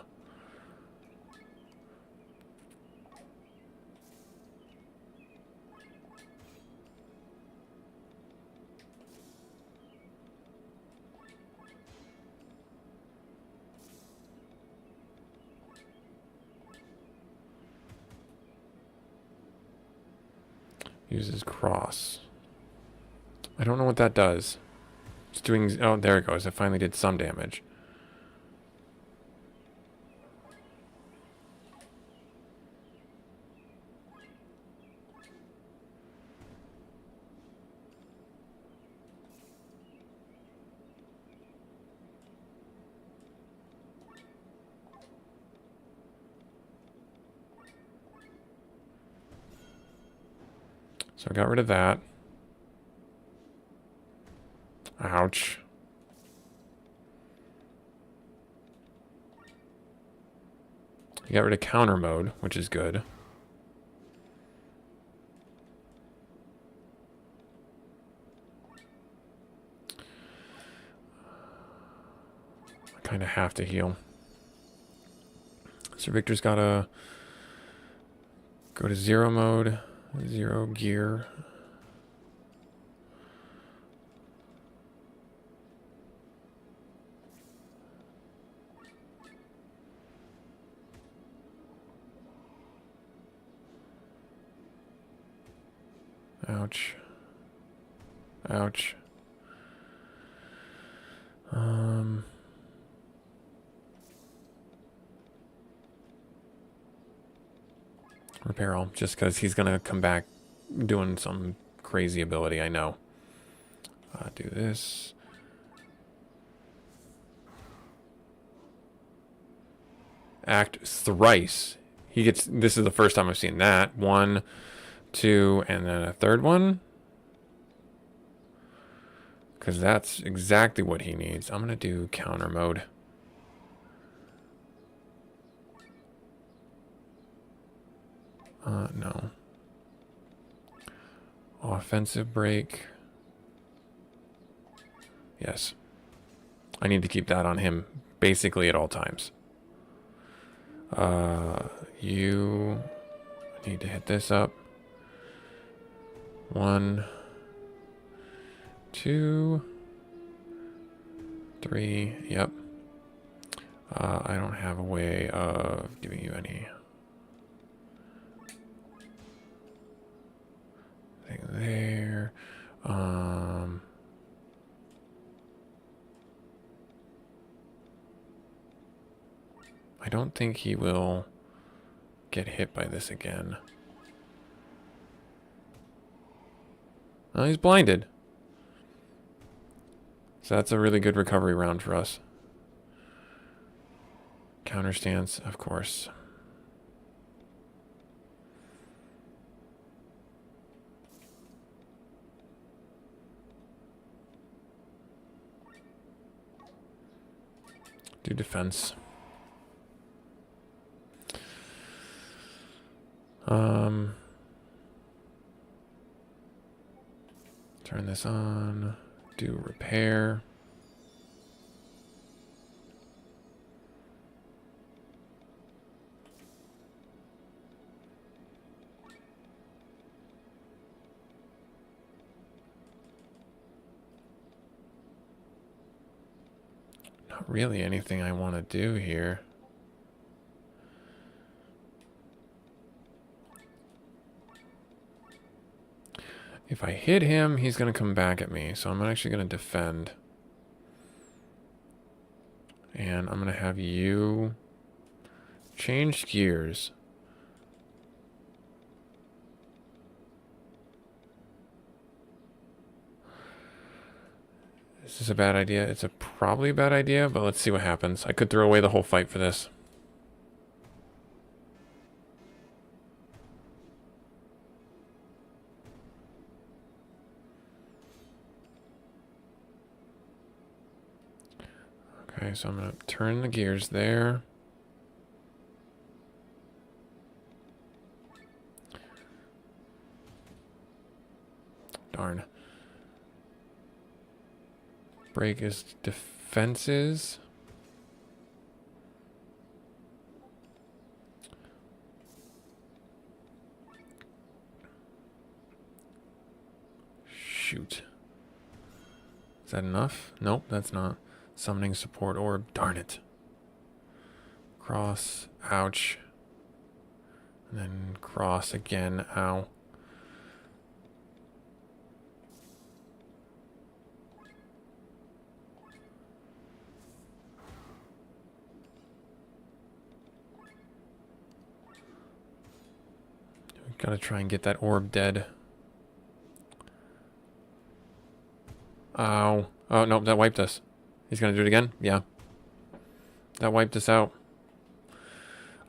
Uses cross. I don't know what that does. It's doing... Oh, there it goes. It finally did some damage. So I got rid of that. Ouch. I got rid of counter mode, which is good. I kind of have to heal. Sir Victor's got to go to zero mode, zero gear. Ouch. Ouch. Repair all, just because he's going to come back doing some crazy ability, I know. Do this. Act thrice. He gets, this is the first time I've seen that. 1, 2, and then a third one. Because that's exactly what he needs. I'm going to do counter mode. No. Offensive break. Yes. I need to keep that on him basically at all times. You need to hit this up. 1, 2, 3. Yep. I don't have a way of giving you any thing there. I don't think he will get hit by this again. Oh, he's blinded. So that's a really good recovery round for us. Counter stance, of course. Do defense. Turn this on. Do repair. Not really anything I want to do here. If I hit him, he's going to come back at me. So I'm actually going to defend. And I'm going to have you change gears. Is this a bad idea? It's probably a bad idea, but let's see what happens. I could throw away the whole fight for this. Okay, so I'm going to turn the gears there. Darn. Break his defenses. Shoot. Is that enough? Nope, that's not. Summoning support orb. Darn it. Cross. Ouch. And then cross again. Ow. Gotta try and get that orb dead. Ow. Oh, no, that wiped us. He's gonna do it again? Yeah. That wiped us out.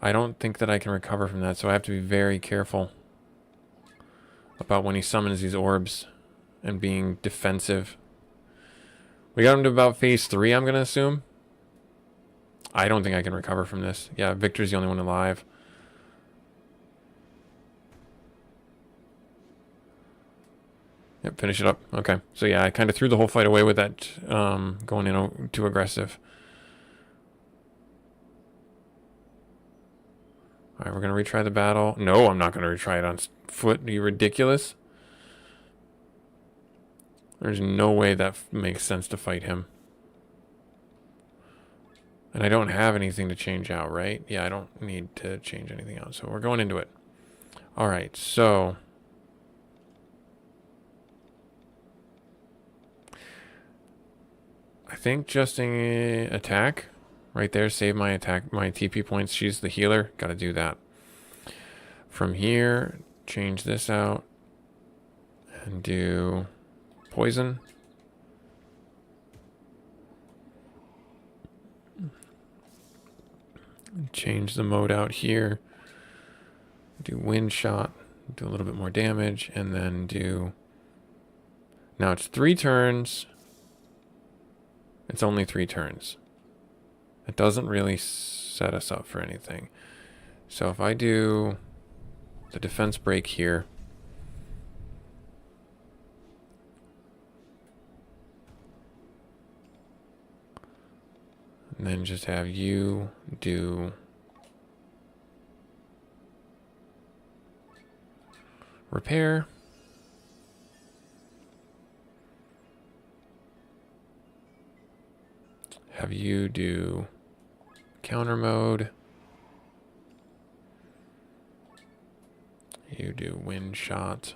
I don't think that I can recover from that, so I have to be very careful about when he summons these orbs and being defensive. We got him to about phase 3, I'm gonna assume. I don't think I can recover from this. Yeah, Victor's the only one alive. Yep, finish it up. Okay. So yeah, I kind of threw the whole fight away with that going in too aggressive. Alright, we're going to retry the battle. No, I'm not going to retry it on foot. Are you ridiculous? There's no way that makes sense to fight him. And I don't have anything to change out, right? Yeah, I don't need to change anything out. So we're going into it. Alright, so... I think just an attack right there, save my attack, my TP points. She's the healer. Got to do that. From here, change this out and do poison. Change the mode out here. Do wind shot. Do a little bit more damage and then do... Now it's 3 turns. It's only 3 turns. It doesn't really set us up for anything. So if I do the defense break here, and then just have you do repair. Have you do counter mode. You do wind shot.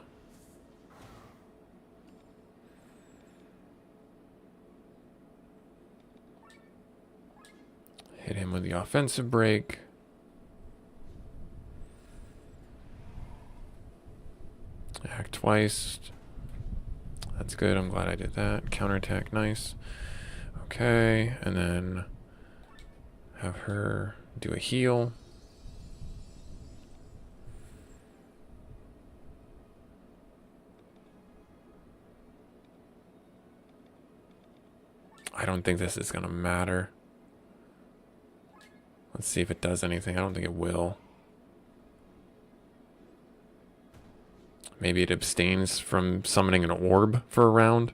Hit him with the offensive break. Act twice. That's good. I'm glad I did that. Counterattack, nice. Okay, and then have her do a heal. I don't think this is going to matter. Let's see if it does anything. I don't think it will. Maybe it abstains from summoning an orb for a round.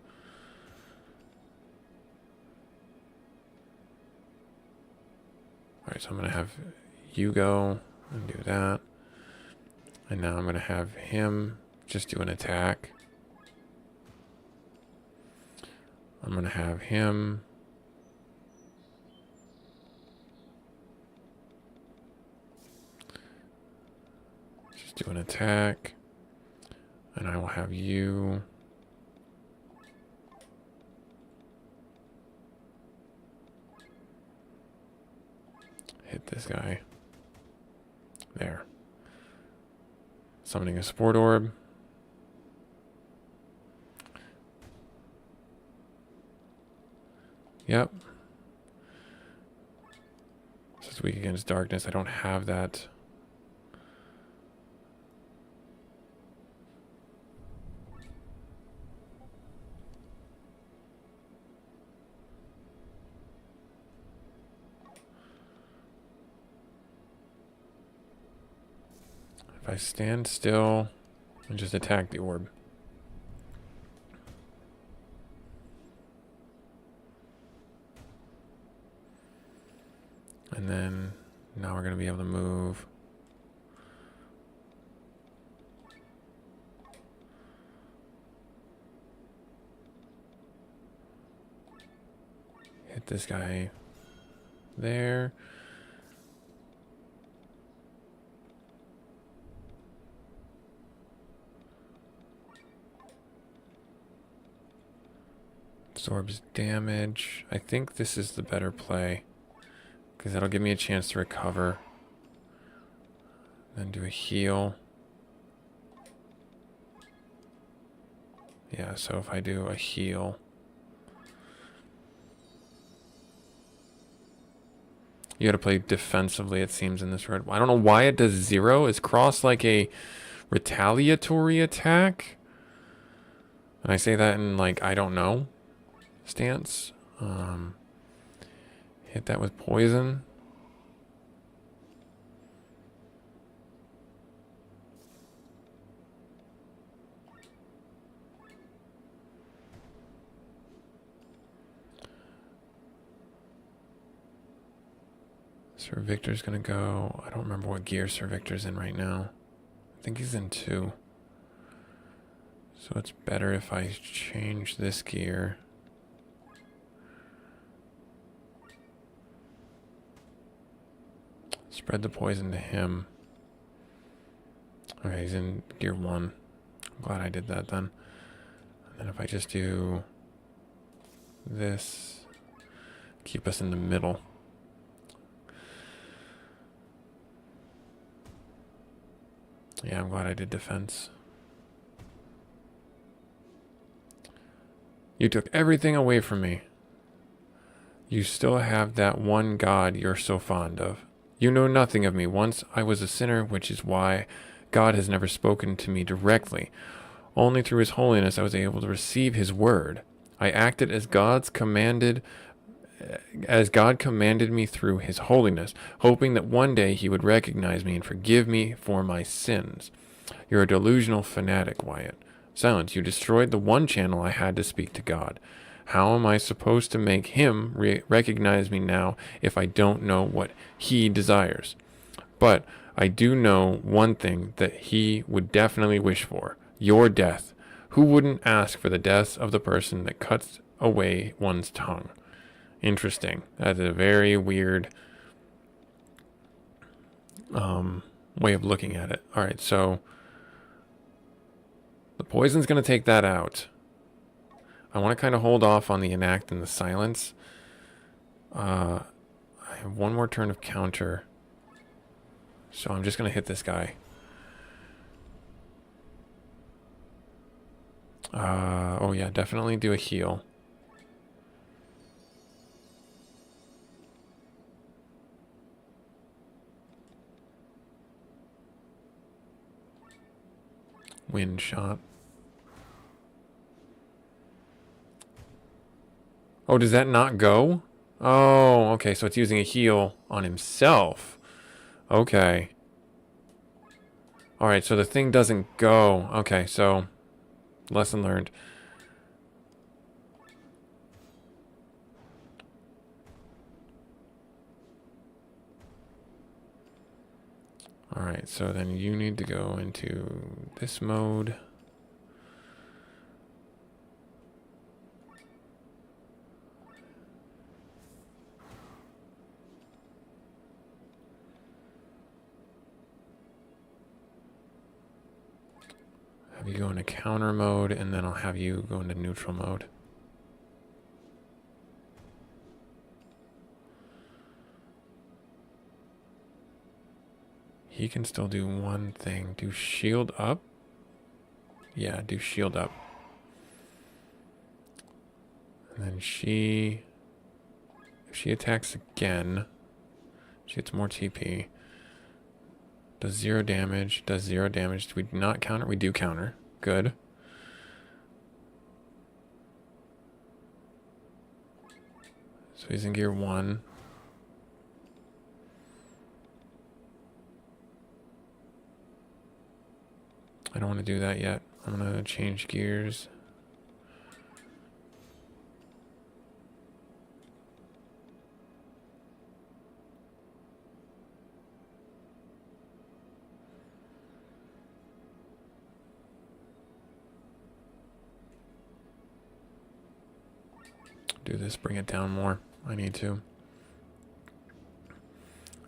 Alright, so I'm going to have you go and do that. And now I'm going to have him just do an attack. I'm going to have him do an attack. And I will have you hit this guy. There. Summoning a support orb. Yep. This is weak against darkness. I don't have that. If I stand still and just attack the orb. And then now we're going to be able to move. Hit this guy there. Absorbs damage. I think this is the better play, because that'll give me a chance to recover. Then do a heal. Yeah, so if I do a heal. You gotta play defensively, it seems, in this red. I don't know why it does 0. Is cross like a retaliatory attack? And I say that in, like, I don't know stance. Hit that with poison. Sir Victor's gonna go. I don't remember what gear Sir Victor's in right now. I think he's in 2. So it's better if I change this gear. Spread the poison to him. Okay, he's in gear 1. I'm glad I did that then. And then if I just do this, keep us in the middle. Yeah, I'm glad I did defense. You took everything away from me. You still have that one God you're so fond of. You know nothing of me. Once I was a sinner, which is why God has never spoken to me directly. Only through his holiness I was able to receive his word. I acted as God commanded me through his holiness, hoping that one day he would recognize me and forgive me for my sins. You're a delusional fanatic, Wyatt. Silence, you destroyed the one channel I had to speak to God. How am I supposed to make him recognize me now if I don't know what he desires? But I do know one thing that he would definitely wish for. Your death. Who wouldn't ask for the death of the person that cuts away one's tongue? Interesting. That's a very weird way of looking at it. All right, so the poison's going to take that out. I want to kind of hold off on the enact and the silence. I have one more turn of counter. So I'm just going to hit this guy. Oh yeah, definitely do a heal. Wind shot. Oh, does that not go? Oh, okay, so it's using a heal on himself. Okay. Alright, so the thing doesn't go. Okay, so lesson learned. Alright, so then you need to go into this mode. Have you go into counter mode, and then I'll have you go into neutral mode. He can still do one thing. Do shield up? Yeah, do shield up. And then she... If she attacks again, she gets more TP. Does 0 damage. Does 0 damage. Do we not counter? We do counter. Good. So he's in gear 1. I don't want to do that yet. I'm going to change gears. Do this, bring it down more. I need to.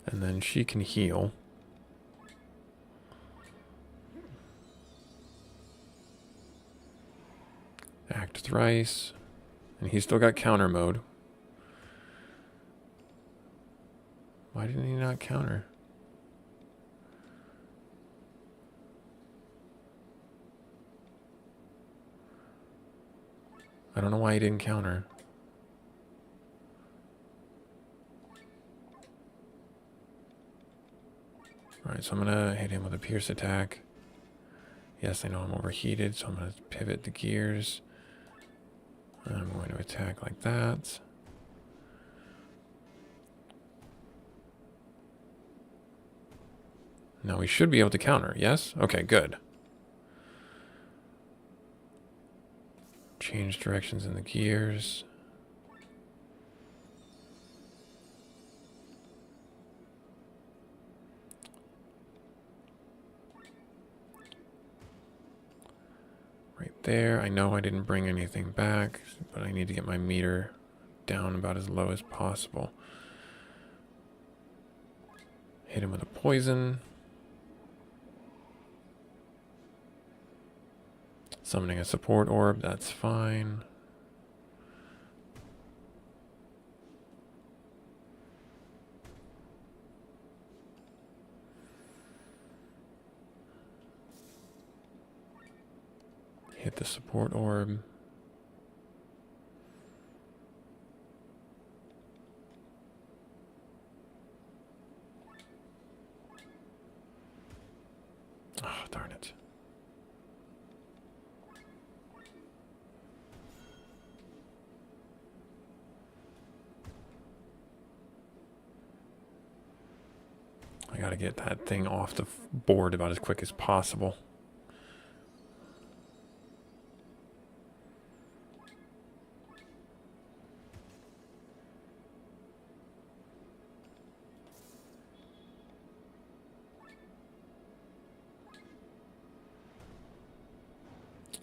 And then she can heal. Act thrice. And he's still got counter mode. Why didn't he not counter? I don't know why he didn't counter. Alright, so I'm going to hit him with a pierce attack. Yes, I know I'm overheated, so I'm going to pivot the gears. I'm going to attack like that. Now we should be able to counter, yes? Okay, good. Change directions in the gears. Right there. I know I didn't bring anything back, but I need to get my meter down about as low as possible. Hit him with a poison. Summoning a support orb, that's fine. Hit the support orb. Oh, darn it. I gotta get that thing off the board about as quick as possible.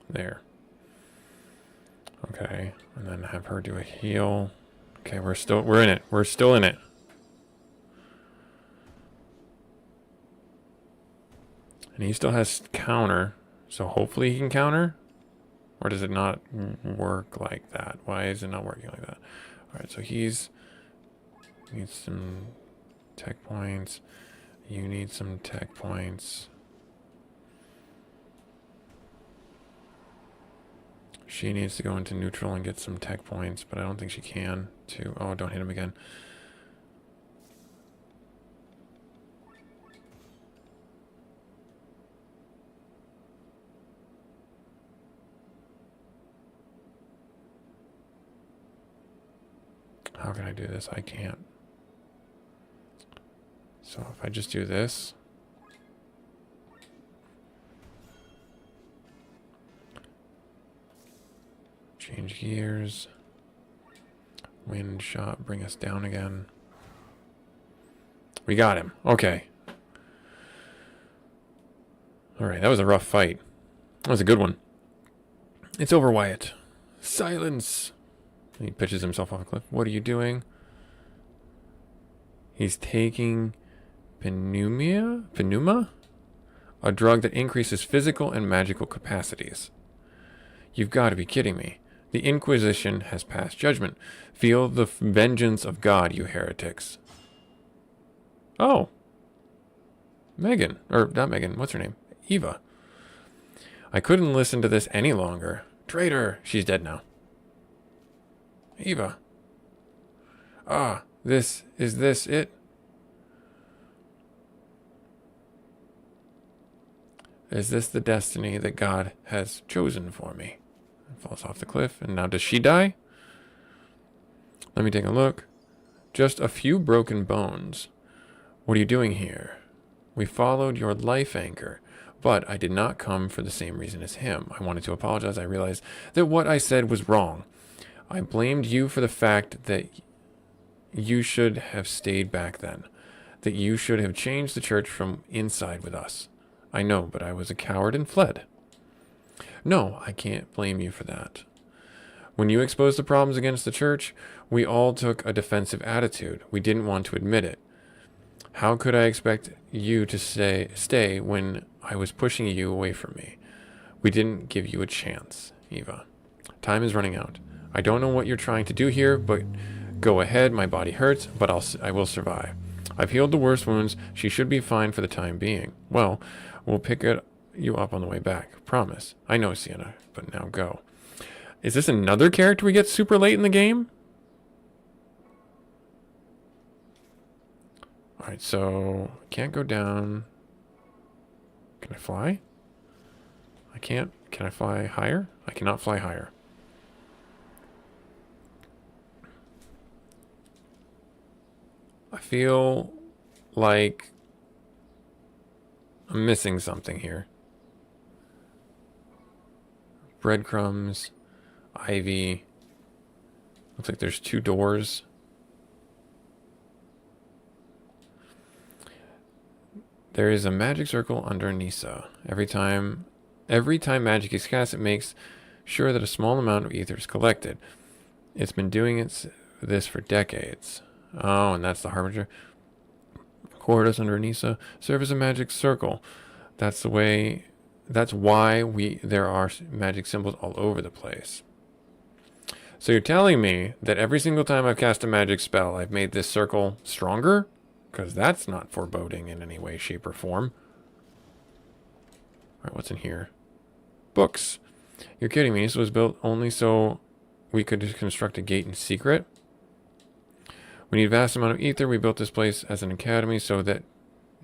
There. Okay, and then have her do a heal. Okay, we're in it. We're still in it. And he still has counter, so hopefully he can counter. Or does it not work like that? Why is it not working like that? Alright, so needs some tech points. You need some tech points. She needs to go into neutral and get some tech points, but I don't think she can. Oh, don't hit him again. How can I do this? I can't. So if I just do this. Change gears. Wind shot, bring us down again. We got him. Okay. Alright, that was a rough fight. That was a good one. It's over, Wyatt. Silence! He pitches himself off a cliff. What are you doing? He's taking Penuma? a drug that increases physical and magical capacities. You've got to be kidding me. The Inquisition has passed judgment. Feel the vengeance of God, you heretics. Oh. Megan. Or, not Megan. What's her name? Eva. I couldn't listen to this any longer. Traitor. She's dead now. Eva. Ah, is this it? Is this the destiny that God has chosen for me? Falls off the cliff. And now does she die? Let me take a look. Just a few broken bones. What are you doing here? We followed your life anchor, but I did not come for the same reason as him. I wanted to apologize. I realized that what I said was wrong. I blamed you for the fact that you should have stayed back then, that you should have changed the church from inside with us. I know, but I was a coward and fled. No, I can't blame you for that. When you exposed the problems against the church, we all took a defensive attitude. We didn't want to admit it. How could I expect you to stay when I was pushing you away from me? We didn't give you a chance, Eva. Time is running out. I don't know what you're trying to do here, but go ahead. My body hurts, but I will survive. I've healed the worst wounds. She should be fine for the time being. Well, we'll pick you up on the way back. Promise. I know, Sienna, but now go. Is this another character we get super late in the game? Alright, so can't go down. Can I fly? I can't. Can I fly higher? I cannot fly higher. I feel like I'm missing something here. Breadcrumbs, ivy. Looks like there's 2 doors. There is a magic circle under Nissa. Every time magic is cast, it makes sure that a small amount of ether is collected. It's been doing this for decades. Oh, and that's the Harbinger. Corridors under Nissa serve as a magic circle. That's why there are magic symbols all over the place. So you're telling me that every single time I've cast a magic spell, I've made this circle stronger? Because that's not foreboding in any way, shape, or form. Alright, what's in here? Books. You're kidding me. This was built only so we could construct a gate in secret. We need a vast amount of ether. We built this place as an academy so that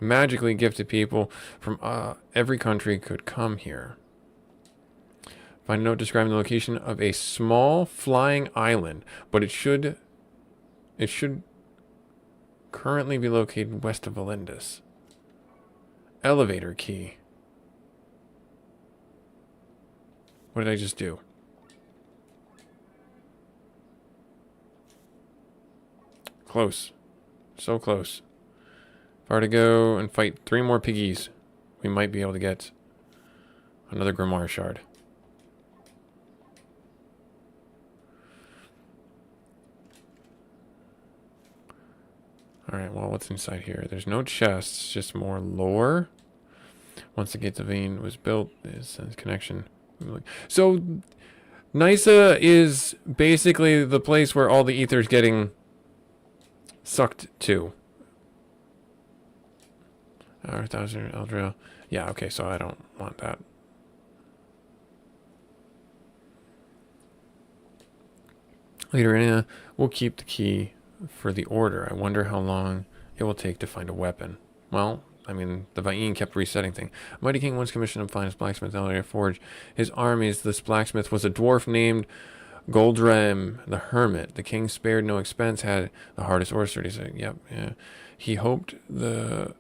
magically gifted people from every country could come here. Find a note describing the location of a small flying island, but it should currently be located west of Valindus. Elevator key. What did I just do? Close. So close. If I were to go and fight 3 more piggies, we might be able to get another Grimoire shard. Alright, well, what's inside here? There's no chests, just more lore. Once the Gates of Vein was built, this connection. So, Nissa is basically the place where all the ether is getting sucked to. 1,000 Eldril. Yeah, okay, so I don't want that. Later, we'll keep the key for the order. I wonder how long it will take to find a weapon. Well, I mean, the Va'in kept resetting things. Mighty King once commissioned a finest blacksmith to forge his armies. This blacksmith was a dwarf named Goldrem the Hermit. The king spared no expense, had the hardest ore. He said, yep, yeah. He hoped to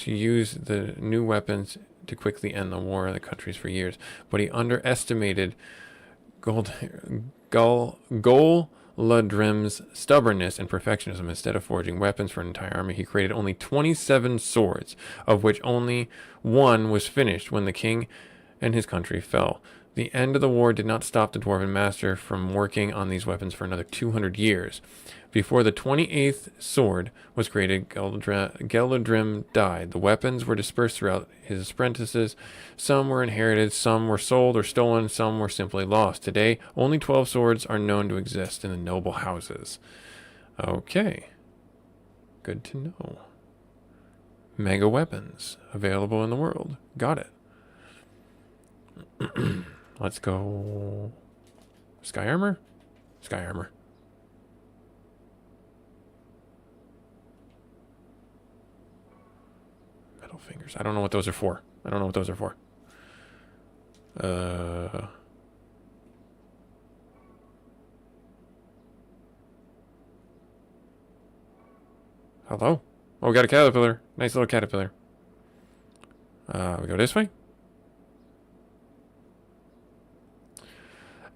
use the new weapons to quickly end the war in the countries for years, but he underestimated Goldrem's stubbornness and perfectionism. Instead of forging weapons for an entire army, he created only 27 swords, of which only one was finished when the king and his country fell. The end of the war did not stop the Dwarven Master from working on these weapons for another 200 years. Before the 28th sword was created, Geldrim died. The weapons were dispersed throughout his apprentices. Some were inherited, some were sold or stolen, some were simply lost. Today, only 12 swords are known to exist in the noble houses. Okay. Good to know. Mega weapons available in the world. Got it. Let's go. Sky armor? Sky armor. Metal fingers. I don't know what those are for. I don't know what those are for. Hello? Oh, we got a caterpillar. Nice little caterpillar. We go this way.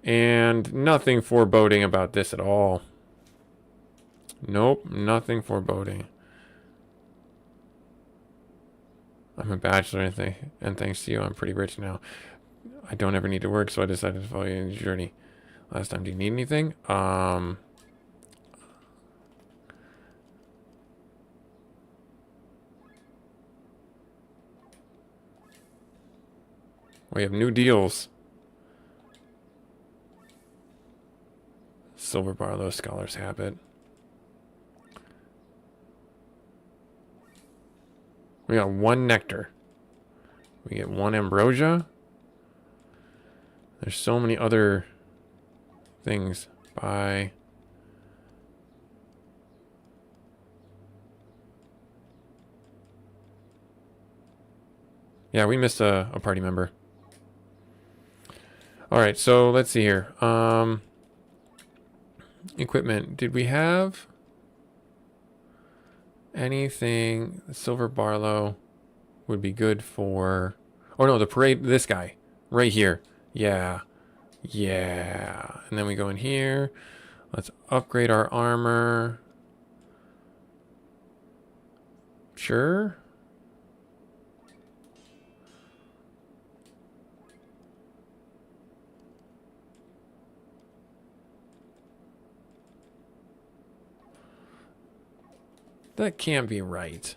And nothing foreboding about this at all. Nope, nothing foreboding. I'm a bachelor, and thanks to you, I'm pretty rich now. I don't ever need to work, so I decided to follow you in your journey. Last time, do you need anything? We have new deals. Silver Barlow Scholar's Habit. We got 1 nectar. We get 1 ambrosia. There's so many other things. Bye. Yeah, we missed a party member. Alright, so let's see here. Equipment. Did we have anything? Silver Barlow would be good for... Oh no, the parade, this guy. Right here. Yeah. Yeah. And then we go in here. Let's upgrade our armor. Sure. That can't be right.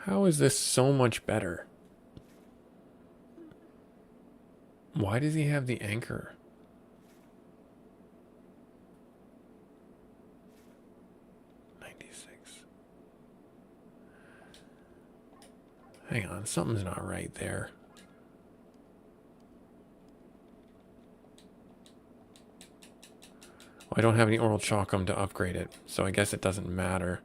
How is this so much better? Why does he have the anchor? Hang on, something's not right there. Well, I don't have any oral chalkum to upgrade it, so I guess it doesn't matter.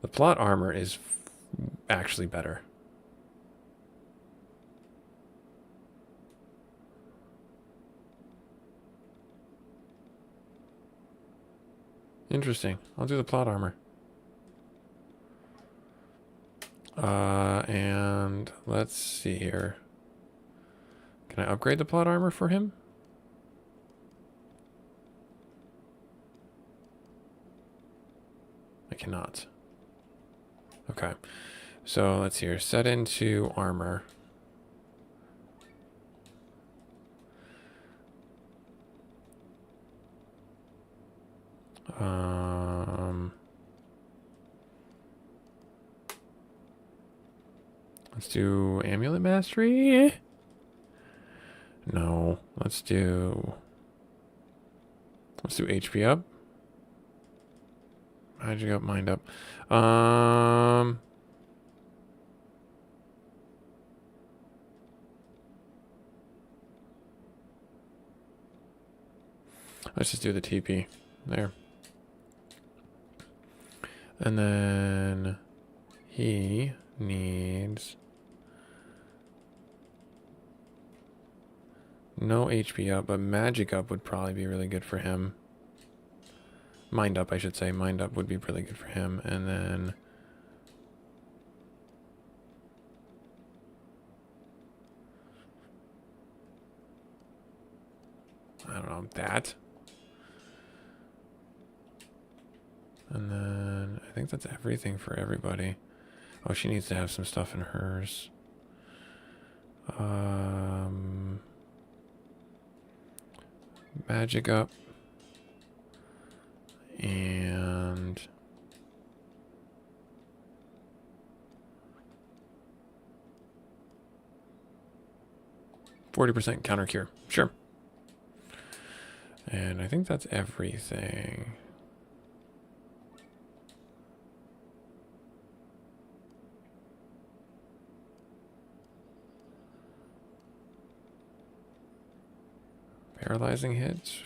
The plot armor is actually better. Interesting. I'll do the plot armor. And let's see here. Can I upgrade the plot armor for him? I cannot. Okay. So let's see here. Set into armor. Let's do Amulet Mastery. No, let's do HP up. Magic up, mind up. Let's just do the TP there. And then he needs no HP up, but magic up would probably be really good for him. Mind up, I should say. Mind up would be really good for him. And then I don't know, that. And then I think that's everything for everybody. Oh, she needs to have some stuff in hers. Magic up. And 40% counter cure. Sure. And I think that's everything. Paralyzing hits.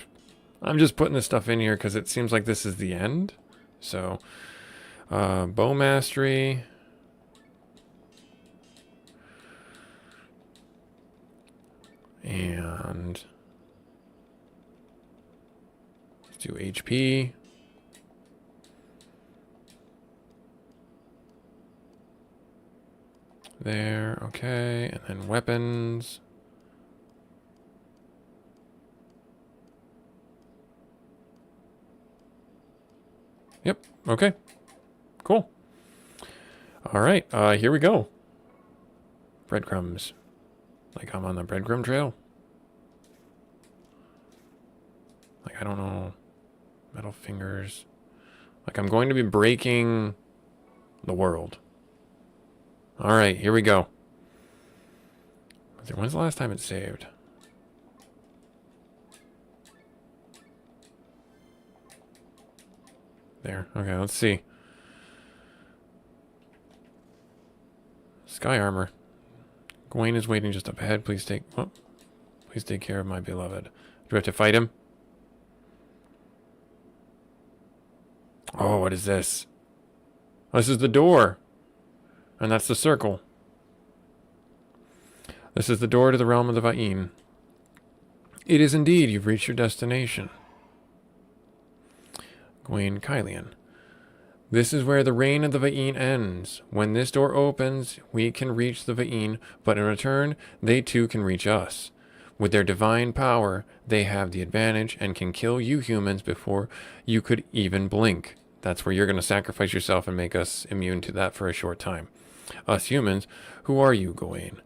I'm just putting this stuff in here because it seems like this is the end. So, bow mastery. And let's do HP. There, okay. And then weapons. Yep, okay. Cool. All right, here we go. Breadcrumbs. Like I'm on the breadcrumb trail. Like, I don't know. Metal fingers. Like I'm going to be breaking the world. All right, here we go. When's the last time it saved? There. Okay, let's see. Sky armor. Gawain is waiting just up ahead. Please take care of my beloved. Do we have to fight him? Oh, what is this? Oh, this is the door. And that's the circle. This is the door to the realm of the Va'in. It is indeed. You've reached your destination. Gawain Kylian. This is where the reign of the Va'in ends. When this door opens, we can reach the Va'in, but in return, they too can reach us. With their divine power, they have the advantage and can kill you humans before you could even blink. That's where you're going to sacrifice yourself and make us immune to that for a short time. Us humans, who are you, Gawain?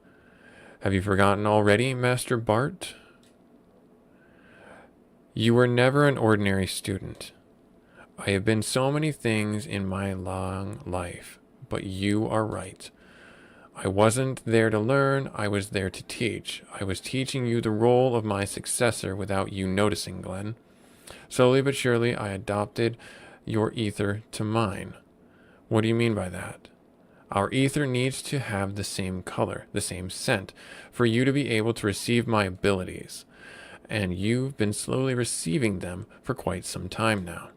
Have you forgotten already, Master Bart? You were never an ordinary student. I have been so many things in my long life, but you are right. I wasn't there to learn, I was there to teach. I was teaching you the role of my successor without you noticing, Glenn. Slowly but surely, I adopted your ether to mine. What do you mean by that? Our ether needs to have the same color, the same scent, for you to be able to receive my abilities. And you've been slowly receiving them for quite some time now.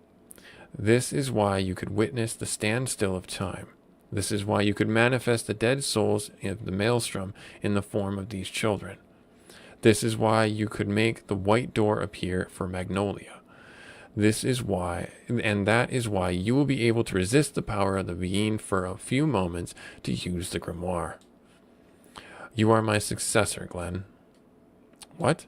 This is why you could witness the standstill of time. This is why you could manifest the dead souls of the maelstrom in the form of these children. This is why you could make the white door appear for Magnolia. This is why, and that is why you will be able to resist the power of the Va'in for a few moments to use the grimoire. You are my successor, Glenn. What?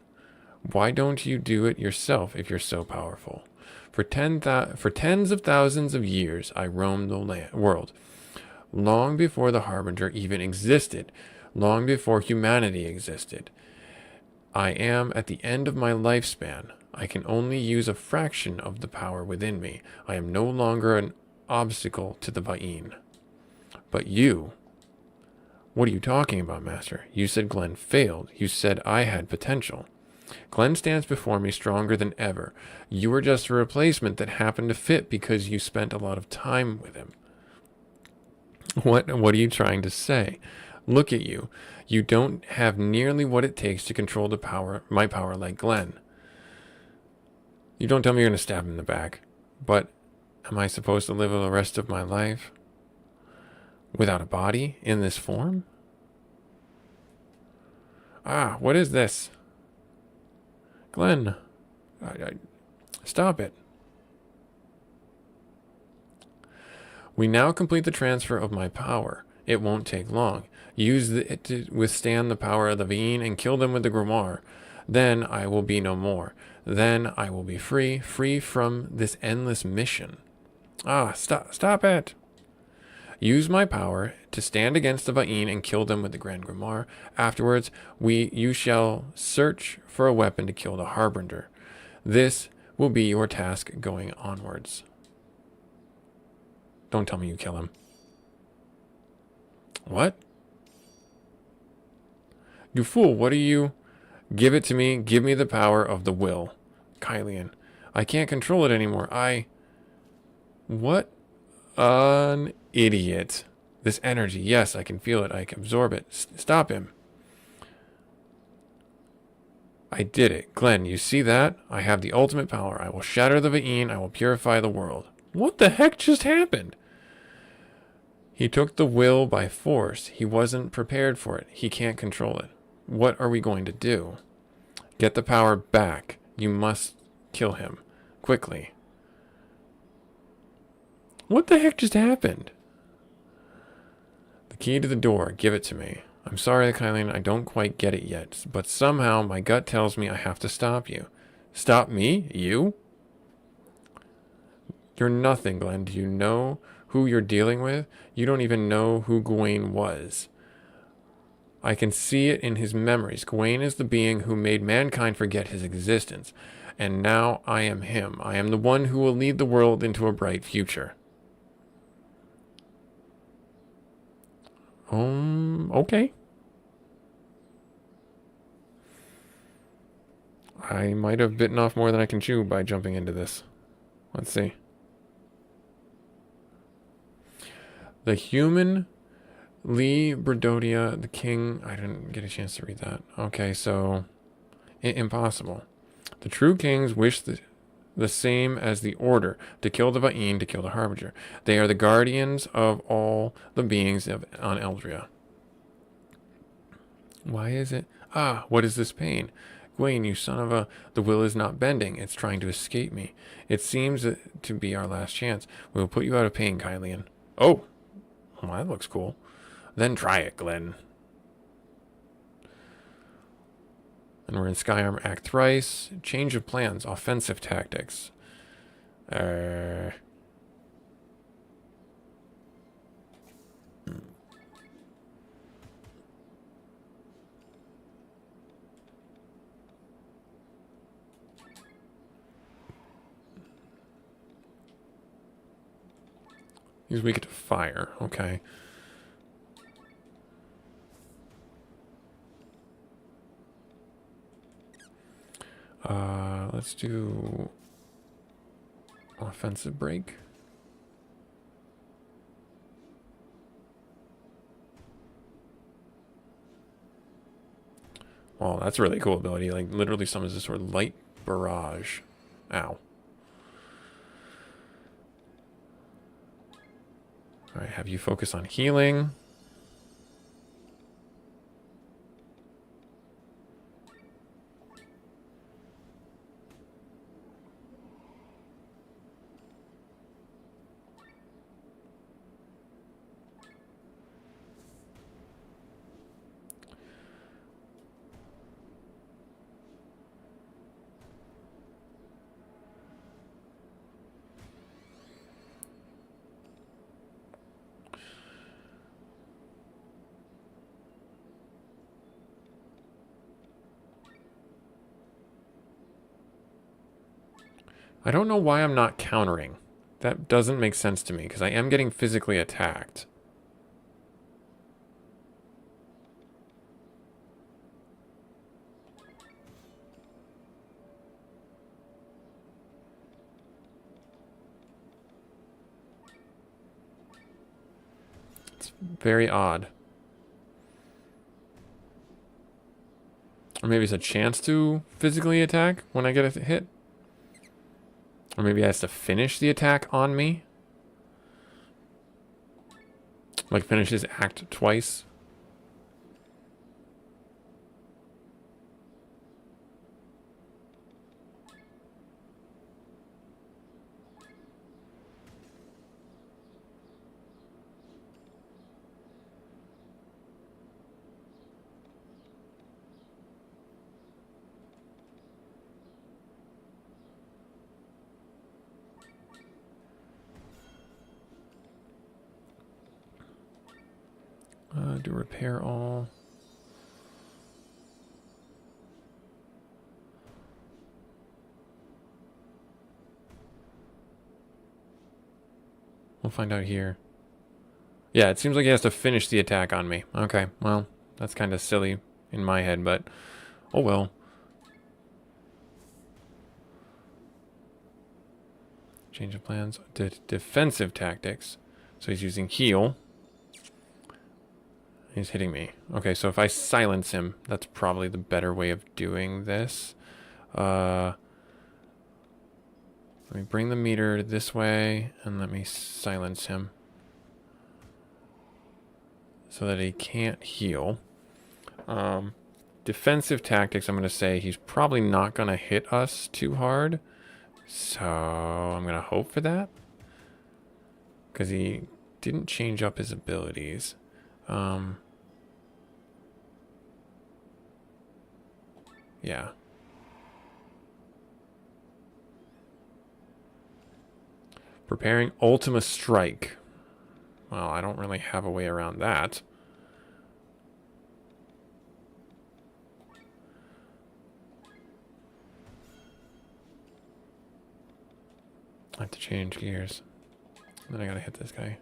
Why don't you do it yourself if you're so powerful? For tens of thousands of years, I roamed the world. Long before the Harbinger even existed, long before humanity existed. I am at the end of my lifespan. I can only use a fraction of the power within me. I am no longer an obstacle to the Va'in. But you... What are you talking about, Master? You said Glenn failed. You said I had potential. Glenn stands before me stronger than ever. You were just a replacement that happened to fit because you spent a lot of time with him. What are you trying to say? Look at you. You don't have nearly what it takes to control my power like Glenn. You don't tell me you're going to stab him in the back. But am I supposed to live the rest of my life without a body in this form? Ah, what is this? Glenn, stop it. We now complete the transfer of my power. It won't take long. Use it to withstand the power of the Va'in and kill them with the grimoire. Then I will be no more. Then I will be free from this endless mission. Ah, stop it. Use my power to stand against the Va'in and kill them with the Grand Grimoire. Afterwards, you shall search for a weapon to kill the Harbinger. This will be your task going onwards. Don't tell me you kill him. What? You fool, what are you? Give it to me. Give me the power of the will. Kylian. I can't control it anymore. What an idiot. This energy. Yes, I can feel it. I can absorb it. Stop him. I did it. Glenn, you see that? I have the ultimate power. I will shatter the Va'in. I will purify the world. What the heck just happened? He took the will by force. He wasn't prepared for it. He can't control it. What are we going to do? Get the power back. You must kill him. Quickly. What the heck just happened? The key to the door. Give it to me. I'm sorry, Kylian, I don't quite get it yet, but somehow my gut tells me I have to stop you. Stop me? You? You're nothing, Glenn. Do you know who you're dealing with? You don't even know who Gawain was. I can see it in his memories. Gawain is the being who made mankind forget his existence. And now I am him. I am the one who will lead the world into a bright future. Okay. I might have bitten off more than I can chew by jumping into this. Let's see. The human Lee Bredodia, the king. I didn't get a chance to read that. Okay, so impossible. The true kings wish the same as the order, to kill the Va'in, to kill the Harbinger. They are the guardians of all the beings on Eldria. Why is it? Ah, what is this pain? Gawain, you son of a... The will is not bending. It's trying to escape me. It seems to be our last chance. We will put you out of pain, Kylian. Oh! Well, that looks cool. Then try it, Glenn. And we're in Skyarm Act thrice. Change of plans. Offensive tactics. He's weak to fire. Okay. Let's do offensive break. Oh, that's a really cool ability. Like, literally summons this sort of light barrage. Ow. Alright, have you focus on healing. I don't know why I'm not countering. That doesn't make sense to me, because I am getting physically attacked. It's very odd. Or maybe it's a chance to physically attack when I get a hit. Or maybe he has to finish the attack on me. Like finish his act twice. Do repair all. We'll find out here. Yeah, it seems like he has to finish the attack on me. Okay, well, that's kind of silly in my head, but oh well. Change of plans. Defensive tactics. So he's using heal. He's hitting me. Okay, so if I silence him, that's probably the better way of doing this. Let me bring the meter this way, and let me silence him. So that he can't heal. Defensive tactics, I'm going to say he's probably not going to hit us too hard. So I'm going to hope for that. Because he didn't change up his abilities. Yeah. Preparing Ultima Strike. Well, I don't really have a way around that. I have to change gears. Then I gotta hit this guy.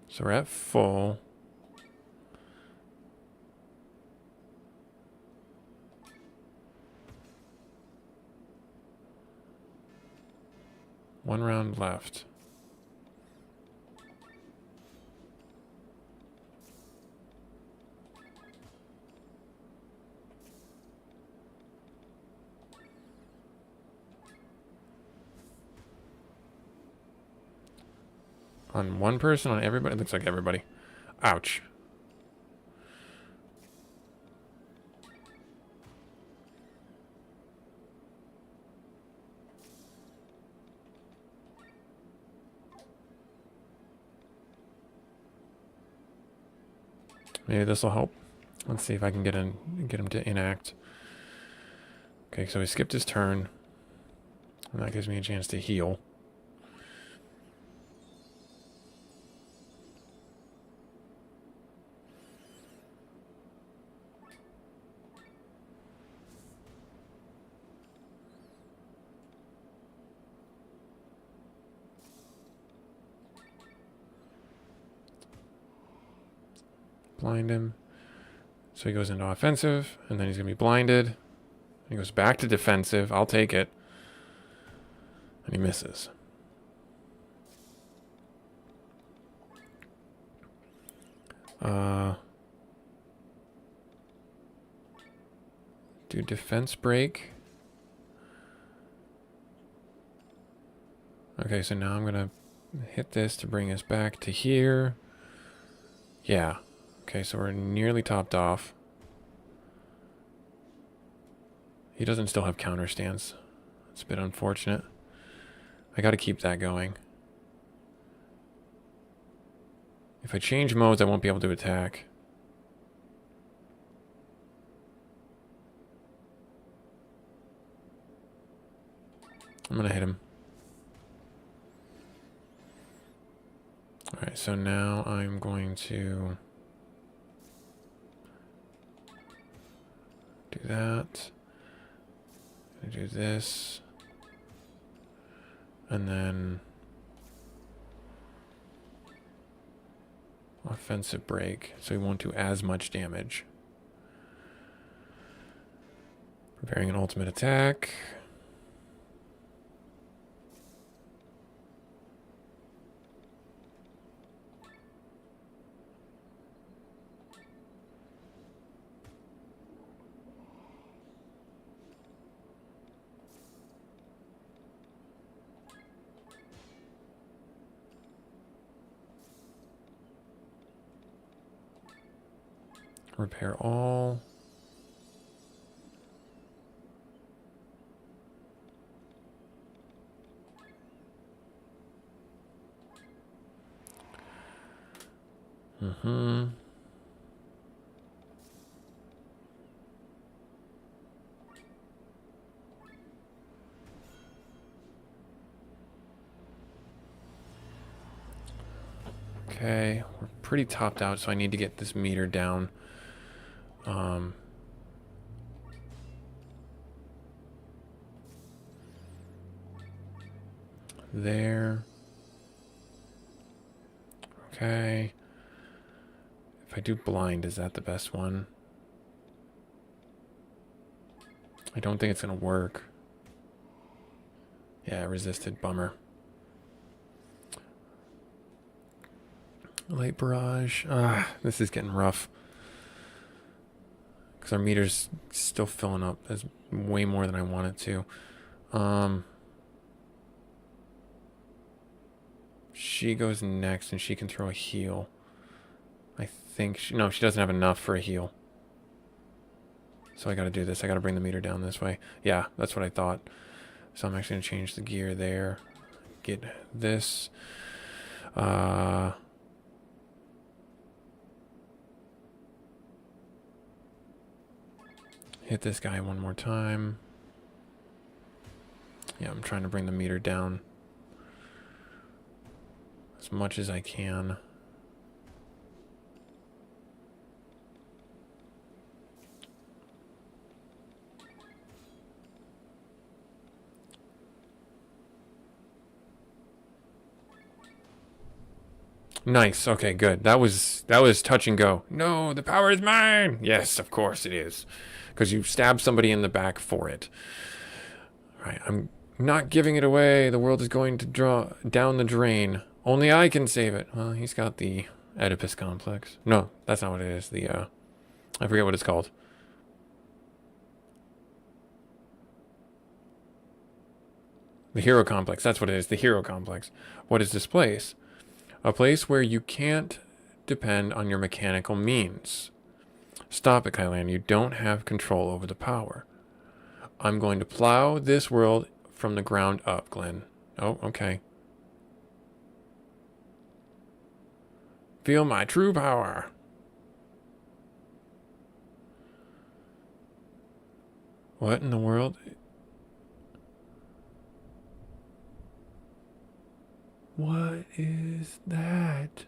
So we're at full. One round left. On one person, on everybody? It looks like everybody. Ouch. Maybe this will help. Let's see if I can get him to enact. Okay, so he skipped his turn. And that gives me a chance to heal. Blind him. So he goes into offensive, and then he's going to be blinded. He goes back to defensive. I'll take it. And he misses. Do defense break. Okay, so now I'm going to hit this to bring us back to here. Yeah. Okay, so we're nearly topped off. He doesn't still have counter stance. It's a bit unfortunate. I got to keep that going. If I change modes, I won't be able to attack. I'm going to hit him. Alright, so now I'm going to do that. Do this. And then offensive break, so he won't do as much damage. Preparing an ultimate attack. Repair all. Okay, we're pretty topped out, so I need to get this meter down. There. Okay. If I do blind, is that the best one? I don't think it's going to work. Yeah, resisted. Bummer. Light barrage. This is getting rough. Because our meter's still filling up. That's way more than I want it to. She goes next, and she can throw a heal. I think... no, she doesn't have enough for a heal. So I gotta do this. I gotta bring the meter down this way. Yeah, that's what I thought. So I'm actually gonna change the gear there. Get this. Hit this guy one more time. Yeah, I'm trying to bring the meter down as much as I can. Nice. Okay, good. That was touch and go. No, the power is mine. Yes, of course it is. Because you stabbed somebody in the back for it. All right, I'm not giving it away. The world is going to draw down the drain. Only I can save it. Well, he's got the Oedipus complex. No, that's not what it is. The I forget what it's called. The hero complex. That's what it is. The hero complex. What is this place? A place where you can't depend on your mechanical means. Stop it, Kylan. You don't have control over the power. I'm going to plow this world from the ground up, Glenn. Oh, okay. Feel my true power. What in the world? What is that?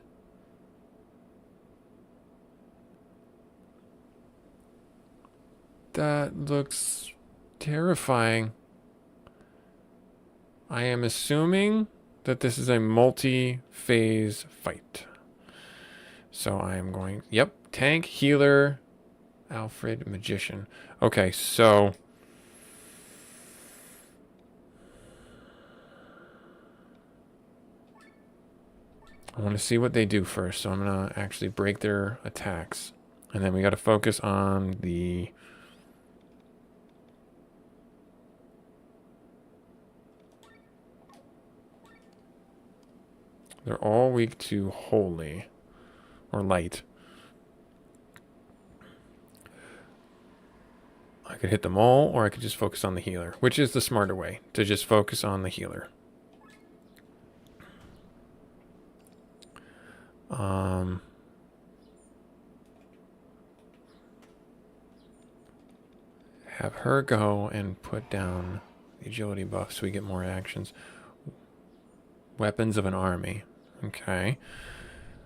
That looks terrifying. I am assuming that this is a multi-phase fight. So I am going... Yep, tank, healer, Alfred, magician. Okay, so... I want to see what they do first, so I'm going to actually break their attacks. And then we got to focus on the... They're all weak to holy. Or light. I could hit them all, or I could just focus on the healer. Which is the smarter way, to just focus on the healer. Have her go and put down the agility buff so we get more actions. Weapons of an army. Okay.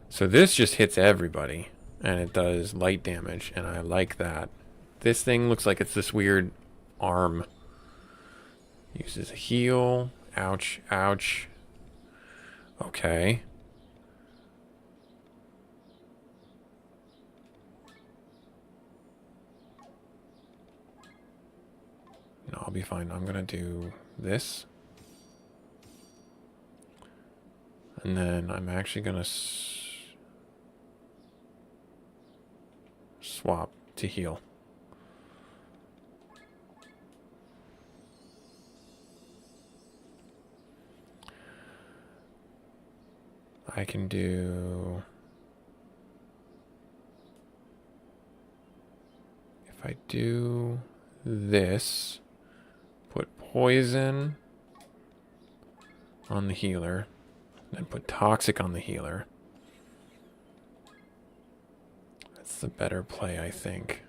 So this just hits everybody. And it does light damage. And I like that. This thing looks like it's this weird arm. Uses a heal. Ouch. Ouch. Okay. No, I'll be fine. I'm going to do this. And then I'm actually going to swap to heal. I can do... If I do this, put poison on the healer, then put toxic on the healer. That's the better play, I think.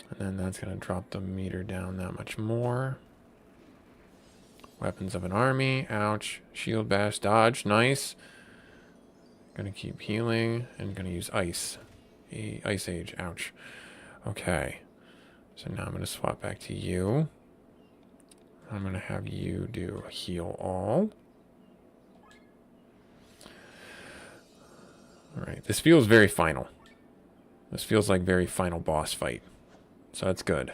And then that's going to drop the meter down that much more. Weapons of an army. Ouch. Shield bash. Dodge. Nice. Gonna keep healing and gonna use ice. Ice age. Ouch. Okay. So now I'm gonna swap back to you. I'm gonna have you do heal all. Alright. This feels very final. This feels like very final boss fight. So that's good.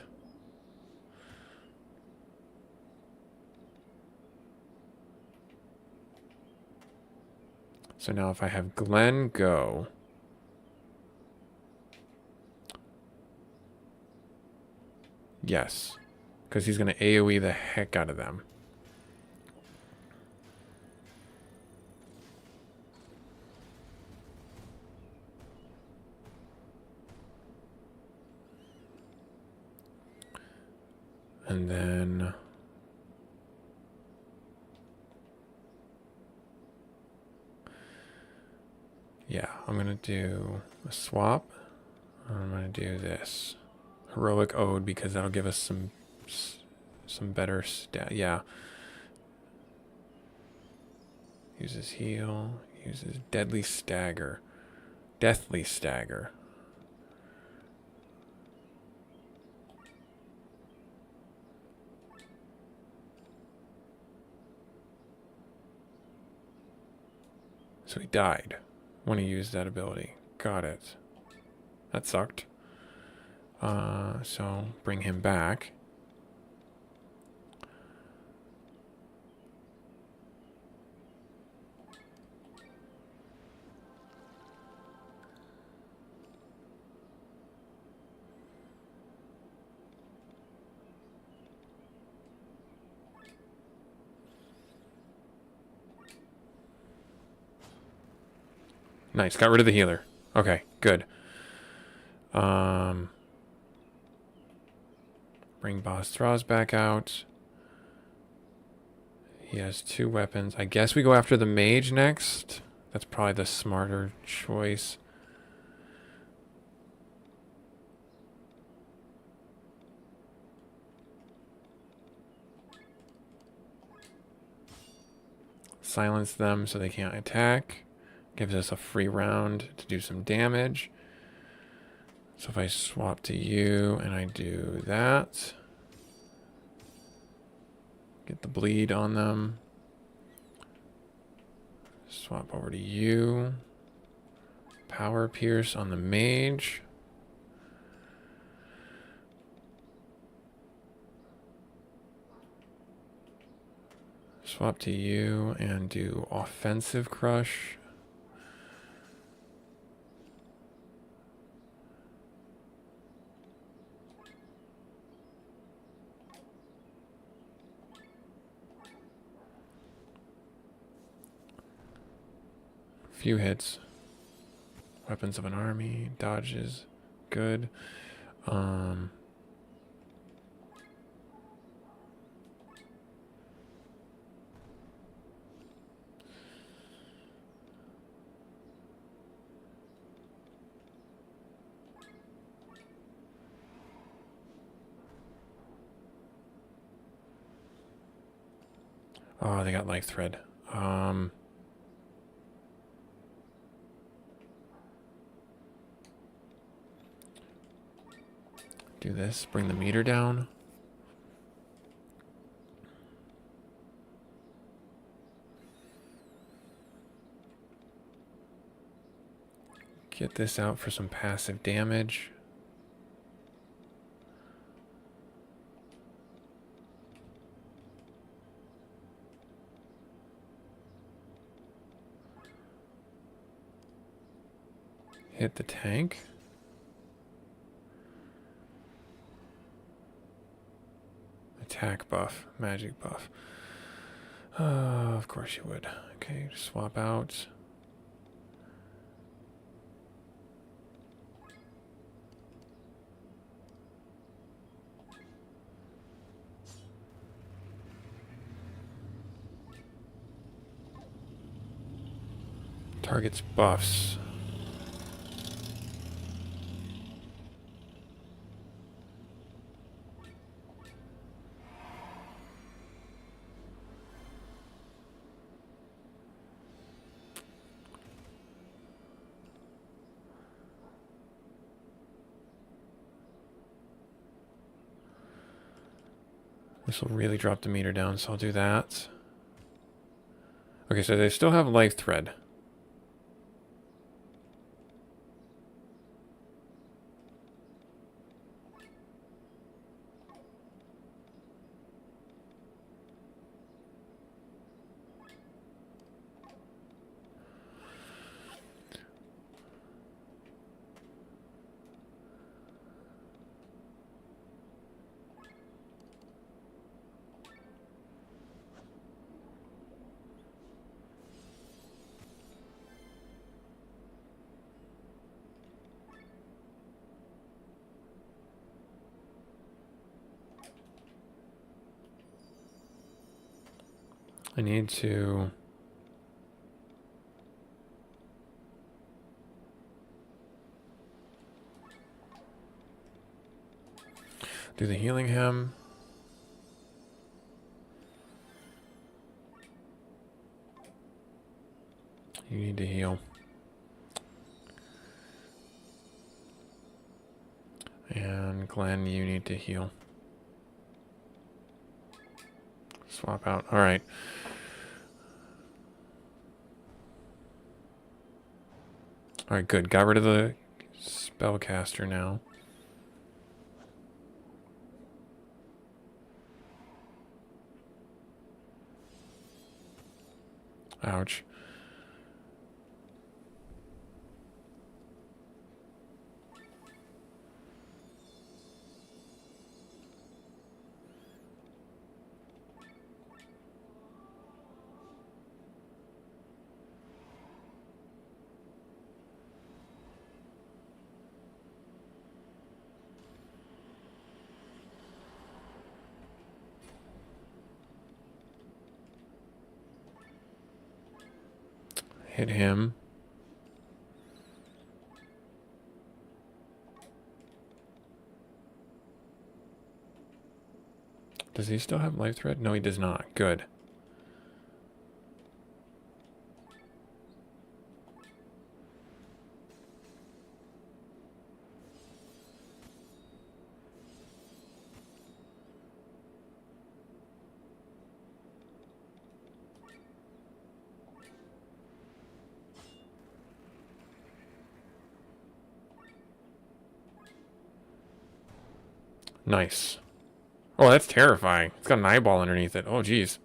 So now if I have Glenn go. Yes. Because he's going to AoE the heck out of them. And then... yeah, I'm going to do a swap. I'm going to do this. Heroic Ode, because that'll give us some better stat. Yeah. Uses heal. Uses Deadly Stagger. Deathly Stagger. So he died when he used that ability. Got it. That sucked. So bring him back. Nice. Got rid of the healer. Okay, good. Bring Boss Thraws back out. He has 2 weapons. I guess we go after the mage next. That's probably the smarter choice. Silence them so they can't attack. Gives us a free round to do some damage. So if I swap to you and I do that, get the bleed on them. Swap over to you. Power Pierce on the mage. Swap to you and do Offensive Crush. Few hits. Weapons of an army. Dodges. Good. Oh, they got Life Thread. Do this. Bring the meter down. Get this out for some passive damage. Hit the tank. Attack buff, magic buff. Of course you would. Okay, swap out. Targets buffs. This will really drop the meter down, so I'll do that. Okay, so they still have life thread. I need to do the healing hem. You need to heal. And Glenn, you need to heal. Swap out. All right. All right, good. Got rid of the spellcaster now. Ouch. Hit him. Does he still have life thread? No, he does not. Good. Nice. Oh, that's terrifying. It's got an eyeball underneath it. Oh, geez.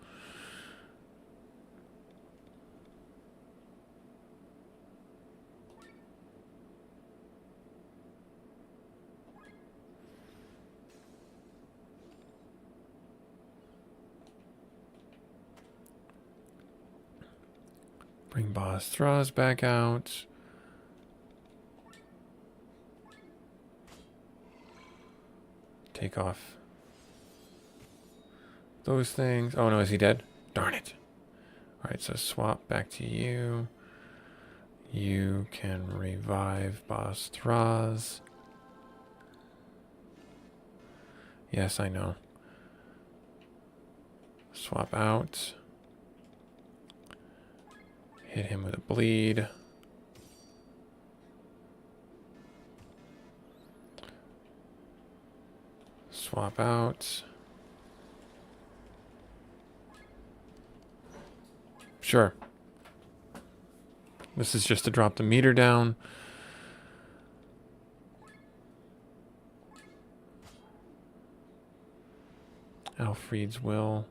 Bring Boss Thraz back out. Take off those things. Oh no, is he dead? Darn it. Alright, so swap back to you. You can revive Boss Thraz. Yes, I know. Swap out. Hit him with a bleed. Swap out. Sure. This is just to drop the meter down. Alfred's Will.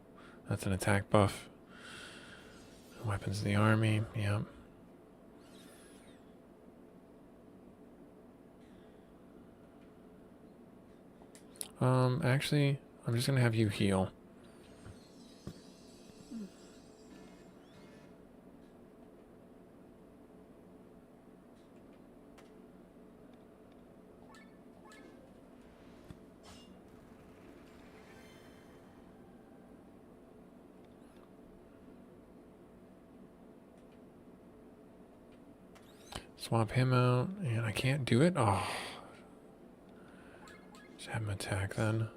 That's an attack buff. Weapons of the army. Yep. Actually, I'm just gonna have you heal. Swap him out, and I can't do it? Oh. Just have him attack then.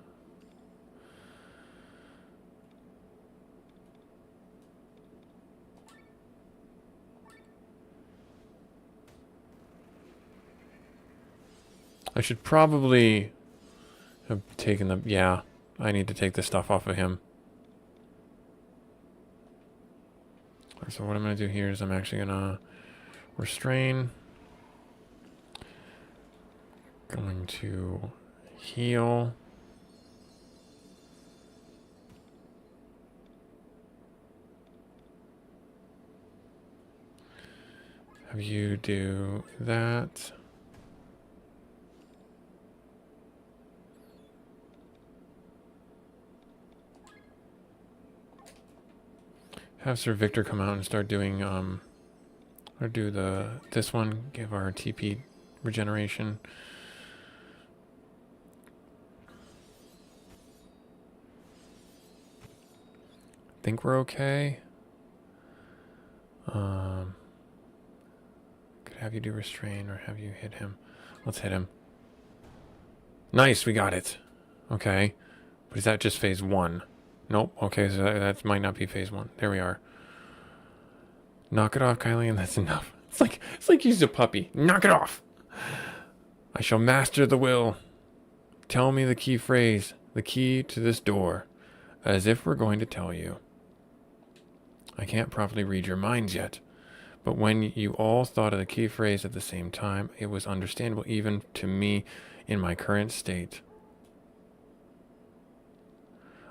I should probably have taken the... Yeah, I need to take this stuff off of him. So what I'm going to do here is I'm actually going to restrain. Going to heal. Have you do that. Have Sir Victor come out and start doing, or do this one, give our TP regeneration. Think we're okay. Could have you do restrain or have you hit him. Let's hit him. Nice, we got it. Okay. But is that just phase 1? Nope. Okay, so that might not be phase 1. There we are. Knock it off, Kylie, and that's enough. It's like he's a puppy. Knock it off. I shall master the will. Tell me the key phrase, the key to this door, as if we're going to tell you. I can't properly read your minds yet, but when you all thought of the key phrase at the same time, it was understandable even to me in my current state.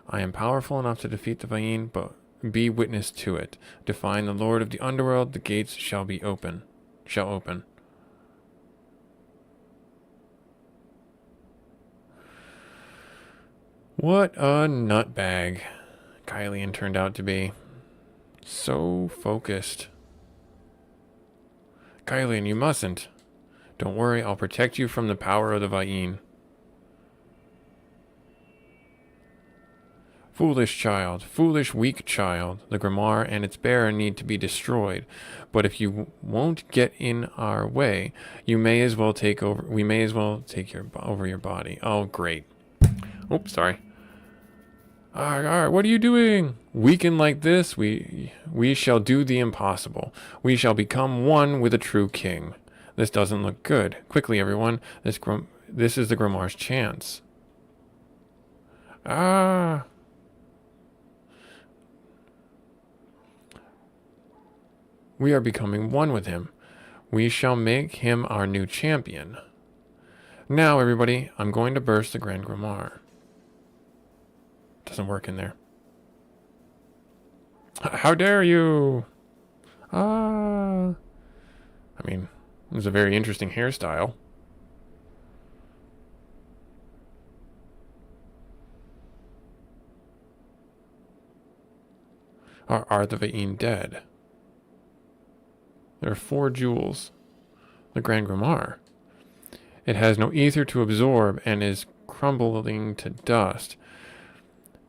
I am powerful enough to defeat the Va'in, but be witness to it. Define the Lord of the Underworld, the gates shall open. What a nutbag Kylian turned out to be. So focused. Kylian, you mustn't. Don't worry, I'll protect you from the power of the Va'in. Foolish child, foolish weak child, the Grimoire and its bearer need to be destroyed. But if you won't get in our way, you may as well take over. We may as well take over your body. Oh, great. Oops, sorry. All right, what are you doing? Weakened like this, we shall do the impossible. We shall become one with a true king. This doesn't look good. Quickly, everyone. This is the Grimoire's chance. Ah. We are becoming one with him. We shall make him our new champion. Now, everybody, I'm going to burst the Grand Grimoire. Doesn't work in there. How dare you? Ah. I mean, it was a very interesting hairstyle. Are the Va'in dead? There are 4 jewels. The Grand Grimoire. It has no ether to absorb and is crumbling to dust.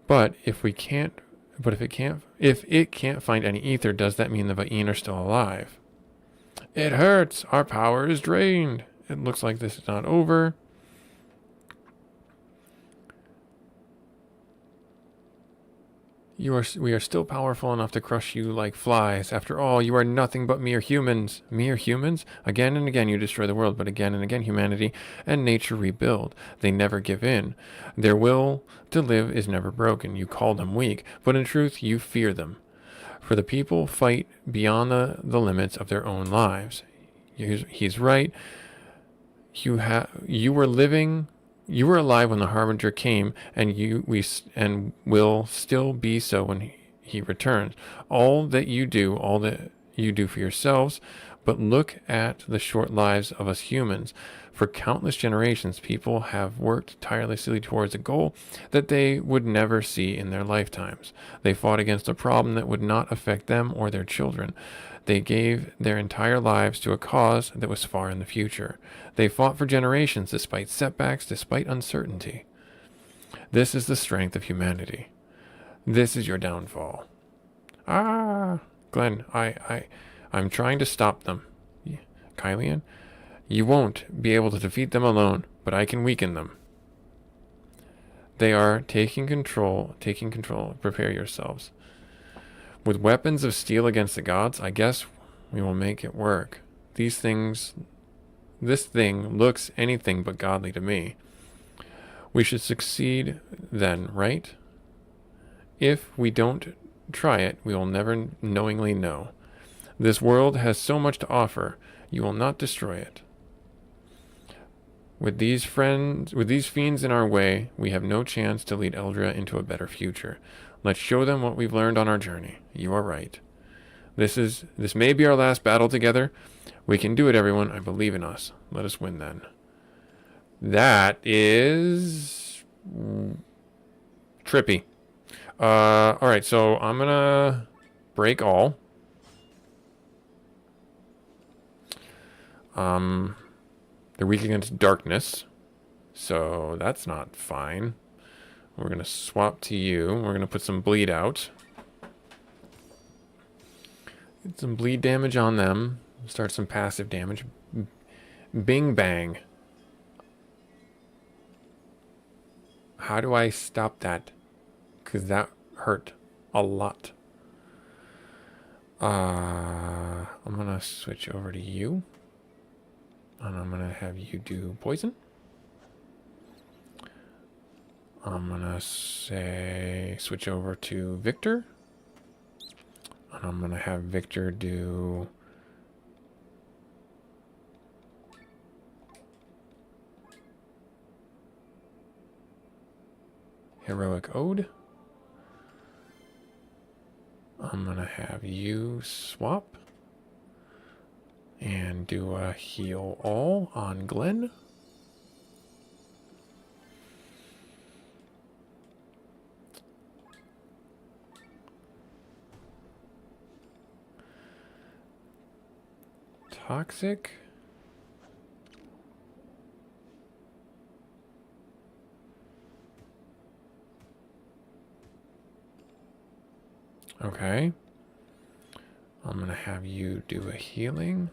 But if it can't find any ether, does that mean the Va'in are still alive? It hurts. Our power is drained. It looks like this is not over. We are still powerful enough to crush you like flies. After all, you are nothing but mere humans. Mere humans? Again and again you destroy the world, but again and again humanity and nature rebuild. They never give in. Their will to live is never broken. You call them weak, but in truth you fear them. For the people fight beyond the limits of their own lives. He's right. You were living... You were alive when the Harbinger came, and will still be so when he returns. All that you do for yourselves, but look at the short lives of us humans. For countless generations, people have worked tirelessly towards a goal that they would never see in their lifetimes. They fought against a problem that would not affect them or their children. They gave their entire lives to a cause that was far in the future. They fought for generations despite setbacks, despite uncertainty. This is the strength of humanity. This is your downfall. Ah, Glenn, I'm trying to stop them. Kylian, you won't be able to defeat them alone, but I can weaken them. They are taking control. Prepare yourselves. With weapons of steel against the gods, I guess we will make it work. This thing looks anything but godly to me. We should succeed then, right? If we don't try it, we will never knowingly know. This world has so much to offer. You will not destroy it. With these fiends in our way, we have no chance to lead Eldria into a better future. Let's show them what we've learned on our journey. You are right. This may be our last battle together. We can do it, everyone. I believe in us. Let us win then. That is trippy. All right, so I'm gonna break all. They're weak against darkness, so that's not fine. We're gonna swap to you. We're gonna put some bleed out. Get some bleed damage on them. Start some passive damage. Bing bang. How do I stop that? Because that hurt a lot. I'm gonna switch over to you. And I'm gonna have you do poison. I'm gonna say switch over to Victor. And I'm gonna have Victor do Heroic Ode. I'm gonna have you swap and do a heal all on Glenn. Toxic. Okay. I'm gonna have you do a healing.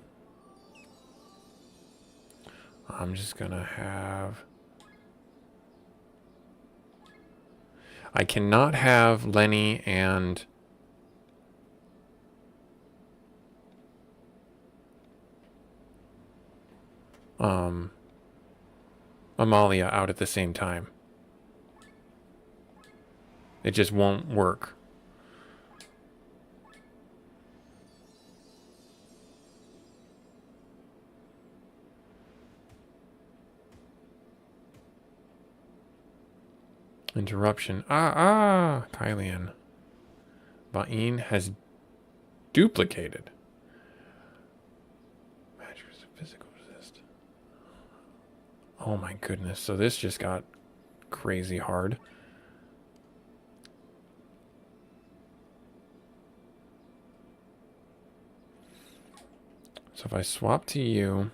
I'm just gonna have... I cannot have Lenny and... Amalia out at the same time. It just won't work. Interruption. Kylian. Ba'in has duplicated. Matches of physical resist. Oh my goodness. So this just got crazy hard. So if I swap to you,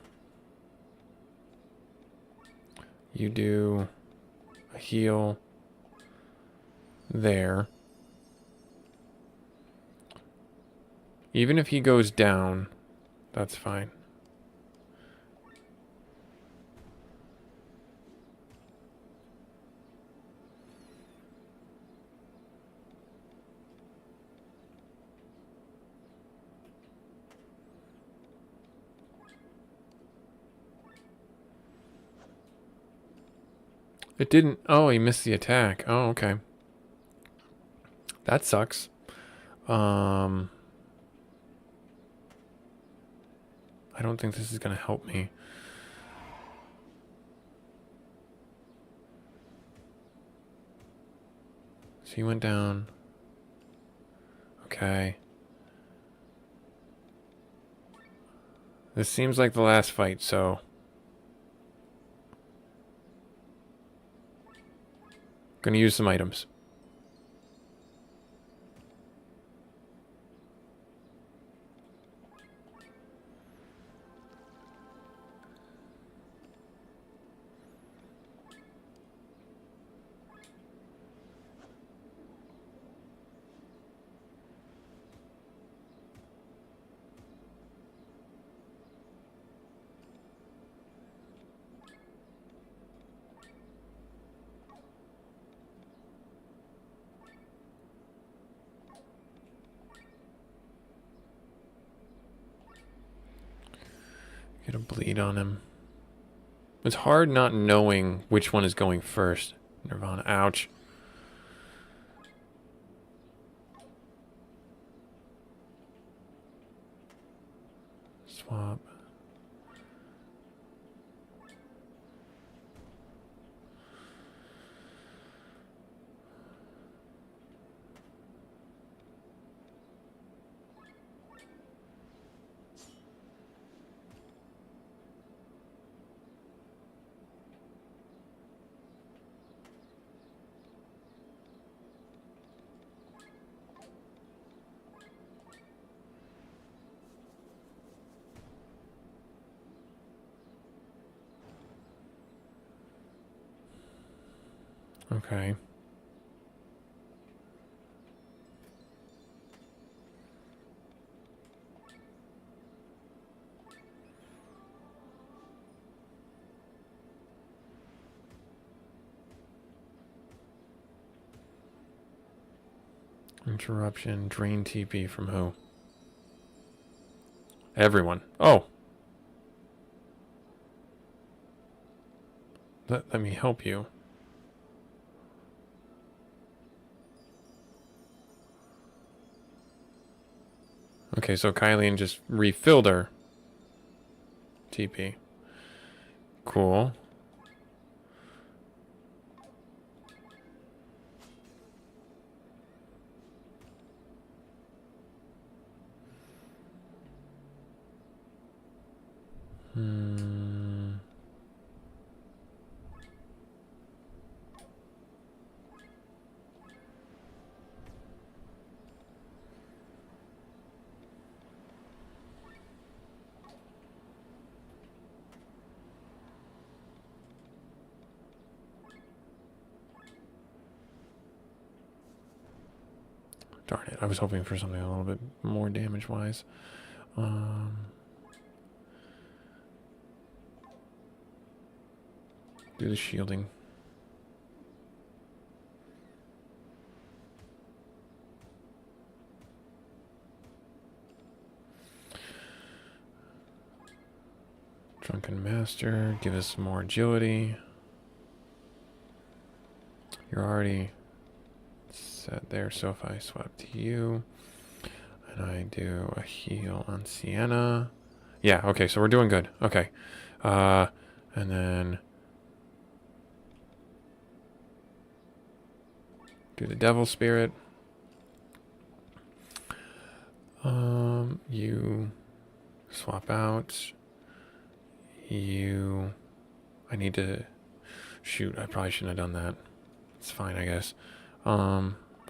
you do a heal there. Even if he goes down, that's fine. It didn't... Oh, he missed the attack. Oh, okay. That sucks. I don't think this is going to help me. So he went down. Okay. This seems like the last fight, so... Gonna use some items. Get a bleed on him. It's hard not knowing which one is going first. Nirvana, ouch. Swap. Okay. Interruption. Drain TP from who? Everyone. Oh. Let me help you. Okay, so Kylie just refilled her TP. Cool. Darn it. I was hoping for something a little bit more damage-wise. Do the shielding. Drunken Master, give us some more agility. You're already set there, so if I swap to you, and I do a heal on Sienna. Yeah, okay, so we're doing good. Okay. And then do the Devil Spirit. You swap out. You... I need to... Shoot, I probably shouldn't have done that. It's fine, I guess.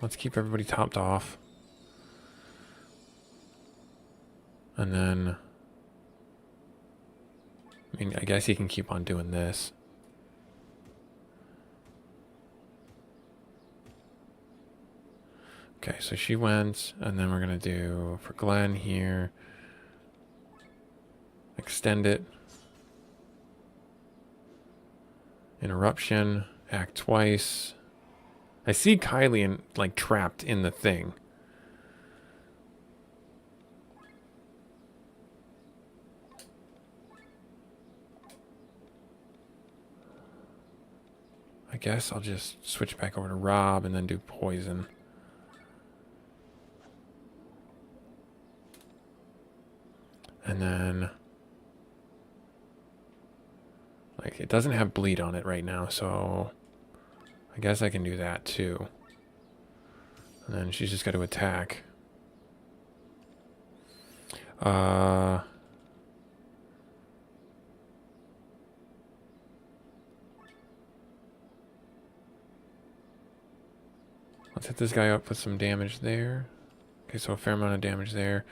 Let's keep everybody topped off. And then... I mean, I guess he can keep on doing this. Okay, so she went, and then we're going to do, for Glenn here, extend it. Interruption, act twice. I see Kylie like trapped in the thing. I guess I'll just switch back over to Rob and then do poison. And then, like, it doesn't have bleed on it right now, so I guess I can do that too. And then she's just got to attack. Let's hit this guy up with some damage there. Okay, so a fair amount of damage there.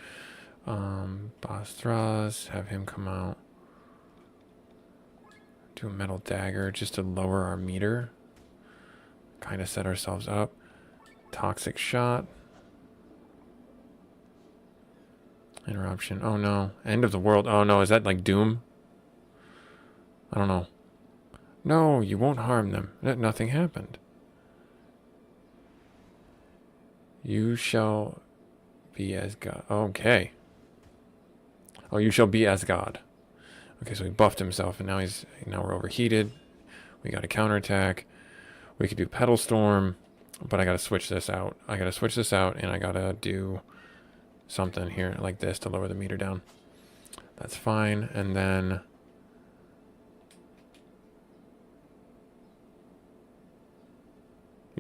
Boss Thraz, have him come out. Do a metal dagger just to lower our meter. Kind of set ourselves up. Toxic shot. Interruption. Oh no. End of the world. Oh no, is that like Doom? I don't know. No, you won't harm them. Nothing happened. You shall be as God. Okay. Oh, you shall be as God. Okay, so he buffed himself, and now we're overheated. We got a counterattack. We could do Pedal Storm, but I gotta switch this out. I gotta switch this out, and I gotta do something here like this to lower the meter down. That's fine, and then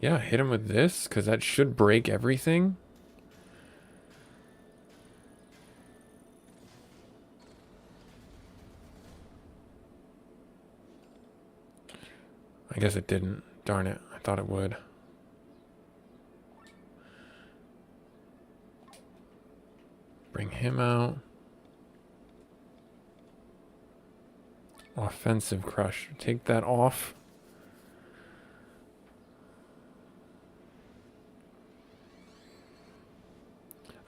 yeah, hit him with this, because that should break everything. I guess it didn't. Darn it. I thought it would. Bring him out. Offensive Crush. Take that off.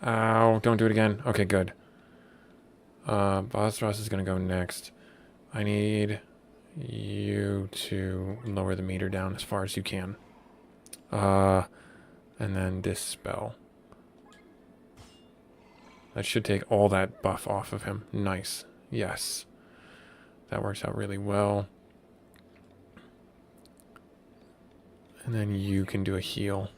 Ow, don't do it again. Okay, good. Bosros is going to go next. I need you to lower the meter down as far as you can. And then Dispel. That should take all that buff off of him. Nice. Yes. That works out really well. And then you can do a heal.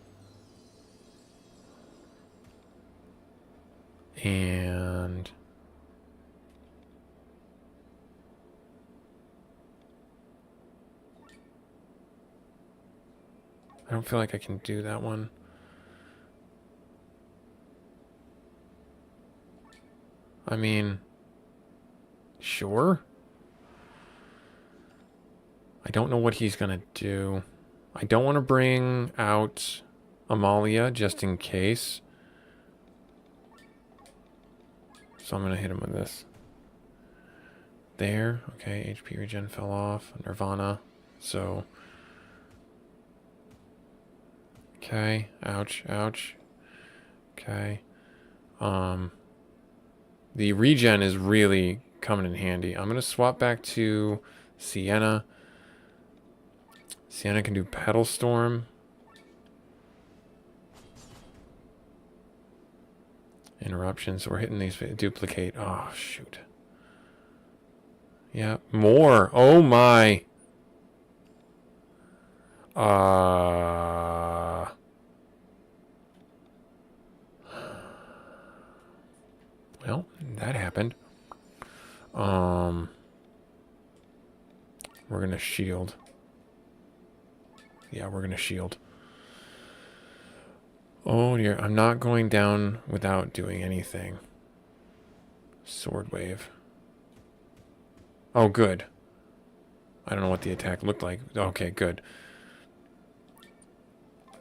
And I don't feel like I can do that one. I mean, sure. I don't know what he's gonna do. I don't want to bring out Amalia just in case. So I'm gonna hit him with this. There. Okay, HP regen fell off. Nirvana. So. Okay. Ouch. Ouch. Okay. The regen is really coming in handy. I'm gonna swap back to Sienna. Sienna can do Pedal Storm. Interruption. So we're hitting these. Duplicate. Oh, shoot. Yeah. More. Oh, my. Well, that happened. We're gonna shield. Yeah, we're gonna shield. Oh dear, I'm not going down without doing anything. Sword wave. Oh, good. I don't know what the attack looked like. Okay, good.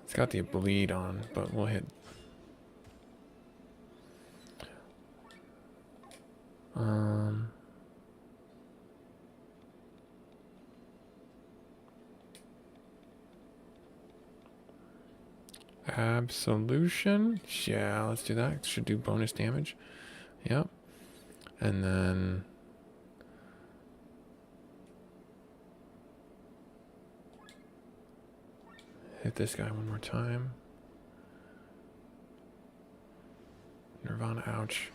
It's got the bleed on, but we'll hit. Absolution. Yeah, let's do that. Should do bonus damage. Yep. And then hit this guy one more time. Nirvana, ouch.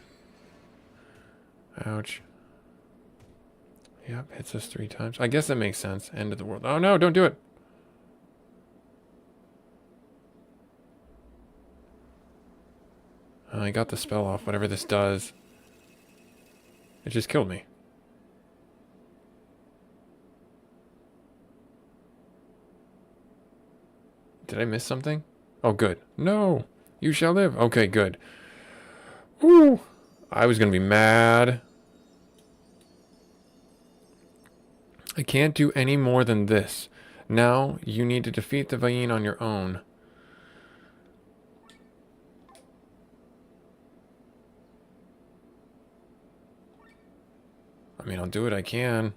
Ouch. Yep, hits us 3 times. I guess that makes sense. End of the world. Oh no, don't do it. I got the spell off, whatever this does. It just killed me. Did I miss something? Oh, good. No! You shall live. Okay, good. Woo! I was gonna be mad. I can't do any more than this. Now, you need to defeat the Vayne on your own. I mean, I'll do what I can.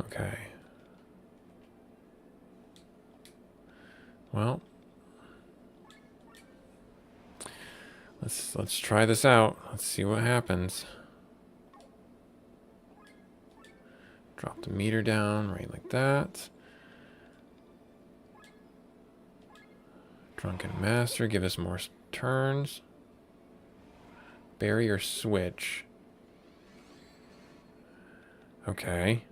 Okay. Well. Let's try this out. Let's see what happens. Drop the meter down right like that. Drunken Master, give us more turns. Barrier switch. Okay.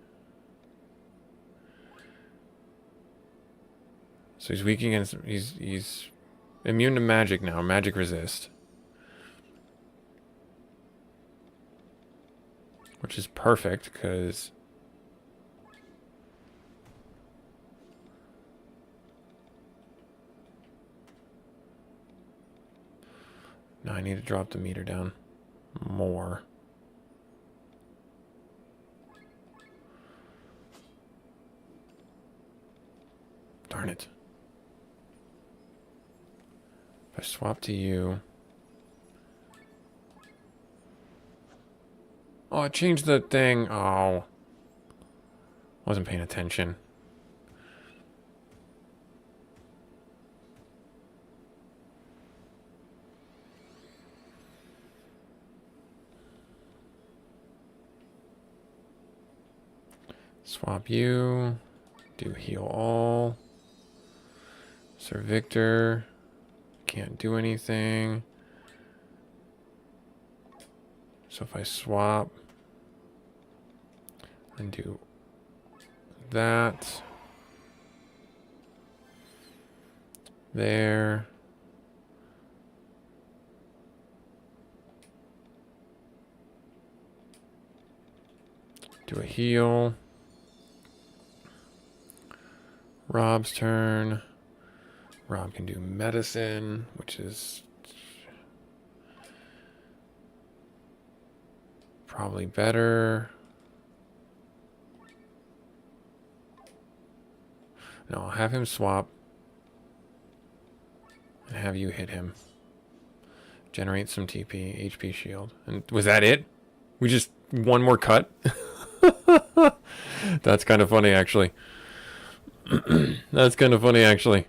So he's weak against... He's immune to magic now. Magic resist. Which is perfect, because... Now I need to drop the meter down more. Darn it. If I swap to you... Oh, I changed the thing. Oh. Wasn't paying attention. Swap you. Do heal all. Sir Victor. Can't do anything. So if I swap and do that. There. Do a heal. Rob's turn. Rob can do medicine, which is probably better. No, I'll have him swap. And have you hit him. Generate some TP, HP shield. And was that it? We just... one more cut? That's kind of funny, actually. That's kind of funny, actually.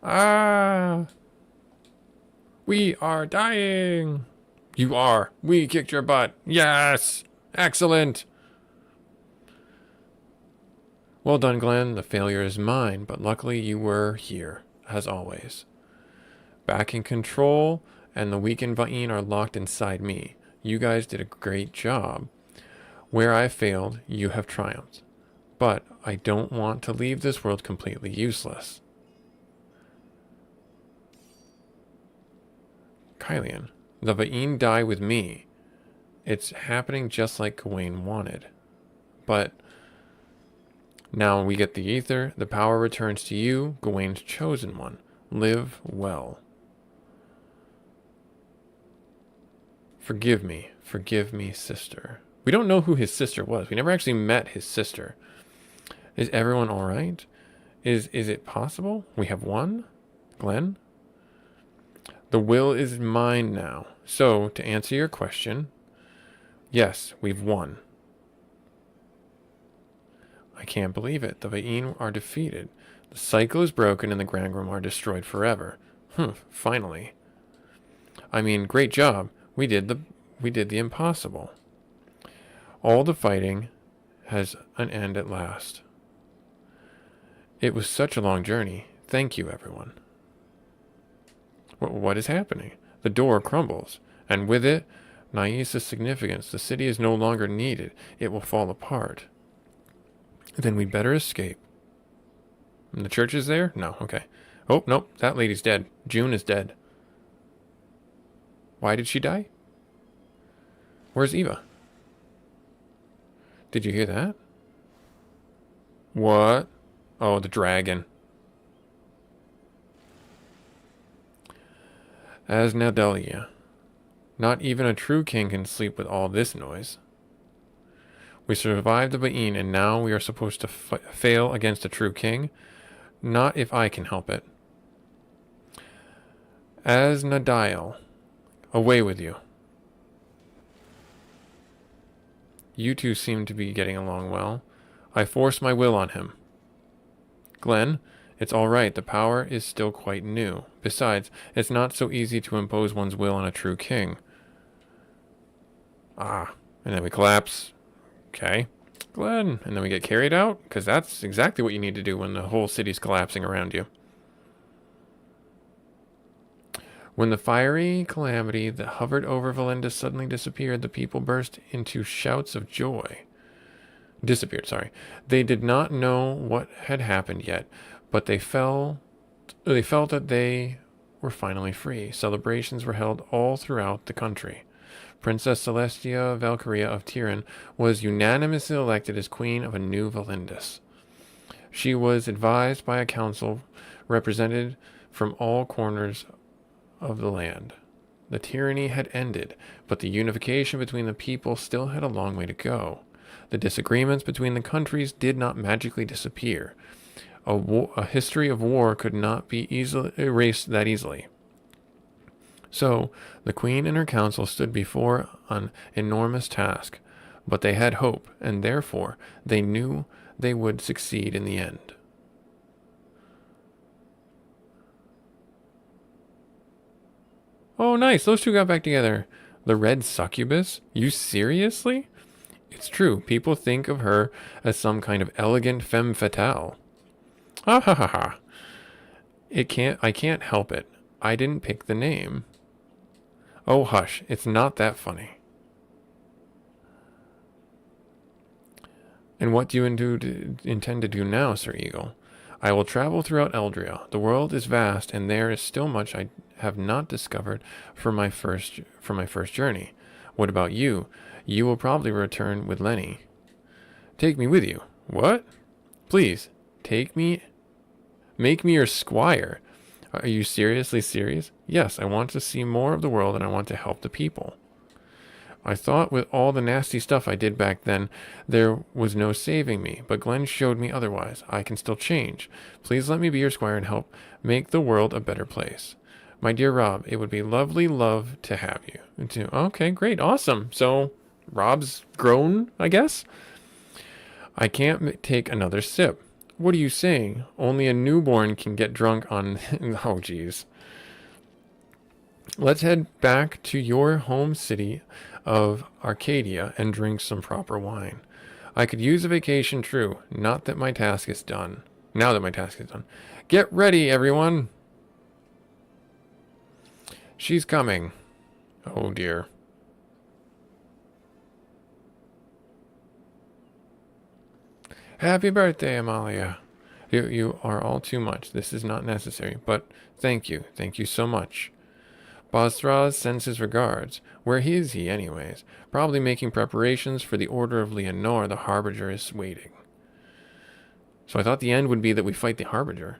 Ah! We are dying! You are. We kicked your butt. Yes! Excellent! Well done, Glenn. The failure is mine, but luckily you were here, as always. Back in control, and the weakened Va'in are locked inside me. You guys did a great job. Where I failed, you have triumphed. But I don't want to leave this world completely useless. Kylian, the Va'in die with me. It's happening just like Gawain wanted. But now we get the Aether, the power returns to you, Gawain's chosen one. Live well. Forgive me, sister. We don't know who his sister was. We never actually met his sister. Is everyone all right? Is it possible? We have won? Glenn? The will is mine now. So, to answer your question, yes, we've won. I can't believe it. The Va'in are defeated. The cycle is broken and the Grand Grimoire destroyed forever. Finally. I mean, great job. We did the impossible. All the fighting has an end at last. It was such a long journey. Thank you, everyone. What is happening? The door crumbles, and with it, Naisa's significance. The city is no longer needed. It will fall apart. Then we'd better escape. And the church is there? No, okay. Oh, nope, that lady's dead. June is dead. Why did she die? Where's Eva? Did you hear that? What? Oh, the dragon. As Nadelia. Not even a true king can sleep with all this noise. We survived the Va'in, and now we are supposed to fail against a true king? Not if I can help it. As Nadiel, away with you. You two seem to be getting along well. I forced my will on him. Glenn, it's all right. The power is still quite new. Besides, it's not so easy to impose one's will on a true king. Ah, and then we collapse. Okay. Glenn, and then we get carried out, because that's exactly what you need to do when the whole city's collapsing around you. When the fiery calamity that hovered over Valinda suddenly disappeared, the people burst into shouts of joy. Disappeared, sorry. They did not know what had happened yet, but they felt that they were finally free. Celebrations were held all throughout the country. Princess Celestia Valkyria of Tyrion was unanimously elected as queen of a new Valindus. She was advised by a council represented from all corners of the land. The tyranny had ended, but the unification between the people still had a long way to go. The disagreements between the countries did not magically disappear. A history of war could not be erased that easily. So, the queen and her council stood before an enormous task, but they had hope, and therefore they knew they would succeed in the end. Oh, nice. Those two got back together. The red succubus? You seriously? It's true. People think of her as some kind of elegant femme fatale. Ha ha ha ha. I can't help it. I didn't pick the name. Oh, hush. It's not that funny. And what do you intend to do now, Sir Eagle? I will travel throughout Eldria. The world is vast, and there is still much I have not discovered for my first journey. What about you? You will probably return with Lenny. Take me with you. What? Please, take me. Make me your squire. Are you seriously serious? Yes, I want to see more of the world, and I want to help the people. I thought with all the nasty stuff I did back then, there was no saving me, but Glenn showed me otherwise. I can still change. Please let me be your squire and help make the world a better place. My dear Robb, it would be lovely love to have you. Okay, great, awesome. So, Robb's grown, I guess? I can't take another sip. What are you saying? Only a newborn can get drunk on... Oh, jeez. Let's head back to your home city of Arcadia and drink some proper wine. I could use a vacation, true. Not that my task is done. Now that my task is done. Get ready, everyone. She's coming. Oh, dear. Happy birthday, Amalia. You are all too much. This is not necessary, but thank you. Thank you so much. Bosthraz sends his regards. Where is he, anyways? Probably making preparations for the Order of Leonor. The Harbinger is waiting. So I thought the end would be that we fight the Harbinger.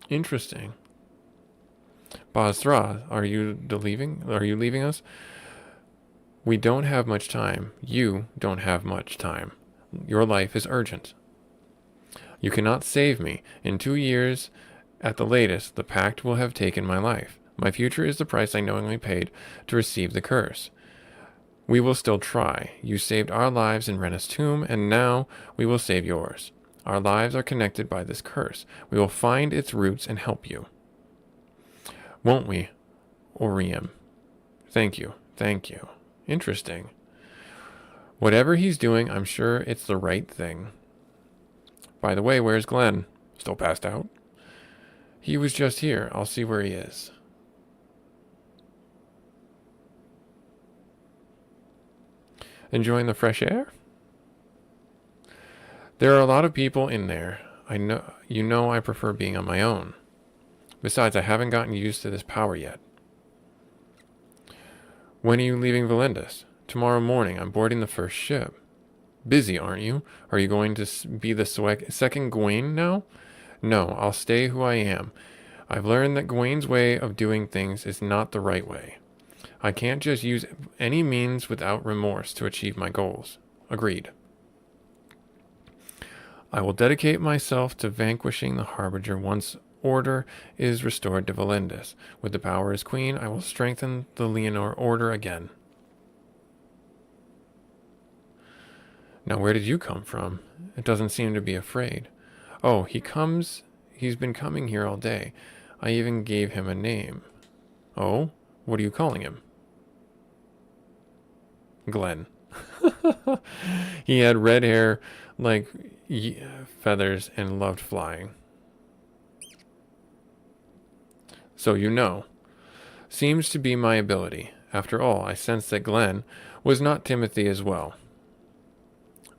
Interesting. Bosthraz, are you leaving? Are you leaving us? We don't have much time. You don't have much time. Your life is urgent. You cannot save me. In 2 years, at the latest, the pact will have taken my life. My future is the price I knowingly paid to receive the curse. We will still try. You saved our lives in Renna's tomb, and now we will save yours. Our lives are connected by this curse. We will find its roots and help you. Won't we, Oriem? Thank you. Thank you. Interesting. Whatever he's doing, I'm sure it's the right thing. By the way, where's Glenn? Still passed out? He was just here. I'll see where he is. Enjoying the fresh air? There are a lot of people in there. You know I prefer being on my own. Besides, I haven't gotten used to this power yet. When are you leaving Valindus? Tomorrow morning. I'm boarding the first ship. Busy, aren't you? Are you going to be the second Gawain now? No, I'll stay who I am. I've learned that Gawain's way of doing things is not the right way. I can't just use any means without remorse to achieve my goals. Agreed. I will dedicate myself to vanquishing the Harbinger once order is restored to Valindus. With the power as queen, I will strengthen the Leonor order again. Now, where did you come from? It doesn't seem to be afraid. Oh, he's been coming here all day. I even gave him a name. Oh, what are you calling him? Glenn. He had red hair like feathers and loved flying. So you know. Seems to be my ability. After all, I sensed that Glenn was not Timothy as well.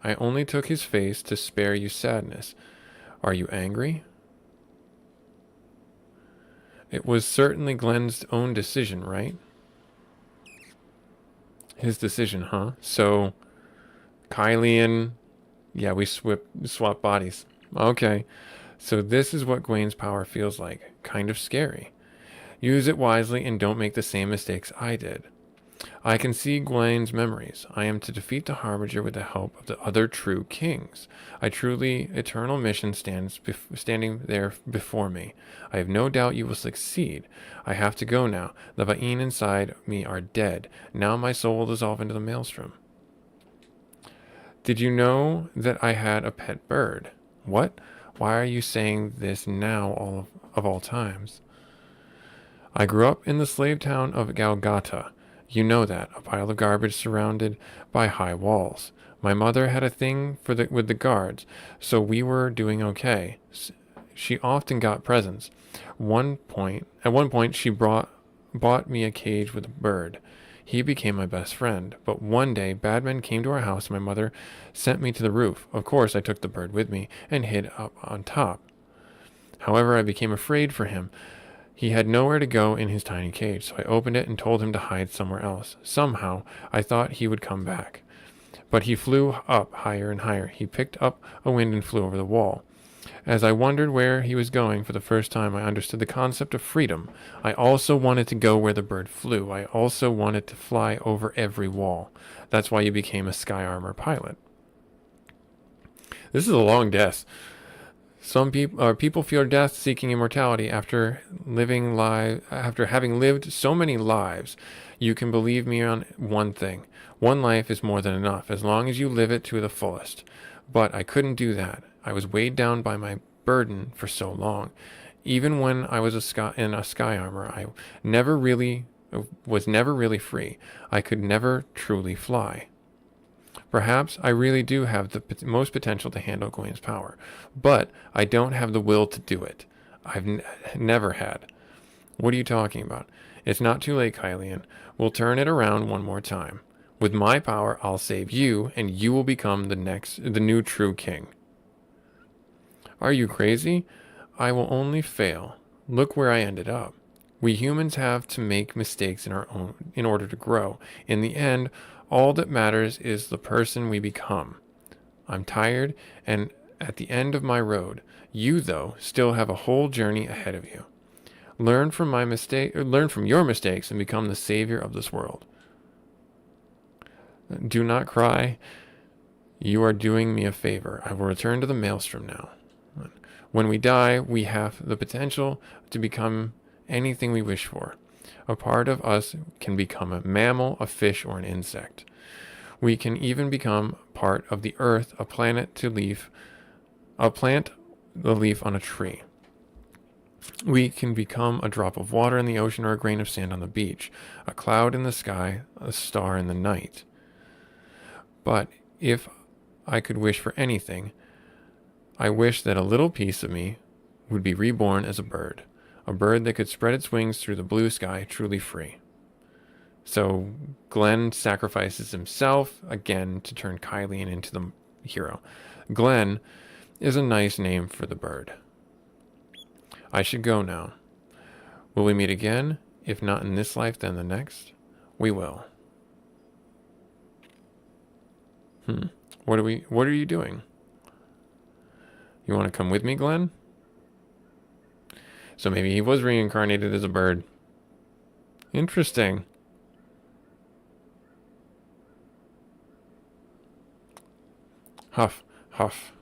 I only took his face to spare you sadness. Are you angry? It was certainly Glenn's own decision, right? His decision, huh? So, Kylie and... Yeah, we swap bodies. Okay. So this is what Gwen's power feels like. Kind of scary. Use it wisely and don't make the same mistakes I did. I can see Gwen's memories. I am to defeat the Harbinger with the help of the other true kings. A truly eternal mission standing there before me. I have no doubt you will succeed. I have to go now. The Va'in inside me are dead. Now my soul will dissolve into the maelstrom. Did you know that I had a pet bird? What? Why are you saying this now of all times? I grew up in the slave town of Galgata. You know that, a pile of garbage surrounded by high walls. My mother had a thing with the guards, so we were doing okay. She often got presents. At one point, she bought me a cage with a bird. He became my best friend, but one day bad men came to our house and my mother sent me to the roof. Of course, I took the bird with me and hid up on top. However, I became afraid for him. He had nowhere to go in his tiny cage, so I opened it and told him to hide somewhere else. Somehow, I thought he would come back. But he flew up higher and higher. He picked up a wind and flew over the wall. As I wondered where he was going for the first time, I understood the concept of freedom. I also wanted to go where the bird flew. I also wanted to fly over every wall. That's why you became a Sky Armor pilot. This is a long death. Some people fear death, seeking immortality after having lived so many lives. You can believe me on one thing. One life is more than enough, as long as you live it to the fullest. But I couldn't do that. I was weighed down by my burden for so long. Even when I was in a sky armor, I was never really free. I could never truly fly. Perhaps I really do have the most potential to handle Gwen's power, but I don't have the will to do it. I've never had. What are you talking about? It's not too late, Kylian. We'll turn it around one more time. With my power, I'll save you, and you will become the new true king. Are you crazy? I will only fail. Look where I ended up. We humans have to make mistakes in order to grow. In the end, all that matters is the person we become. I'm tired and at the end of my road. You, though, still have a whole journey ahead of you. Learn from your mistakes and become the savior of this world. Do not cry. You are doing me a favor. I will return to the maelstrom now. When we die, we have the potential to become anything we wish for. A part of us can become a mammal, a fish, or an insect. We can even become part of the earth, a plant the leaf on a tree. We can become a drop of water in the ocean or a grain of sand on the beach, a cloud in the sky, a star in the night. But if I could wish for anything, I wish that a little piece of me would be reborn as a bird that could spread its wings through the blue sky, truly free. So Glenn sacrifices himself again to turn Kylian into the hero. Glenn is a nice name for the bird. I should go now. Will we meet again? If not in this life, then the next? We will. What are you doing? You want to come with me, Glenn? So maybe he was reincarnated as a bird. Interesting. Huff, huff.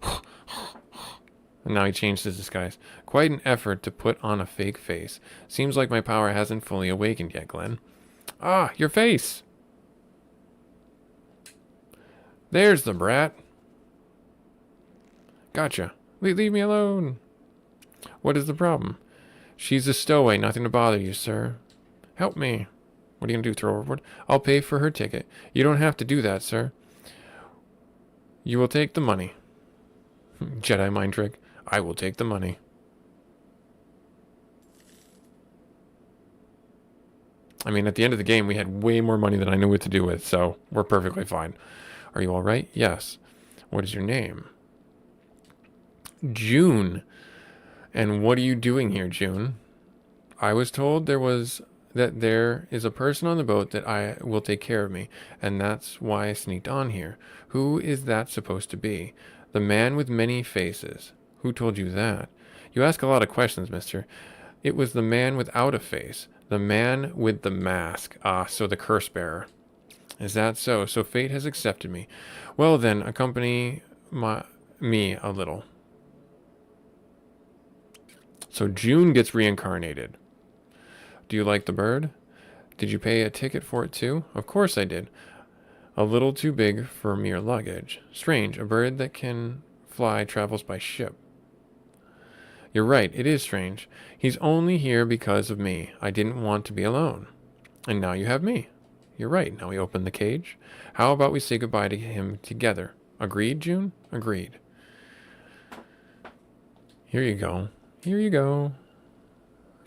And now he changed his disguise. Quite an effort to put on a fake face. Seems like my power hasn't fully awakened yet, Glenn. Ah, your face! There's the brat. Gotcha. Leave me alone. What is the problem? She's a stowaway, nothing to bother you, sir. Help me. What are you going to do, throw overboard? I'll pay for her ticket. You don't have to do that, sir. You will take the money. Jedi mind trick. I will take the money. I mean, at the end of the game, we had way more money than I knew what to do with, so we're perfectly fine. Are you all right? Yes. What is your name? June. And what are you doing here, June? I was told there is a person on the boat that I will take care of me, and that's why I sneaked on here. Who is that supposed to be? The man with many faces. Who told you that? You ask a lot of questions, mister. It was the man without a face. The man with the mask. Ah, so the curse bearer. Is that so? So fate has accepted me. Well then, accompany me a little. So June gets reincarnated. Do you like the bird? Did you pay a ticket for it too? Of course I did. A little too big for mere luggage. Strange, a bird that can fly travels by ship. You're right, it is strange. He's only here because of me. I didn't want to be alone. And now you have me. You're right, now we open the cage. How about we say goodbye to him together? Agreed, June? Agreed. Here you go. Here you go.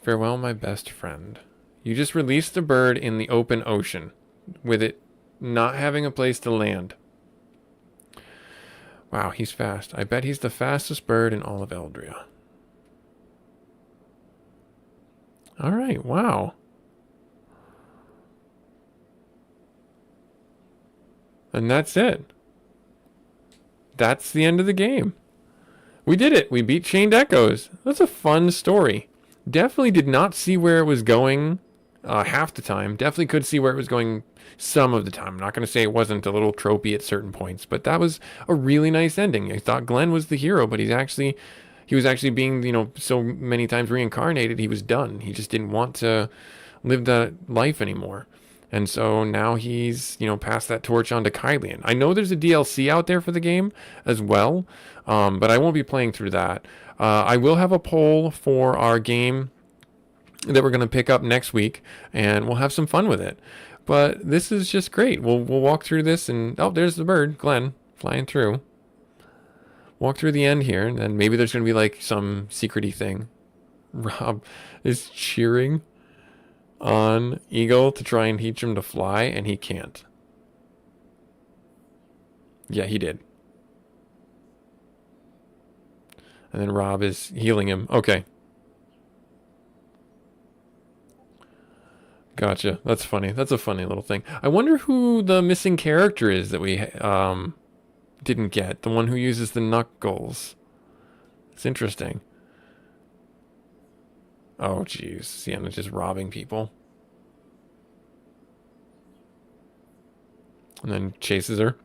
Farewell, my best friend. You just released the bird in the open ocean, with it not having a place to land. Wow, he's fast. I bet he's the fastest bird in all of Eldria. All right, wow. And that's it. That's the end of the game. We did it. We beat Chained Echoes. That's a fun story. Definitely did not see where it was going half the time. Definitely could see where it was going some of the time. I'm not going to say it wasn't a little tropey at certain points, but that was a really nice ending. I thought Glenn was the hero, but he was actually being, so many times reincarnated, he was done. He just didn't want to live that life anymore. And so now he's, passed that torch on to Kylian. I know there's a DLC out there for the game as well, but I won't be playing through that. I will have a poll for our game that we're going to pick up next week, and we'll have some fun with it. But this is just great. We'll walk through this, and oh, there's the bird, Glenn, flying through. Walk through the end here, and then maybe there's going to be like some secret-y thing. Rob is cheering on Eagle to try and teach him to fly, and he can't. Yeah, he did. And then Rob is healing him. Okay. Gotcha. That's funny. That's a funny little thing. I wonder who the missing character is that we didn't get. The one who uses the knuckles. It's interesting. Oh, jeez. Sienna's just robbing people. And then chases her.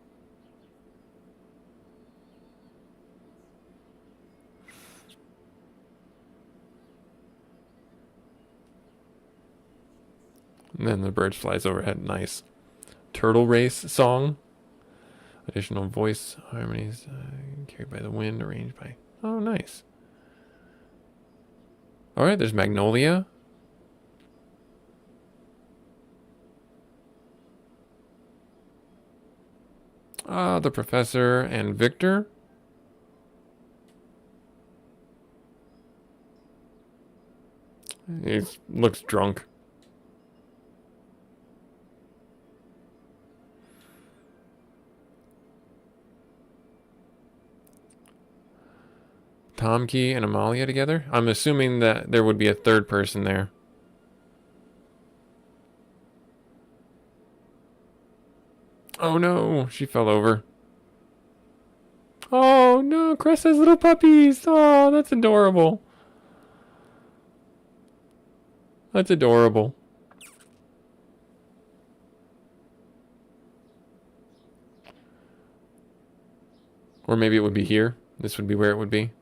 And then the bird flies overhead. Nice. Turtle Race song. Additional voice harmonies carried by the wind, arranged by... Oh, nice. Alright, there's Magnolia. The professor and Victor. He looks drunk. Tom Key and Amalia together? I'm assuming that there would be a third person there. Oh no, she fell over. Oh no, Cress has little puppies. Oh, that's adorable. That's adorable. Or maybe it would be here. This would be where it would be.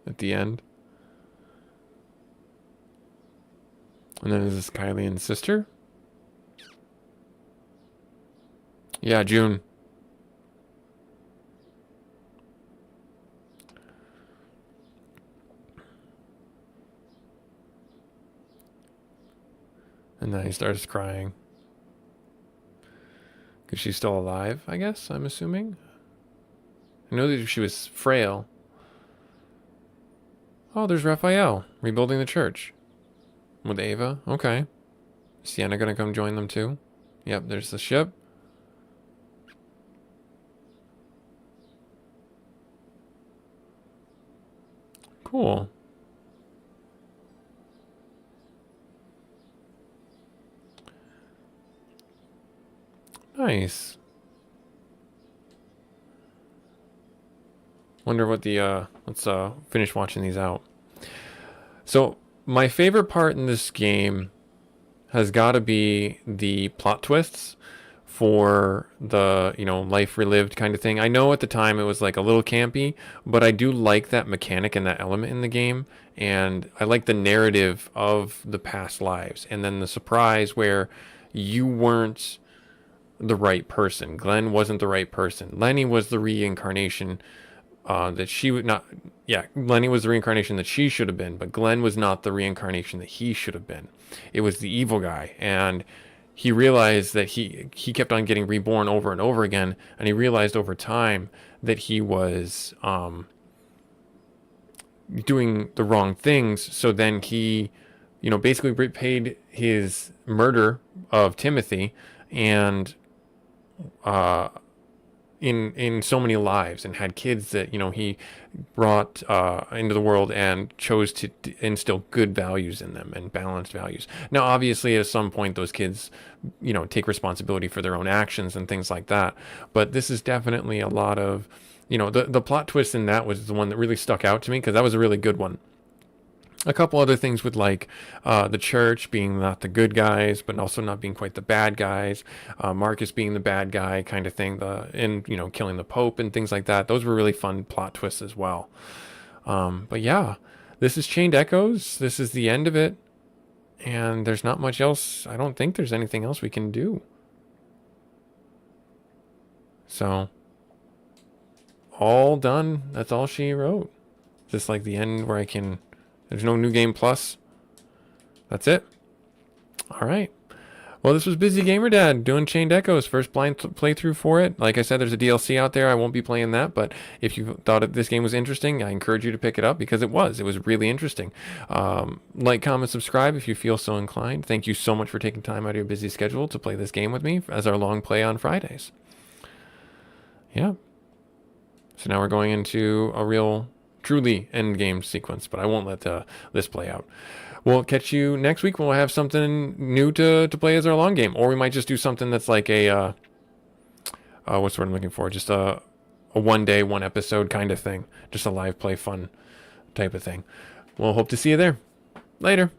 At the end. And then is this Kylian's sister? Yeah, June. And then he starts crying. Because she's still alive, I guess, I'm assuming. I know that she was frail. Oh, there's Raphael, rebuilding the church. With Ava, okay. Is Sienna gonna come join them too? Yep, there's the ship. Cool. Nice. Wonder what the, let's finish watching these out. So, my favorite part in this game has got to be the plot twists for the, life relived kind of thing. I know at the time it was like a little campy, but I do like that mechanic and that element in the game. And I like the narrative of the past lives. And then the surprise where you weren't the right person. Glenn wasn't the right person. Lenny was the reincarnation that she would not. Yeah, Lenny was the reincarnation that she should have been, but Glenn was not the reincarnation that he should have been. It was the evil guy, and he realized that he kept on getting reborn over and over again, and he realized over time that he was doing the wrong things. So then he, basically repaid his murder of Timothy, and in so many lives, and had kids that he brought into the world and chose to instill good values in them and balanced values. Now, obviously, at some point, those kids take responsibility for their own actions and things like that. But this is definitely a lot of the plot twist in that was the one that really stuck out to me, because that was a really good one. A couple other things with the church being not the good guys, but also not being quite the bad guys. Marcus being the bad guy kind of thing, and killing the Pope and things like that. Those were really fun plot twists as well. But yeah, this is Chained Echoes. This is the end of it, and there's not much else. I don't think there's anything else we can do. So, all done. That's all she wrote. Just like the end where I can. There's no New Game Plus. That's it. All right. Well, this was Busy Gamer Dad doing Chained Echoes, first blind playthrough for it. Like I said, there's a DLC out there. I won't be playing that, but if you thought this game was interesting, I encourage you to pick it up, because it was. It was really interesting. Like, comment, subscribe if you feel so inclined. Thank you so much for taking time out of your busy schedule to play this game with me as our long play on Fridays. Yeah. So now we're going into a real, truly end game sequence, but I won't let this play out. We'll catch you next week when we'll have something new to play as our long game, or we might just do something that's like a what's the word I'm looking for? Just a 1 day, 1 episode kind of thing, just a live play fun type of thing. We'll hope to see you there. Later.